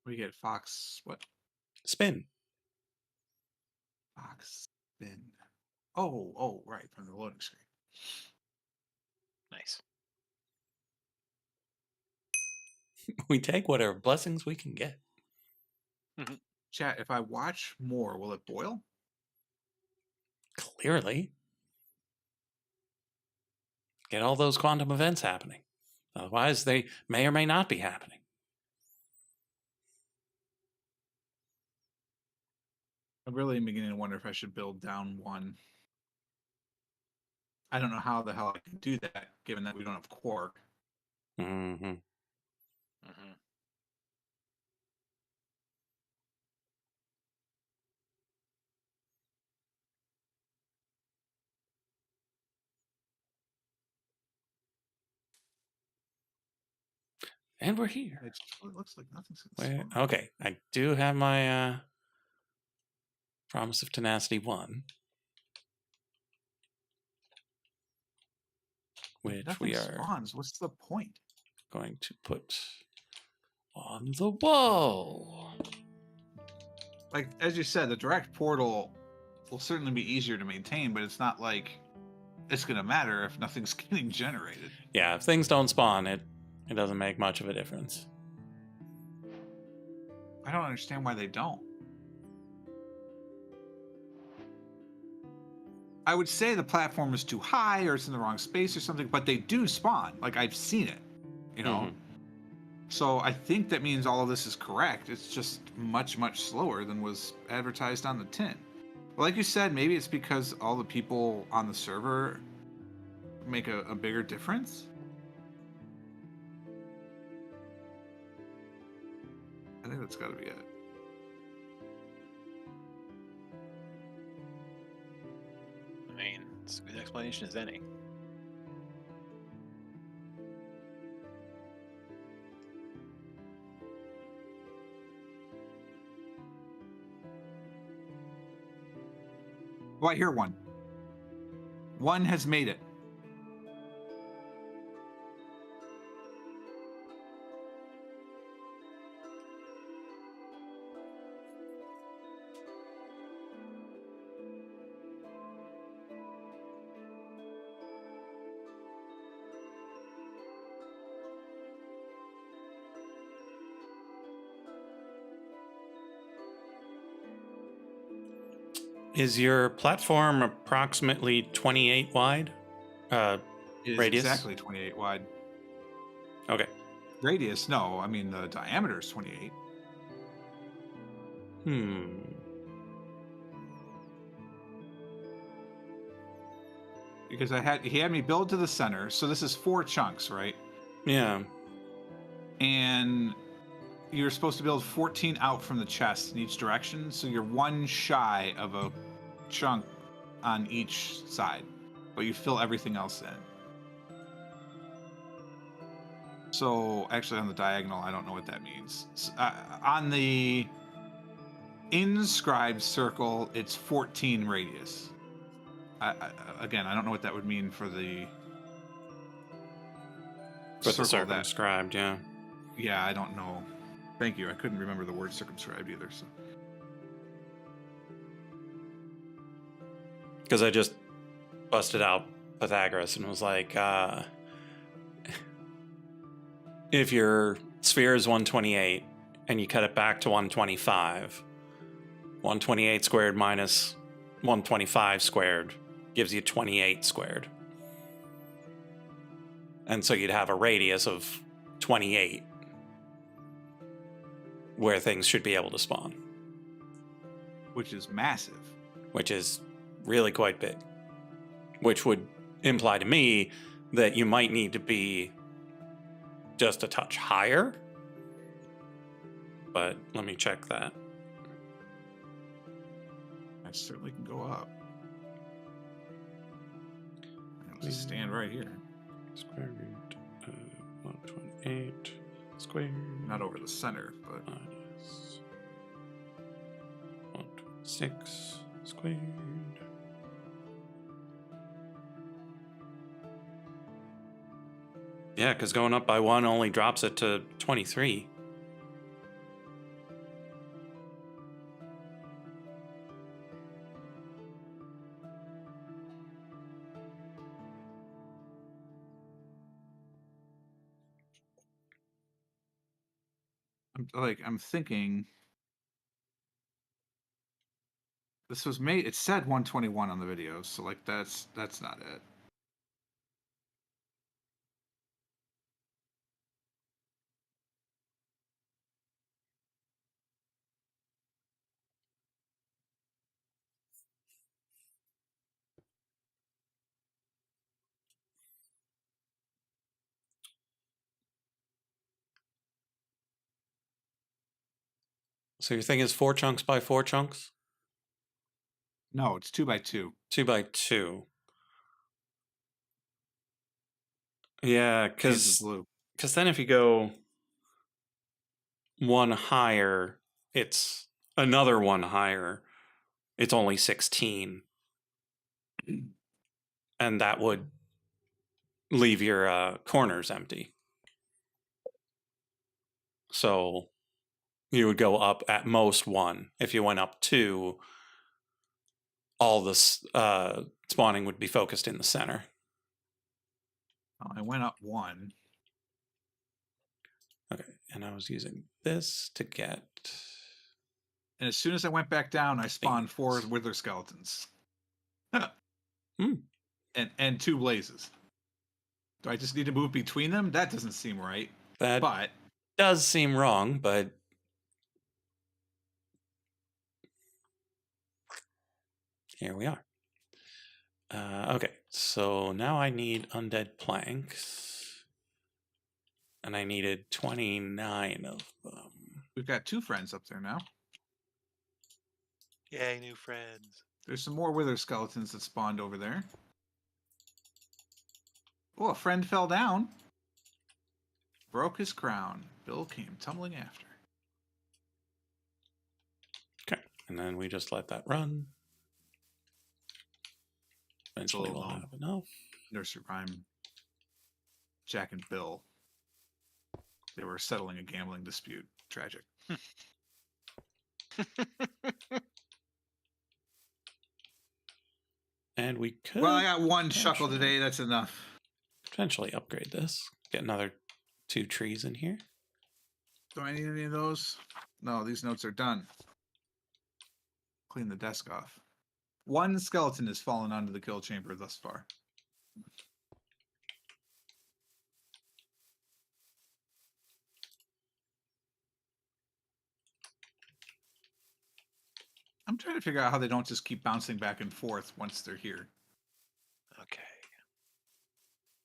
We get Fox. What? Spin. Fox spin. Oh, right, from the loading screen. Nice. We take whatever blessings we can get. Chat, if I watch more, will it boil? Clearly. Get all those quantum events happening. Otherwise, they may or may not be happening. I'm really beginning to wonder if I should build down one. I don't know how the hell I can do that, given that we don't have quark. Mm-hmm. Hmm. And we're here. It looks like nothing's gonna Where, spawn. okay, I do have my Promise of Tenacity 1. Which Nothing we are spawns. What's the point? going to put on the wall. Like, as you said, the direct portal will certainly be easier to maintain, but it's not like it's gonna matter if nothing's getting generated. Yeah, if things don't spawn, it doesn't make much of a difference. I don't understand why they don't. I would say the platform is too high or it's in the wrong space or something, but they do spawn. Like, I've seen it, you know? Mhm. So I think that means all of this is correct. It's just much, much slower than was advertised on the tin. Like you said, maybe it's because all the people on the server make a bigger difference. I think that's got to be it. I mean, it's a good explanation as any. Oh, I hear one. One has made it. Is your platform approximately 28 wide? It is Radius? exactly 28 wide. Okay. Radius, no. I mean, the diameter is 28. Because he had me build to the center, so this is 4 chunks, right? Yeah. And you're supposed to build 14 out from the chest in each direction, so you're one shy of a chunk on each side, but you fill everything else in. So actually on the diagonal, I don't know what that means. On the inscribed circle, it's 14 radius. Again, I don't know what that would mean for the For the circle circumscribed, yeah. Yeah, I don't know. Thank you. I couldn't remember the word circumscribed either. So Because I just busted out Pythagoras and was like, if your sphere is 128 and you cut it back to 125, 128 squared minus 125 squared gives you 28 squared. And so you'd have a radius of 28 where things should be able to spawn, which is massive. which is really quite big, which would imply to me that you might need to be just a touch higher. But let me check that. I certainly can go up. I'll just stand right here. Square root of 128 squared. Not over the center, but Minus 126 squared. Yeah, because going up by 1 only drops it to 23. I'm thinking this was made. It said 121 on the video, so like that's not it. So your thing is 4 chunks by 4 chunks? No, it's 2 by 2. 2 by 2. Yeah, Shades of blue. because then if you go one higher, it's another one higher. It's only 16. And that would leave your corners empty. So you would go up at most 1. If you went up 2, all this spawning would be focused in the center. I went up 1. Okay, and I was using this to get... And as soon as I went back down, I spawned 4 wither skeletons. And 2 blazes. Do I just need to move between them? That doesn't seem right. That does seem wrong, but... Here we are. Okay, so now I need undead planks. And I needed 29 of them. We've got 2 friends up there now. Yay, new friends. There's some more wither skeletons that spawned over there. Oh, a friend fell down. Broke his crown. Bill came tumbling after. Okay, and then we just let that run. Eventually we'll have enough. Nursery rhyme. Jack and Bill. They were settling a gambling dispute. Tragic. And we could... Well, I got 1 shuckle today. That's enough. Potentially upgrade this. Get another 2 trees in here. Do I need any of those? No, these notes are done. Clean the desk off. 1 skeleton has fallen onto the kill chamber thus far. I'm trying to figure out how they don't just keep bouncing back and forth once they're here. Okay.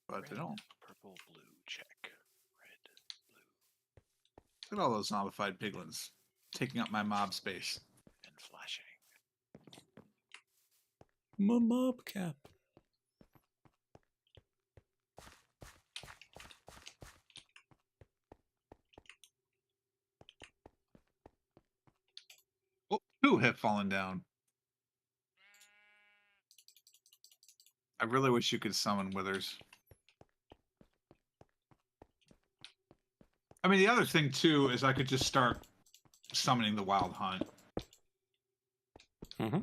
But they don't. Purple, blue, check. Red, blue, Look at all those zombified piglins taking up my mob space. and flashing. My mob cap. Oh, 2 have fallen down. I really wish you could summon withers. I mean, the other thing, too, is I could just start summoning the wild hunt. Mm-hmm.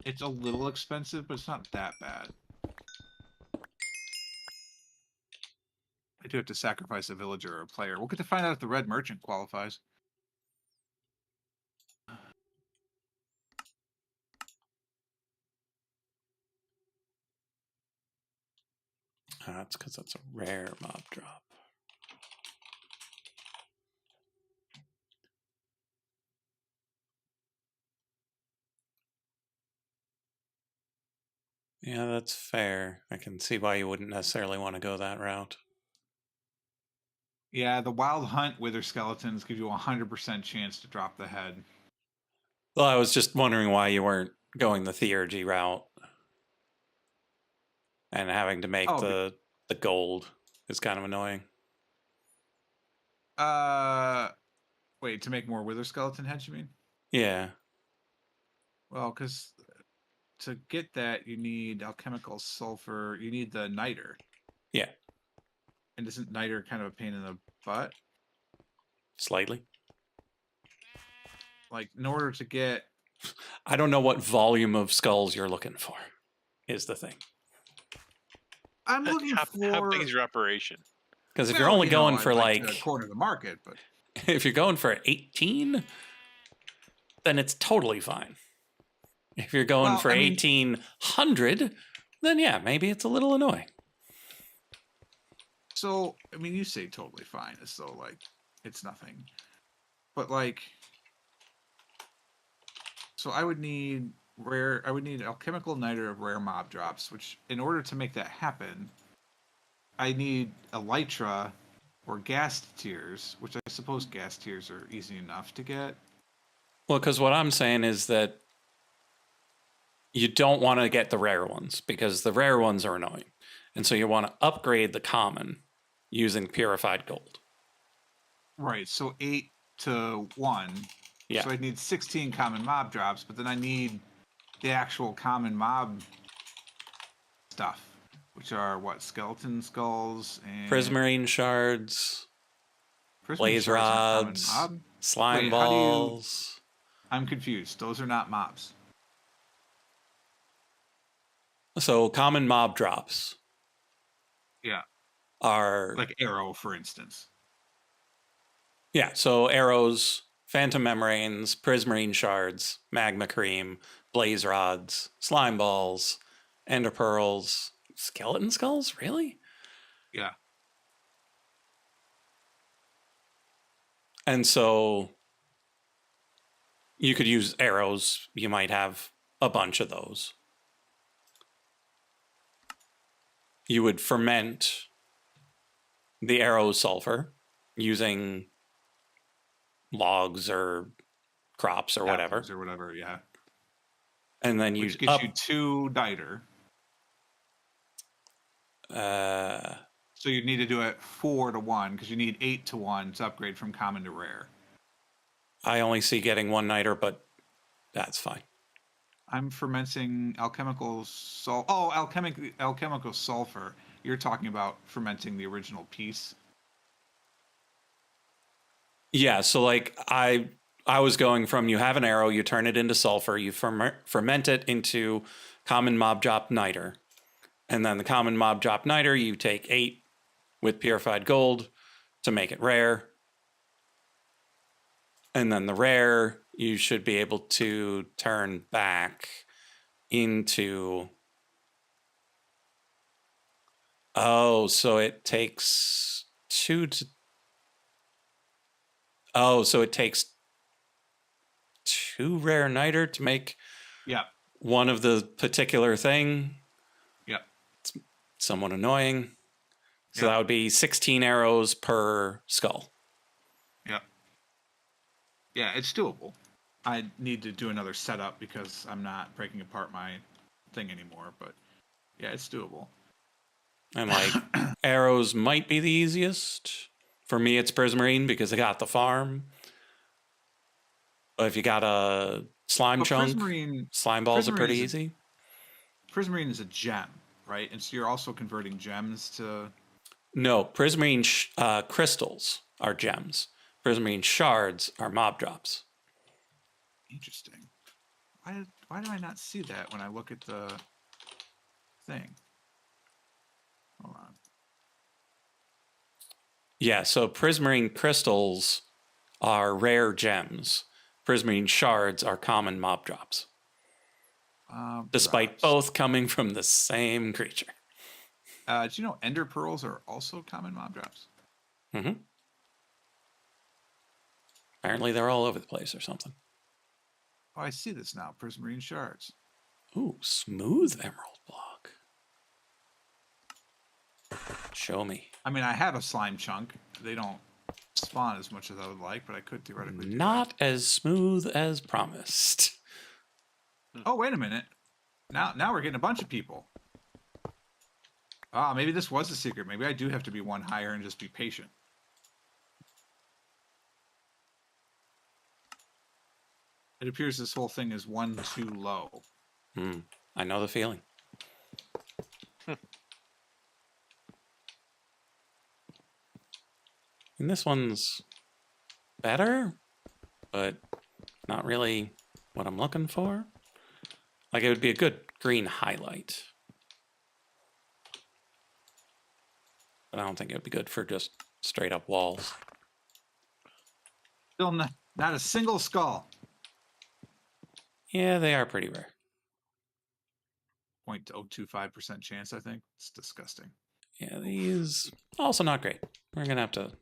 It's a little expensive, but it's not that bad. I do have to sacrifice a villager or a player. We'll get to find out if the red merchant qualifies. That's because that's a rare mob drop. Yeah, that's fair. I can see why you wouldn't necessarily want to go that route. Yeah, the wild hunt wither skeletons give you a 100% chance to drop the head. Well, I was just wondering why you weren't going the theurgy route and having to make the gold is kind of annoying. Wait, to make more wither skeleton heads, you mean? Yeah. Well, because to get that, you need alchemical sulfur. You need the niter. Yeah. And isn't niter kind of a pain in the butt? Slightly. Like, in order to get... I don't know what volume of skulls you're looking for, is the thing. I'm looking for... How big is your operation? Because if you're only going for I'd like... to corner the market, but... If you're going for 18, then it's totally fine. If you're going for 1800, then yeah, maybe it's a little annoying. So, I mean, you say totally fine, as though, like, it's nothing. But, like... So I would need alchemical niter of rare mob drops, which, in order to make that happen, I need elytra or gas tiers, which I suppose gas tiers are easy enough to get. Well, because what I'm saying is that you don't want to get the rare ones because the rare ones are annoying. And so you want to upgrade the common using purified gold. Right, so 8 to 1. Yeah. So I'd need 16 common mob drops, but then I need the actual common mob stuff, which are what? Skeleton skulls and Prismarine shards, Prismarine blaze shards aren't common rods, mob. slime Wait, how do you? balls. I'm confused. Those are not mobs. So common mob drops Yeah, are like arrow, for instance. yeah, so arrows, phantom membranes, prismarine shards, magma cream, blaze rods, slime balls, ender pearls, skeleton skulls, really? Yeah, And so you could use arrows, you might have a bunch of those. You would ferment the arrow sulfur using logs or crops or whatever. saplings or whatever. Yeah, And then you which gets you 2 niter. So you need to do it 4 to 1 because you need 8 to 1 to upgrade from common to rare. I only see getting 1 niter, but that's fine. I'm fermenting alchemical alchemical sulfur. You're talking about fermenting the original piece. Yeah, so like I was going from you have an arrow, you turn it into sulfur, you ferment it into common mob drop niter. And then the common mob drop niter, you take 8 with purified gold to make it rare. And then the rare, you should be able to turn back into... Oh, so it takes 2 to... Oh, so it takes 2 rare niter to make Yeah. one of the particular thing. Yeah. It's somewhat annoying. So Yeah. that would be 16 arrows per skull. Yeah. Yeah, it's doable. I need to do another setup because I'm not breaking apart my thing anymore, but yeah, it's doable. And like arrows might be the easiest. For me, it's prismarine because I got the farm. But if you got a slime But chunk, slime balls are pretty easy. Prismarine is a gem, right? And so you're also converting gems to... No, prismarine crystals are gems. Prismarine shards are mob drops. Interesting. Why do I not see that when I look at the thing? Hold on. Yeah, so prismarine crystals are rare gems. Prismarine shards are common mob drops. Despite Drops. both coming from the same creature. Do you know ender pearls are also common mob drops? Mm-hmm. Apparently they're all over the place or something. Oh, I see this now. Prismarine shards. Ooh, smooth emerald block. Show me. I mean, I have a slime chunk. They don't spawn as much as I would like, but I could theoretically do Not as smooth as promised. that. Oh, wait a minute. Now we're getting a bunch of people. Ah, maybe this was a secret. Maybe I do have to be 1 higher and just be patient. It appears this whole thing is 1 too low. I know the feeling. And this one's better, but not really what I'm looking for. Like, it would be a good green highlight. But I don't think it would be good for just straight up walls. Still not a single skull. Yeah, they are pretty rare. 0.025% chance, I think. It's disgusting. Yeah, these also not great. We're gonna have to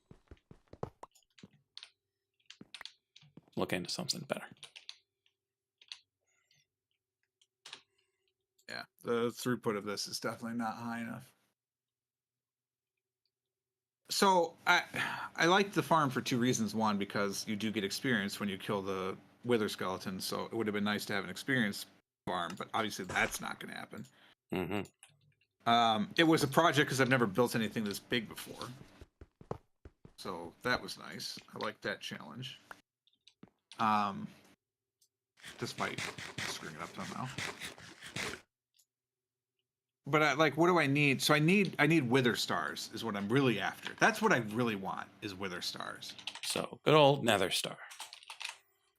look into something better. Yeah, the throughput of this is definitely not high enough. So I like the farm for two reasons. One, because you do get experience when you kill the wither skeleton, so it would have been nice to have an experience farm, but obviously that's not going to happen. Mm-hmm. It was a project because I've never built anything this big before, so that was nice. I like that challenge. Despite screwing it up somehow. But what do I need? So I need wither stars is what I'm really after. That's what I really want is wither stars. So good old Nether Star.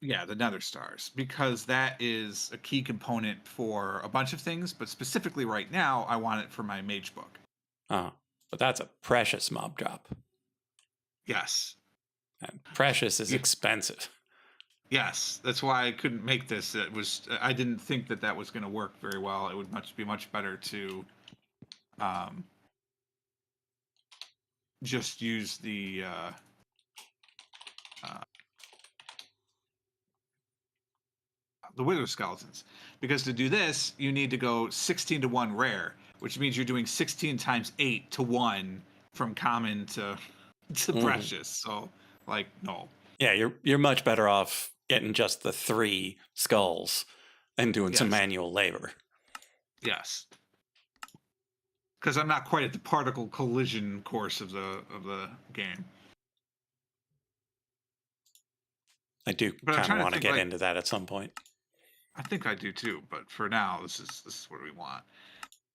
Yeah, the nether stars, because that is a key component for a bunch of things, but specifically right now, I want it for my mage book. Oh, but that's a precious mob drop. Yes. And precious is Yeah. expensive. Yes, that's why I couldn't make this. I didn't think that was going to work very well. It would be much better to just use the wither skeletons, because to do this you need to go 16 to 1 rare, which means you're doing 16 times 8 to 1 from common to precious. So no. Yeah, you're much better off getting just the 3 skulls and doing some Yes. manual labor. Yes, because I'm not quite at the particle collision course of the game. I do But I'm kind of trying to want to think, get into that at some point. I think I do too, but for now, this is what we want.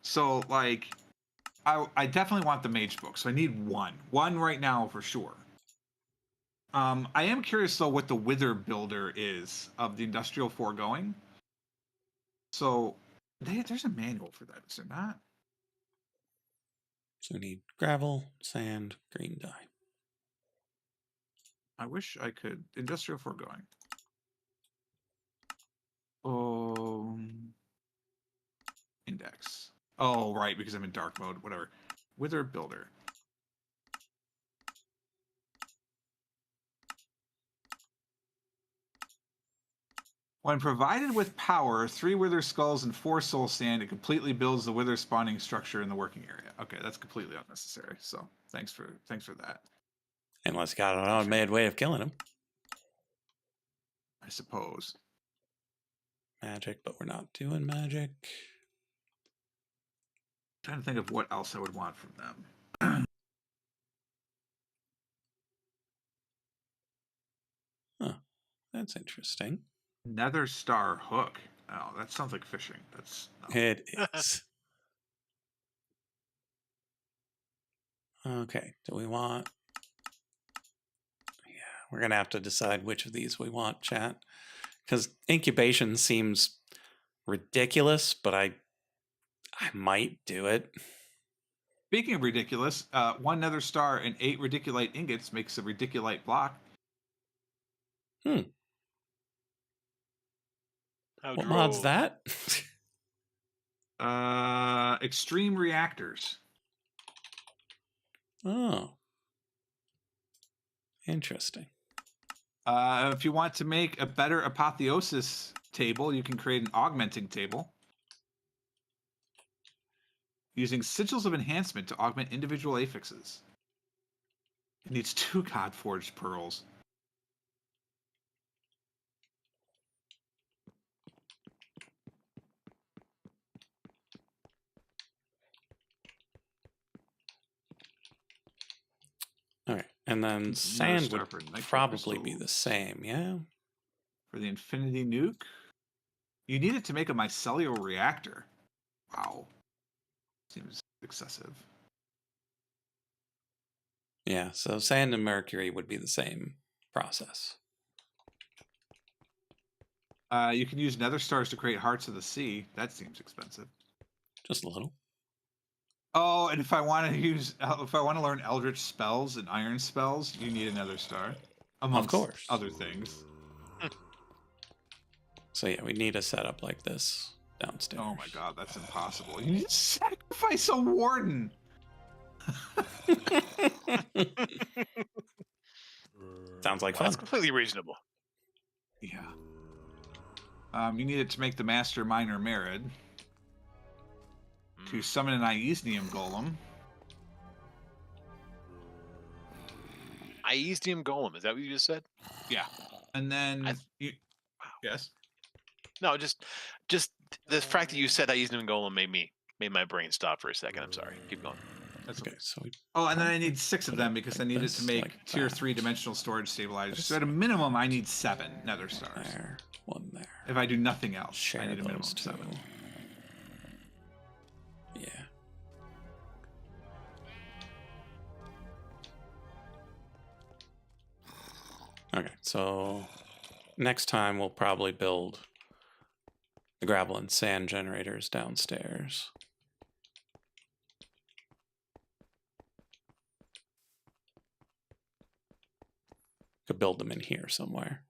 So I definitely want the mage book. So I need one right now for sure. I am curious though what the wither builder is of the industrial foregoing. So there's a manual for that, is there not? So we need gravel, sand, green dye. I wish I could. Industrial foregoing. Index. Oh, right, because I'm in dark mode. Whatever. Wither builder. When provided with power, 3 wither skulls and 4 soul sand, it completely builds the wither spawning structure in the working area. Okay, that's completely unnecessary. So thanks for that. Unless you got an automated way of killing them. I suppose. Magic, but we're not doing magic. I'm trying to think of what else I would want from them. Huh. That's interesting. Nether star hook. Oh, that sounds like fishing. That's no. It is. Okay, do we want... Yeah, we're going to have to decide which of these we want, chat. Because incubation seems ridiculous, but I might do it. Speaking of ridiculous, 1 nether star and 8 ridiculite ingots makes a ridiculite block. What mod's that? Extreme reactors. Oh. Interesting. If you want to make a better apotheosis table, you can create an augmenting table using sigils of enhancement to augment individual affixes. It needs 2 Godforged pearls. All right, and then sand would probably be the same, yeah? For the infinity nuke, you need it to make a mycelial reactor. Wow. Seems excessive. Yeah, so sand and mercury would be the same process. You can use nether stars to create hearts of the sea. That seems expensive. Just a little. Oh, and if I want to learn eldritch spells and iron spells, you need a nether star. Amongst of course. other things. So yeah, we need a setup like this downstairs. Oh my god, that's impossible. You need to sacrifice a warden. Sounds like Well, fun. that's completely reasonable. Yeah. You need it to make the master miner Merid. To summon an Iesnium golem. Iesium Golem. Is that what you just said? Yeah. And then I- you. Yes. No, just the fact that you said Iesium Golem made my brain stop for a second. I'm sorry. Keep going. That's okay. Okay, so we Oh, and then I probably need 6 of put them it because I like need it this, to make like tier that. 3 dimensional storage stabilizers. This, So at a minimum, I need 7 nether stars. there, one there. If I do nothing else, Share I need a minimum those of two. 7. Yeah. Okay, so next time we'll probably build the gravel and sand generators downstairs. Could build them in here somewhere.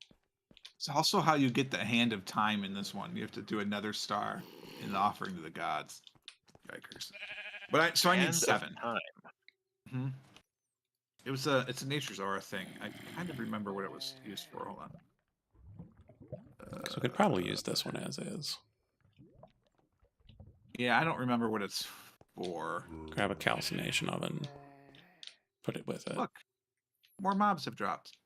It's also how you get the hand of time in this one. You have to do another star in the offering to the gods. Yikers. But I need Hand of 7. Time. Mhm. It's a nature's aura thing. I kind of remember what it was used for. Hold on. So we could probably use this one as is. Yeah, I don't remember what it's for. Grab a calcination oven. Put it with it. Look, more mobs have dropped.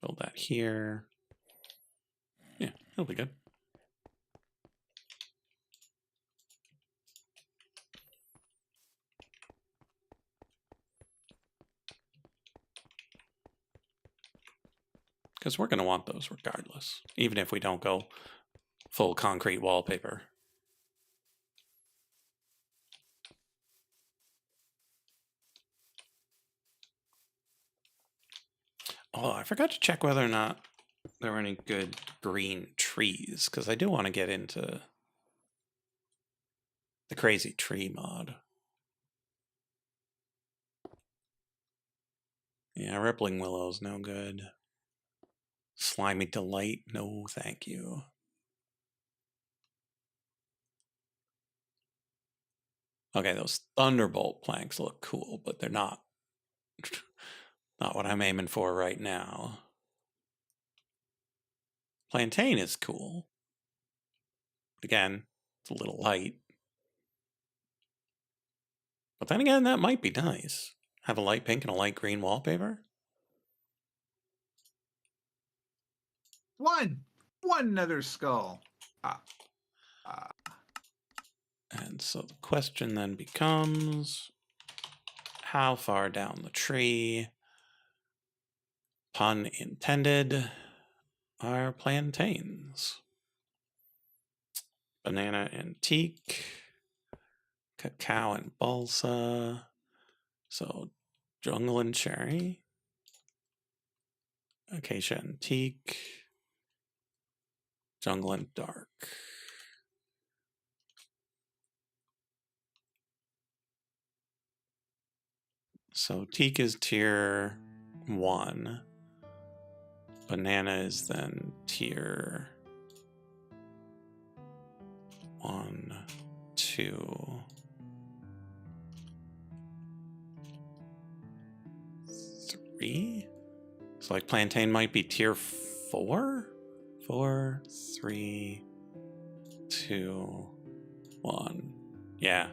Build that here. Yeah, it'll be good. Because we're going to want those regardless, even if we don't go full concrete wallpaper. Oh, I forgot to check whether or not there were any good green trees, because I do want to get into the crazy tree mod. Yeah, rippling willow's no good. Slimy delight, no thank you. Okay, those thunderbolt planks look cool, but they're not not what I'm aiming for right now. Plantain is cool. Again, it's a little light. But then again, that might be nice. Have a light pink and a light green wallpaper. One nether skull. And so the question then becomes, how far down the tree, pun intended, are plantains? Banana and teak, cacao and balsa, so jungle and cherry, acacia and teak, jungle and dark. So teak is tier 1. Banana is then tier 1, 2, 3. So like plantain might be tier 4? 4, 3, 2, 1. Yeah.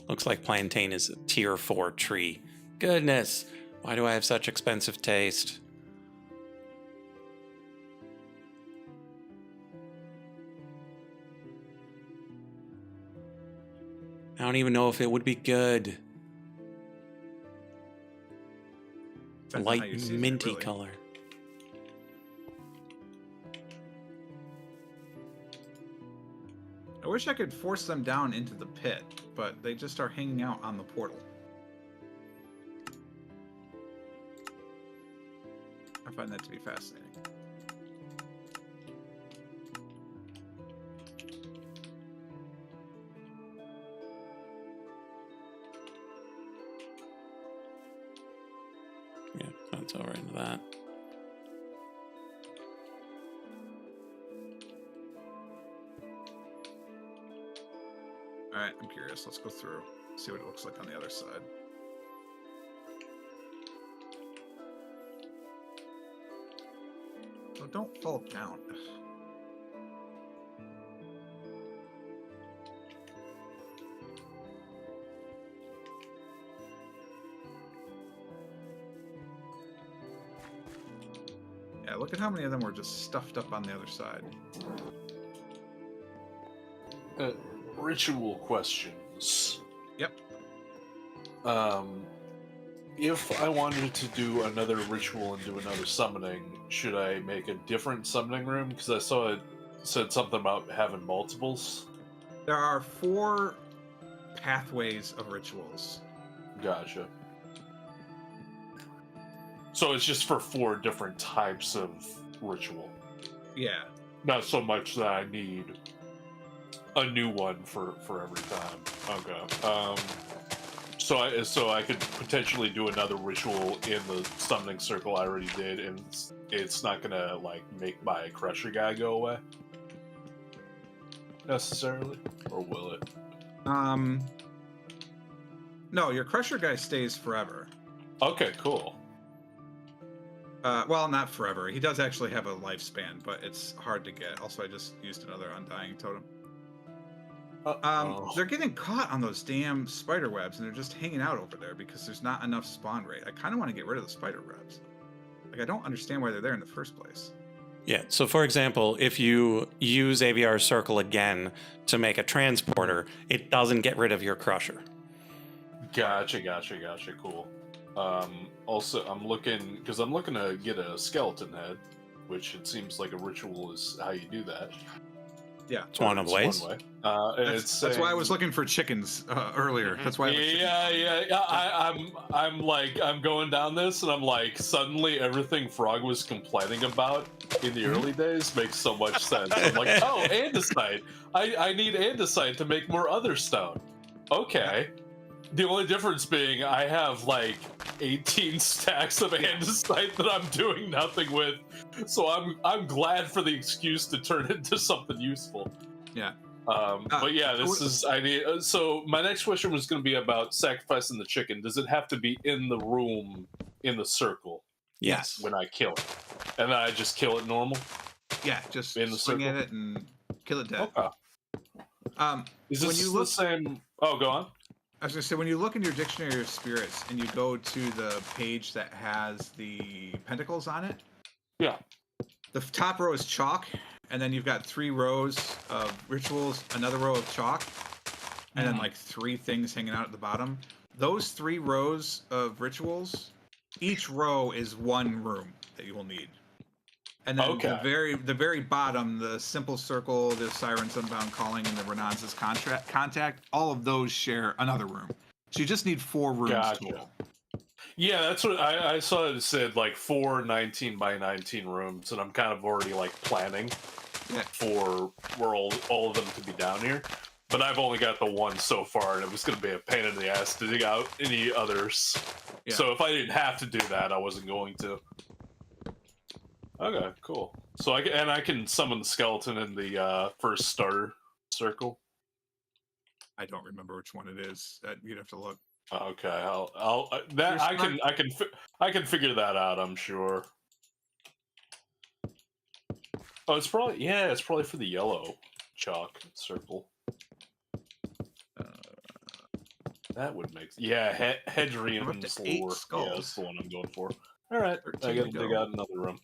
Looks like plantain is a tier 4 tree. Goodness, why do I have such expensive taste? I don't even know if it would be good. It's a Depends on how light you season it, minty really. color. I wish I could force them down into the pit, but they just are hanging out on the portal. I find that to be fascinating. Yeah, that's over into that. Alright, I'm curious. Let's go through, see what it looks like on the other side. Oh, don't fall down. Yeah, look at how many of them were just stuffed up on the other side. Ritual questions. Yep. If I wanted to do another ritual and do another summoning, should I make a different summoning room? Because I saw it said something about having multiples. There are 4 pathways of rituals. Gotcha. So it's just for 4 different types of ritual. Yeah. Not so much that I need a new one for every time. Okay. So I could potentially do another ritual in the summoning circle I already did, and it's not gonna like make my crusher guy go away necessarily, or will it? No, your crusher guy stays forever. Okay, cool. Well, not forever. He does actually have a lifespan, but it's hard to get. Also, I just used another undying totem. They're getting caught on those damn spider webs, and they're just hanging out over there because there's not enough spawn rate. I kind of want to get rid of the spider webs. Like, I don't understand why they're there in the first place. Yeah, so for example, if you use AVR Circle again to make a transporter, it doesn't get rid of your crusher. Gotcha. Cool. Also, I'm looking to get a skeleton head, which it seems like a ritual is how you do that. Yeah, It's one of the ways. One way. That's why I was looking for chickens earlier. That's why. I'm going down this, and I'm like, suddenly everything Frog was complaining about in the early days makes so much sense. I'm like, oh, andesite. I need andesite to make more other stone. Okay. The only difference being I have like 18 stacks of andesite that I'm doing nothing with, so I'm glad for the excuse to turn it into something useful. Yeah. But yeah, this is I need. So my next question was going to be about sacrificing the chicken. Does it have to be in the room in the circle? Yes. When I kill it, and then I just kill it normal. Yeah, just in the swing circle? at it and kill it dead. Okay. Is this when you the look, same? Oh, go on. I was gonna say, when you look in your dictionary of spirits and you go to the page that has the pentacles on it, Yeah. the top row is chalk, and then you've got 3 rows of rituals, another row of chalk, and then like 3 things hanging out at the bottom. Those 3 rows of rituals, each row is 1 room that you will need. And then the very bottom, the simple circle, the Siren's Unbound Calling, and the Renanza's contact, all of those share another room. So you just need 4 rooms total. Yeah, that's what I saw. It said like 4 19 by 19 rooms, and I'm kind of already like planning for where all of them to be down here. But I've only got the 1 so far, and it was going to be a pain in the ass to dig out any others. Yeah. So if I didn't have to do that, I wasn't going to. Okay, cool. So I can summon the skeleton in the first starter circle. I don't remember which one it is. You'd have to look. Okay, I can figure that out. I'm sure. Oh, it's probably for the yellow chalk circle. That would make Hedrian's lore. Yeah, that's the one I'm going for. All right, I gotta dig out another room.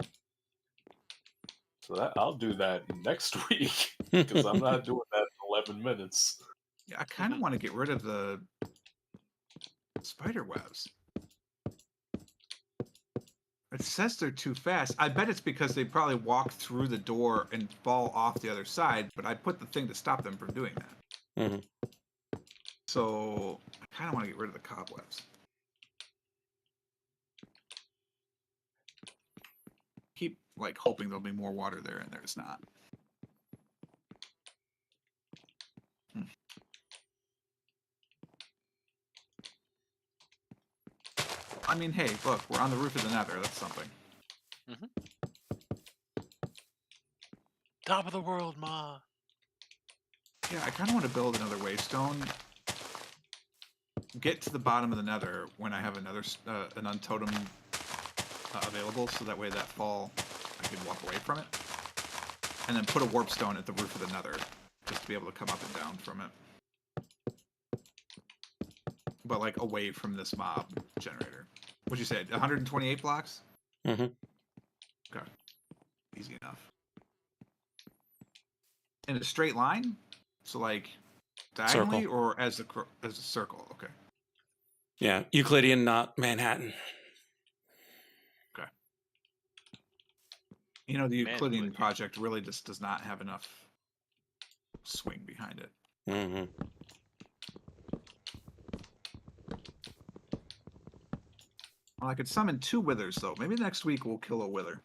So I'll do that next week because I'm not doing that in 11 minutes. Yeah, I kind of want to get rid of the spider webs. It says they're too fast. I bet it's because they probably walk through the door and fall off the other side, but I put the thing to stop them from doing that. Mm-hmm. So I kind of want to get rid of the cobwebs. Keep like hoping there'll be more water there, and there's not. I mean, hey, look, we're on the roof of the Nether. That's something. Top of the world, ma. Yeah, I kind of want to build another wavestone. Get to the bottom of the Nether when I have another an untotem available, so that way that fall I can walk away from it, and then put a warp stone at the roof of the Nether just to be able to come up and down from it. But like away from this mob generator. What'd you say? 128 blocks? Mm-hmm. Okay. easy enough. In a straight line? So like diagonally Circle. or as a circle? Okay. Yeah, Euclidean, not Manhattan. Okay. You know, the Euclidean Euclidean. project really just does not have enough swing behind it. Mm-hmm. Well, I could summon 2 withers though. Maybe next week we'll kill a wither.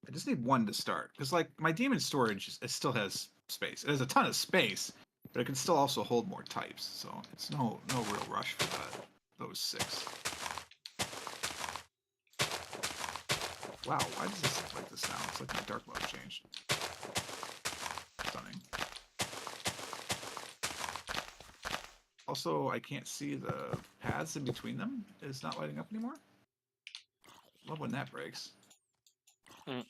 I just need 1 to start because, like, my demon storage it still has space. It has a ton of space, but it can still also hold more types. So it's no real rush for those 6. Wow, why does this look like this now? It's like my dark mode changed. Stunning. Also, I can't see the paths in between them. It's not lighting up anymore. Love when that breaks. Mm.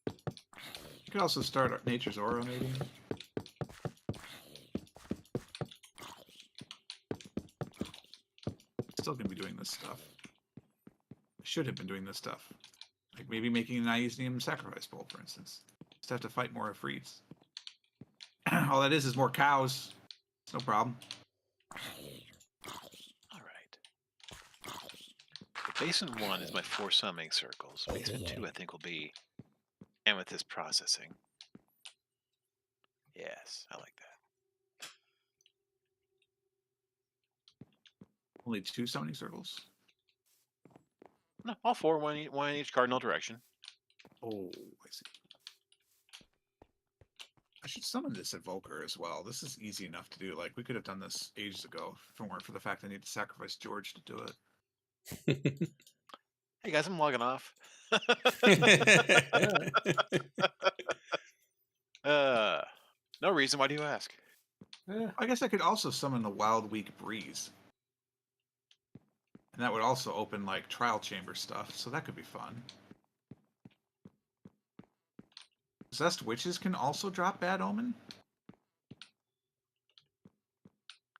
You could also start Nature's Aura, maybe. Still gonna be doing this stuff. I should have been doing this stuff. Like maybe making an Ionium Sacrifice Bowl, for instance. Just have to fight more Ifrits. All that is more cows. It's no problem. All right. The basement 1 is my 4 summoning circles. Basement 2, I think, will be amethyst processing. Yes, I like that. Only 2 summoning circles. No, all 4, one in each cardinal direction. Oh, I see. I should summon this Evoker as well. This is easy enough to do. Like, we could have done this ages ago if it weren't for the fact I need to sacrifice George to do it. Hey guys, I'm logging off. No reason. Why do you ask? Yeah. I guess I could also summon the Wild Weak Breeze. And that would also open, like, Trial Chamber stuff, so that could be fun. Possessed Witches can also drop Bad Omen?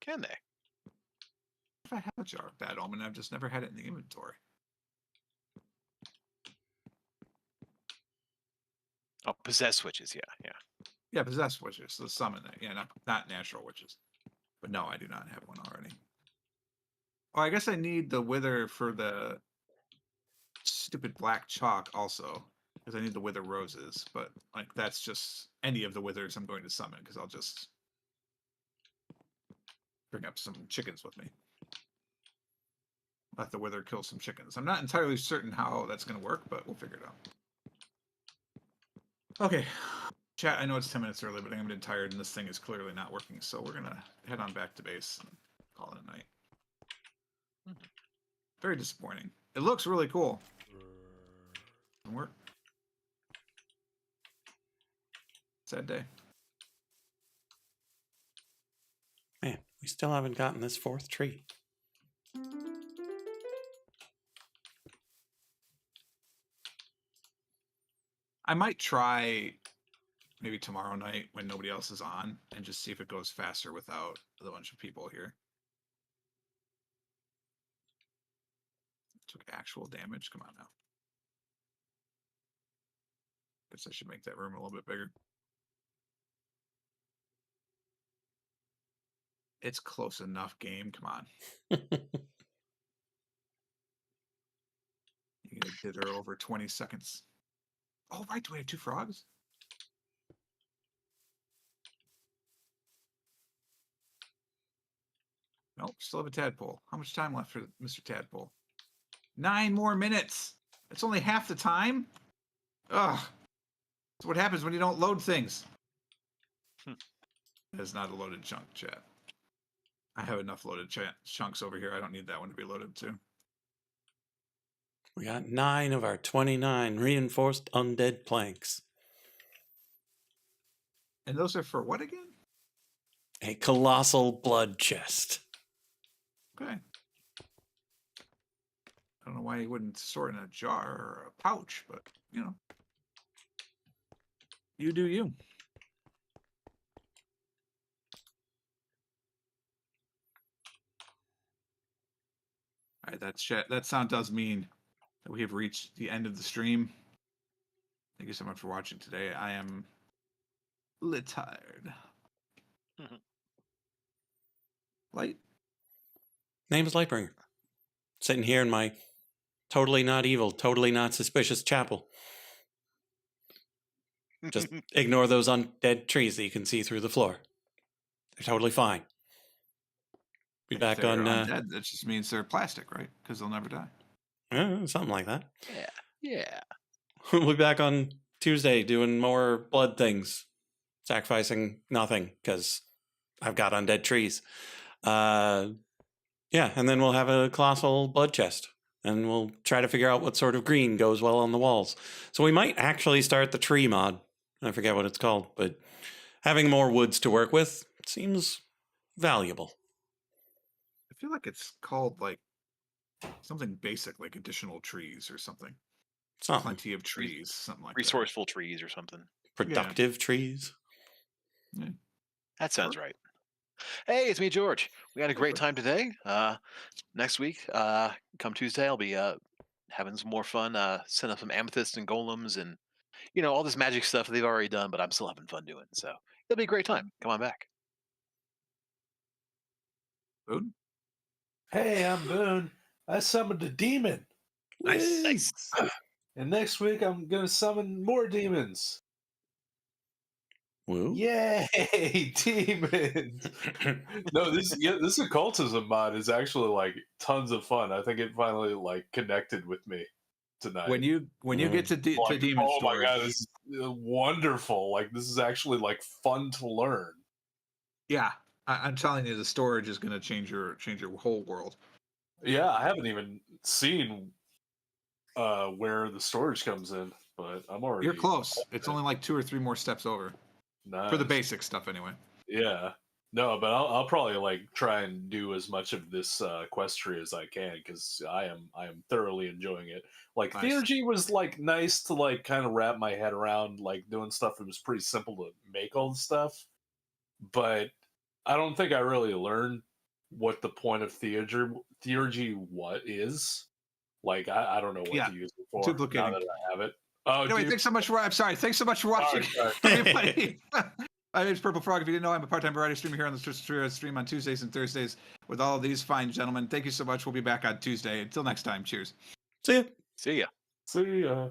Can they? If I have a jar of Bad Omen, I've just never had it in the inventory. Oh, possess switches. Yeah. Yeah, Possessed Witches, so summon it. Yeah, not Natural Witches. But no, I do not have one already. Oh, I guess I need the Wither for the stupid black chalk also. Because I need the Wither Roses. But, like, that's just any of the Withers I'm going to summon, because I'll just bring up some chickens with me. Let the Wither kill some chickens. I'm not entirely certain how that's going to work, but we'll figure it out. Okay. Chat, I know it's 10 minutes early, but I'm getting tired, and this thing is clearly not working, so we're going to head on back to base and call it a night. Very disappointing. It looks really cool. Doesn't work. Sad day. Man, we still haven't gotten this 4th tree. I might try maybe tomorrow night when nobody else is on and just see if it goes faster without a bunch of people here. Took actual damage. Come on now. Guess I should make that room a little bit bigger. It's close enough, game. Come on. You can dither over 20 seconds. Oh, right. Do we have 2 frogs? Nope. Still have a tadpole. How much time left for Mr. Tadpole? 9 more minutes. That's only half the time. Ugh. That's what happens when you don't load things. That is not a loaded chunk, chat. I have enough loaded chunks over here. I don't need that one to be loaded too. We got 9 of our 29 reinforced undead planks. And those are for what again? A colossal blood chest. Okay. I don't know why you wouldn't store it in a jar or a pouch, but, you know. You do you. All right, that sound does mean that we have reached the end of the stream. Thank you so much for watching today. I am a little tired. Mhm. Light. Name is Lightbringer. Sitting here in my totally not evil, totally not suspicious chapel. Just ignore those undead trees that you can see through the floor. They're totally fine. Be If back they're on undead, that just means they're plastic, right? Because they'll never die. something like that. Yeah. We'll be back on Tuesday doing more blood things, sacrificing nothing because I've got undead trees. Yeah, and then we'll have a colossal blood chest, and we'll try to figure out what sort of green goes well on the walls. So we might actually start the tree mod. I forget what it's called, but having more woods to work with seems valuable. I feel like it's called like something basic, like additional trees or something. Something. Plenty of trees, something like Resourceful trees or something. Productive trees. that. Yeah. That sounds right. Hey, it's me, George. We had a great time today. Next week, come Tuesday, I'll be having some more fun. Setting up some amethysts and golems and all this magic stuff they've already done, but I'm still having fun doing. So it'll be a great time. Come on back. Boon? Hey, I'm Boon. I summoned a demon. Nice. Nice. And next week I'm gonna summon more demons. Woo. Yay, demons! No, this occultism mod is actually like tons of fun. I think it finally like connected with me tonight. When you get to Like, demon oh storage, my god, this is wonderful! Like this is actually like fun to learn. yeah, I'm telling you, the storage is going to change your whole world. Yeah, I haven't even seen where the storage comes in, but I'm already. You're close. It's only like 2 or 3 more steps over nice. for the basic stuff, anyway. Yeah. No, but I'll probably like try and do as much of this quest tree as I can because I am thoroughly enjoying it. Like Nice. Theurgy was like nice to like kind of wrap my head around, like doing stuff that was pretty simple to make all the stuff, but I don't think I really learned what the point of Theurgy what is. Like I don't know what to use it for now duplicating. that I have it. Oh, Anyway, thanks so much for. I'm sorry. Thanks so much for watching. Sorry. My name's Purple Frog. If you didn't know, I'm a part-time variety streamer here on the stream on Tuesdays and Thursdays with all of these fine gentlemen. Thank you so much. We'll be back on Tuesday. Until next time, cheers. See ya. See ya. See ya.